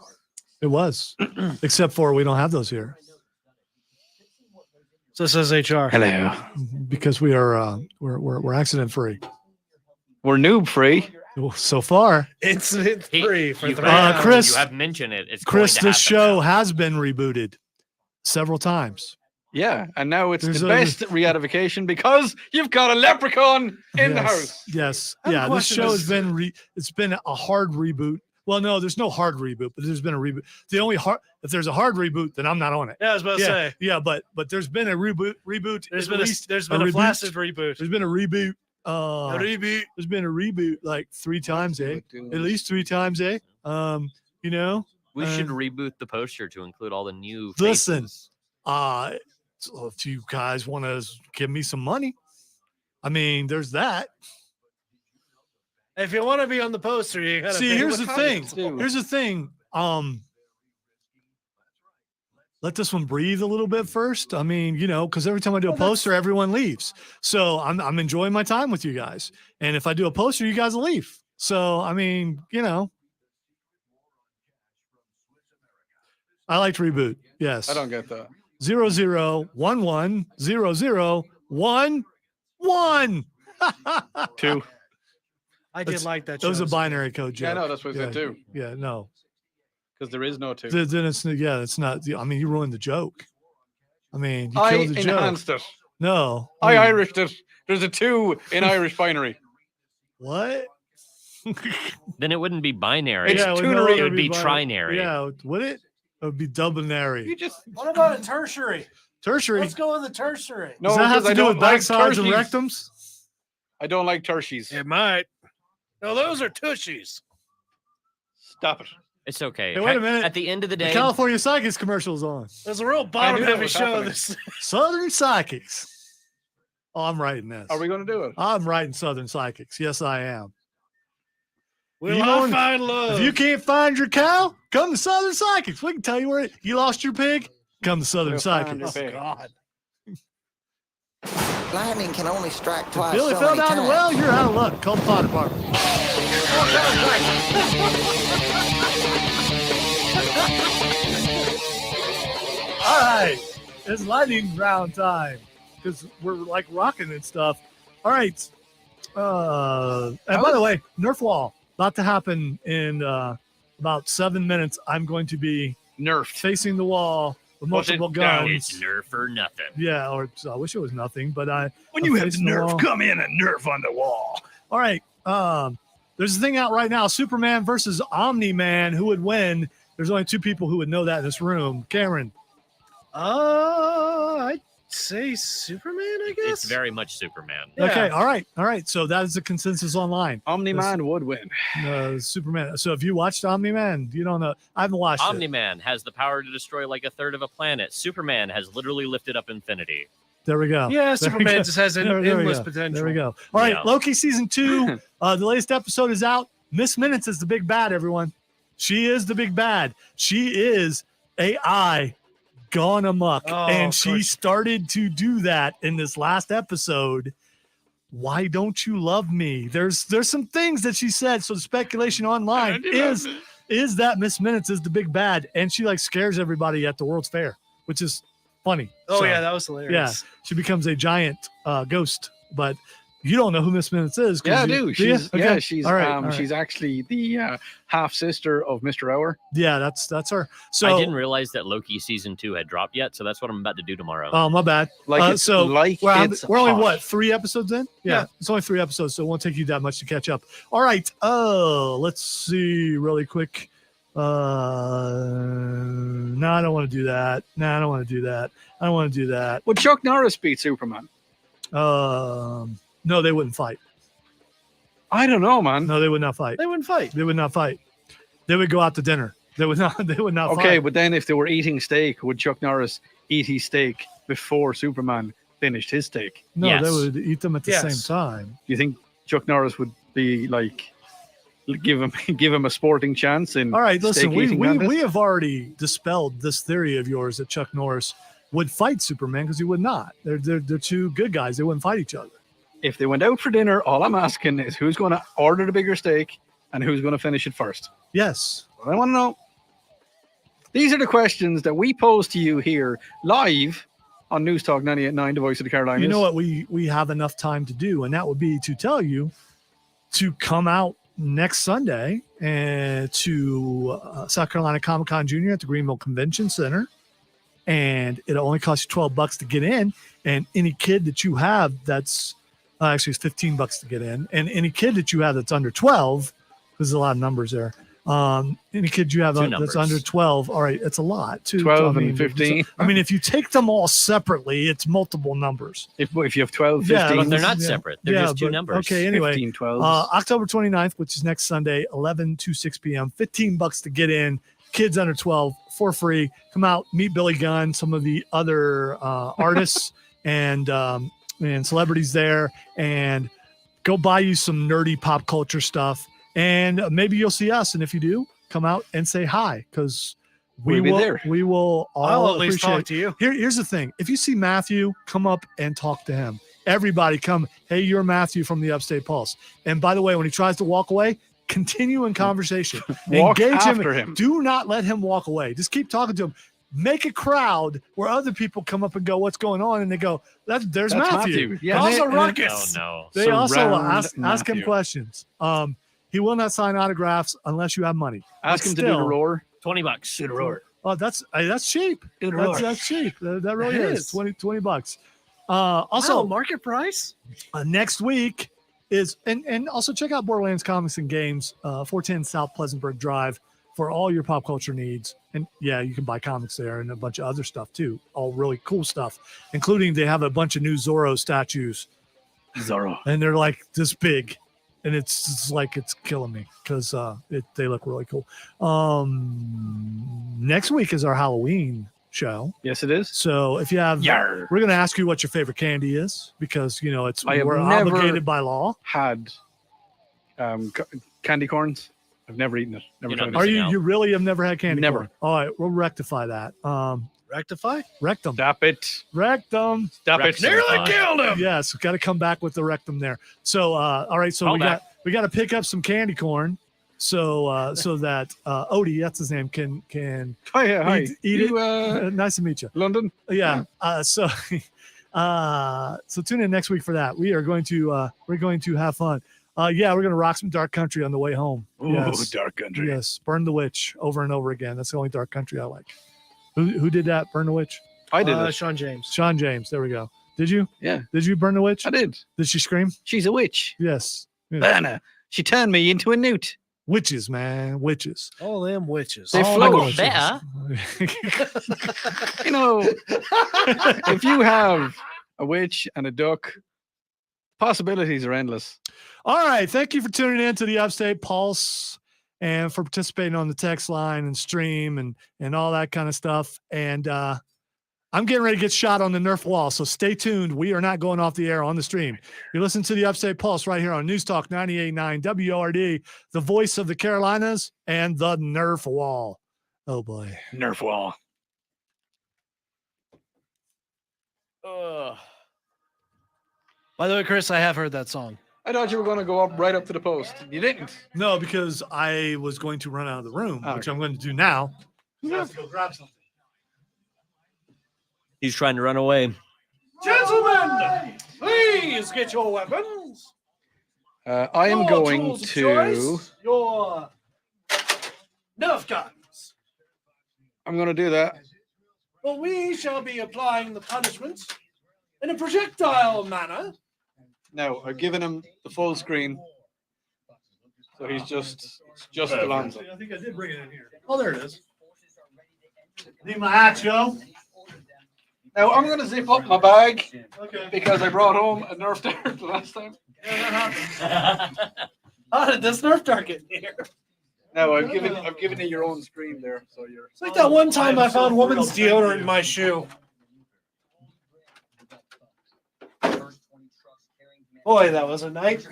it was, except for we don't have those here So says HR. Hello. because we are we're accident free We're noob free. so far. Incident He- free for you 3 have- hours. Chris- you have mentioned it. It's Chris, going to this happen show now. has been rebooted several times. Yeah, and now it's There's the a- best re-edification because you've got a leprechaun in the Yes, house. Yes, I have a yeah. This question. show has been it's been a hard reboot. Well, no, there's no hard reboot, but there's been a reboot. The only hard if there's a hard reboot, then I'm not on it. Yeah, I was about to Yeah, say. yeah, but there's been a reboot. There's at been least there's been a reboot. flaccid reboot. There's been a reboot. A reboot. There's been a reboot like 3 times, eh? At least 3 times, eh? You know, We should Um, reboot the poster to include all the new. Listen. faces. so if you guys want to give me some money, I mean, there's that. If you want to be on the poster, you gotta See, pay here's what the comments thing. do. Here's the thing. Let this one breathe a little bit first. I mean, because every time I do a Well, that's- poster, everyone leaves. So I'm enjoying my time with you guys. And if I do a poster, you guys will leave. So I mean, I like to reboot. Yes. I don't get that. 00110011. 2. I That's- did like that. That was a show. binary code joke. Yeah, no, that's what I said too. Yeah, no. Because there is no 2. Then it's not. I mean, you ruined the joke. I mean, you I killed the joke. enhanced it. No, I mean, Irished it. There's a 2 in Irish binary. What? Then it wouldn't be binary. It's it would tunary. no It longer would be binary. trinary. Yeah, would it? It would be doublenary. You just What about a tertiary? Tertiary. Let's go with the tertiary. no. Does that have because to I do with don't like backsides and tertiaries. rectums? I don't like tertiaries. It might. No, those are tushies. Stop it. It's okay. Hey, wait a minute. At the end of the The day, California Psychics commercial's on. There's a real I knew bottom that heavy was show. happening. This Southern Psychics. Oh, I'm writing this. Are we going to do it? I'm writing Southern Psychics. Yes, I am. will You I know, find love? If you can't find your cow, come to Southern Psychics. We can tell you where you lost your pig. Come to Southern We'll find Psychics. your Oh pig. God. Lightning can only strike twice. Billy so fell many down the times. well. You're out of luck. Call the fire department. All right, it's lightning round time because we're like rocking and stuff. All right. And by the way, Nerf wall about to happen in about 7 minutes. I'm going to be Nerfed. facing the wall with Was it multiple down? guns. it's nerf or nothing. Yeah, or I wish it was nothing, but When I'm you have the facing the nerf, wall. come in and nerf on the wall. All right. There's a thing out right now, Superman versus Omni-Man. Who would win? There's only 2 people who would know that in this room. Cameron. I'd say Superman. I guess. It's very much Superman. Yeah. Okay. All right. So that is the consensus online. Omni-Man would win. Superman. So if you watched Omni-Man, you don't know. I haven't watched it. Omni-Man has the power to destroy like a third of a planet. Superman has literally lifted up infinity. There we go. Yeah, There we Superman go. just has There we endless go. potential. There we go. All right. Yeah. Loki season 2. The latest episode is out. Miss Minutes is the big bad, everyone. She is the big bad. She is AI gone amok. Oh, and of she course. started to do that in this last episode. Why don't you love me? There's some things that she said. So the speculation online is that Miss Minutes is the big bad, and she like scares everybody at the World's Fair, which is funny. Oh So, yeah, that was hilarious. she becomes a giant ghost, but you don't know who Miss Minutes is. Yeah, I you, do. She's Okay. she's All right. she's actually the half sister of Mr. Hour. Yeah, that's her. So I didn't realize that Loki season 2 had dropped yet, so that's what I'm about to do tomorrow. Oh, my bad. Like we're only hot. what 3 episodes in? Yeah, it's only 3 episodes, so it won't take you that much to catch up. All right. Let's see really quick. No, I don't want to do that. No, I don't want to do that. I don't want to do that. Would Chuck Norris beat Superman? No, they wouldn't fight. I don't know, man. No, they would not fight. They wouldn't fight. They would not fight. They would go out to dinner. They would not. They would not. Okay, fight. but then if they were eating steak, would Chuck Norris eat his steak before Superman finished his steak? No, Yes. they would eat them at the Yes. same time. Do you think Chuck Norris would be like give him a sporting chance in All right, listen. steak We eating contest? we have already dispelled this theory of yours that Chuck Norris would fight Superman because he would not. They're two good guys. They wouldn't fight each other. If they went out for dinner, all I'm asking is who's going to order the bigger steak and who's going to finish it first. Yes. What I want to know. These are the questions that we pose to you here live on News Talk 98.9, the voice of the Carolinas. You know what we have enough time to do, and that would be to tell you to come out next Sunday and to South Carolina Comic-Con Junior at the Greenville Convention Center. And it only costs you $12 to get in. And any kid that you have that's actually it's $15 to get in. And any kid that you have that's under 12, there's a lot of numbers there. Any kid you have Two that's numbers. under 12, all right, it's a lot. 12 and 15. I mean, if you take them all separately, it's multiple numbers. If you have 12, Yeah, 15, But they're not Yeah. separate. They're Yeah, just two but- numbers. Okay, anyway. 15, 12. October 29th, which is next Sunday, 11 to 6 p.m., $15 to get in. Kids under 12 for free. Come out, meet Billy Gunn, some of the other artists and celebrities there, and go buy you some nerdy pop culture stuff. And maybe you'll see us. And if you do, come out and say hi because We'll be will. there. We will all I'll at least appreciate talk to you. Here's the thing. If you see Matthew, come up and talk to him. Everybody come, hey, you're Matthew from the Upstate Pulse. And by the way, when he tries to walk away, continue in conversation. Walk Engage after him. Do not let him walk away. Just keep talking to him. Make a crowd where other people come up and go, what's going on? And they go, there's That's Matthew. Yeah, And Also they- ruckus. Oh, no. They also Surround ask him Matthew. questions. He will not sign autographs unless you have money. Ask But him to do the still- roar. $20. Do the roar. Oh, that's cheap. Do the roar. That's cheap. That really It is. is. 20 bucks. Also, Also, market price. next week is and also check out Borderlands Comics and Games, 410 South Pleasantburg Drive for all your pop culture needs. And yeah, you can buy comics there and a bunch of other stuff too. All really cool stuff, including they have a bunch of new Zorro statues Zorro. and they're like this big. And it's like it's killing me because they look really cool. Next week is our Halloween show. Yes, it is. So if you have, Yarr. we're going to ask you what your favorite candy is because it's I have we're never- obligated by law. Had candy corns. I've never eaten it. Never You're tried not Are it. you out. you really have never had candy Never. corn? All right, we'll rectify that. Rectify. Rectum. Stop it. Rectum. Stop it. Rectify. Nearly killed him. Yes, got to come back with the rectum there. So all right, so Call back. we got to pick up some candy corn. So so that Odie, that's his name, can Hi, hi. eat You, it. Nice to meet you. London? Yeah. So so tune in next week for that. We are going to we're going to have fun. Yeah, we're gonna rock some dark country on the way home. Ooh, Yes. dark country. Yes, Burn the Witch over and over again. That's the only dark country I like. Who did that? Burn the Witch? I did it. Sean James. Sean James. There we go. Did you? Yeah. Did you burn the witch? I did. Did she scream? She's a witch. Yes. Yeah. Anna. She turned me into a newt. Witches, man. Witches. All them witches. They All float. the witches. You know, if you have a witch and a duck, possibilities are endless. All right. Thank you for tuning in to the Upstate Pulse and for participating on the text line and stream and all that kind of stuff. And I'm getting ready to get shot on the Nerf wall. So stay tuned. We are not going off the air on the stream. You're listening to the Upstate Pulse right here on News Talk 98.9 WRD, the voice of the Carolinas and the Nerf wall. Oh boy. Nerf wall. By the way, Chris, I have heard that song. I thought you were going to go up right up to the post. You didn't. No, because I was going to run out of the room, which I'm going to do now. I have to go grab something. He's trying to run away. Gentlemen, please get your weapons. I am Your going tools of to. choice, your Nerf guns. I'm going to do that. Well, we shall be applying the punishment in a projectile manner. No, I've given him the full screen. So he's just Alonzo. I think I did bring it in here. Oh, there it is. Need my axe, yo. Now I'm going to zip up my bag Okay. because I brought home a Nerf dart the last time. How did this Nerf dart get in here? No, I've given you your own screen there, so you're. It's like that one time I found so woman's thrilled. deodorant in my shoe. Boy, that was a night.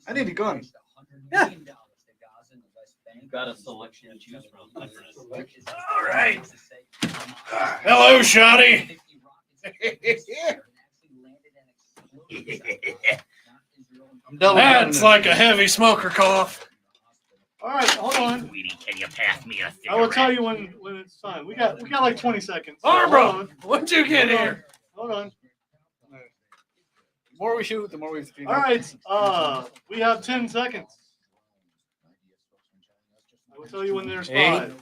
I need a gun. Yeah. You've got a selection to choose from. All right. Hello, Shotty. That's like a heavy smoker cough. All right, hold on. Sweetie, can you pass me a I will tell you when it's time. We got like 20 seconds. Barbara, when'd you get Hold on. here? Hold on. The more we shoot, the more we have to clean All up. right. We have 10 seconds. I will tell you when there's 5.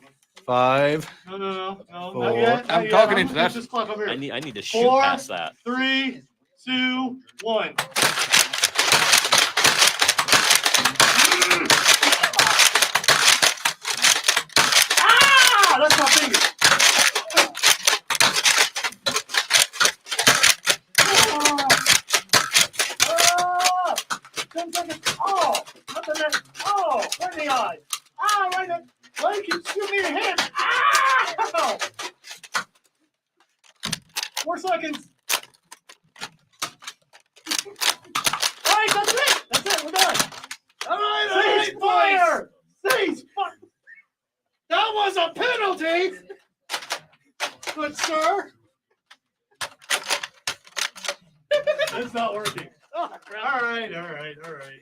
5. No. Not Four. yet. I'm not yet. talking I'm into gonna that. keep this clock over I here. need to shoot 4, past that. 3, 2, 1. Ah! That's my finger. Ah! 10 seconds. Oh! Not the neck. Oh! Right in the eye. Ah! Right in. Why you keep shooting me in your head? Ah! 4 seconds. All right, that's it. That's it. We're done. All right, Cease fire. Cease fire. That was a penalty. Good sir. It's not working. Oh, All right.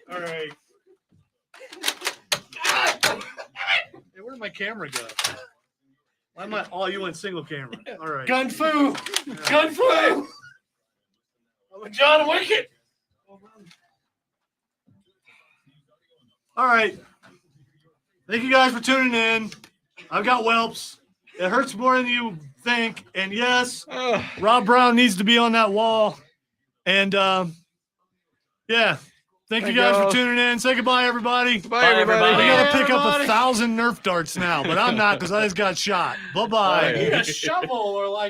Hey, where did my camera go? Why am I? Oh, you went single camera. All right. Gun fu. Gun fu. I'm a John Wicket. All right. Thank you guys for tuning in. I've got whelps. It hurts more than you think. And yes, Rob Brown needs to be on that wall. And yeah. Thank you guys for tuning in. Say goodbye, everybody. Bye, everybody. I gotta pick up everybody. 1,000 Nerf darts now, but I'm not because I just got shot. Bye-bye. A shovel or like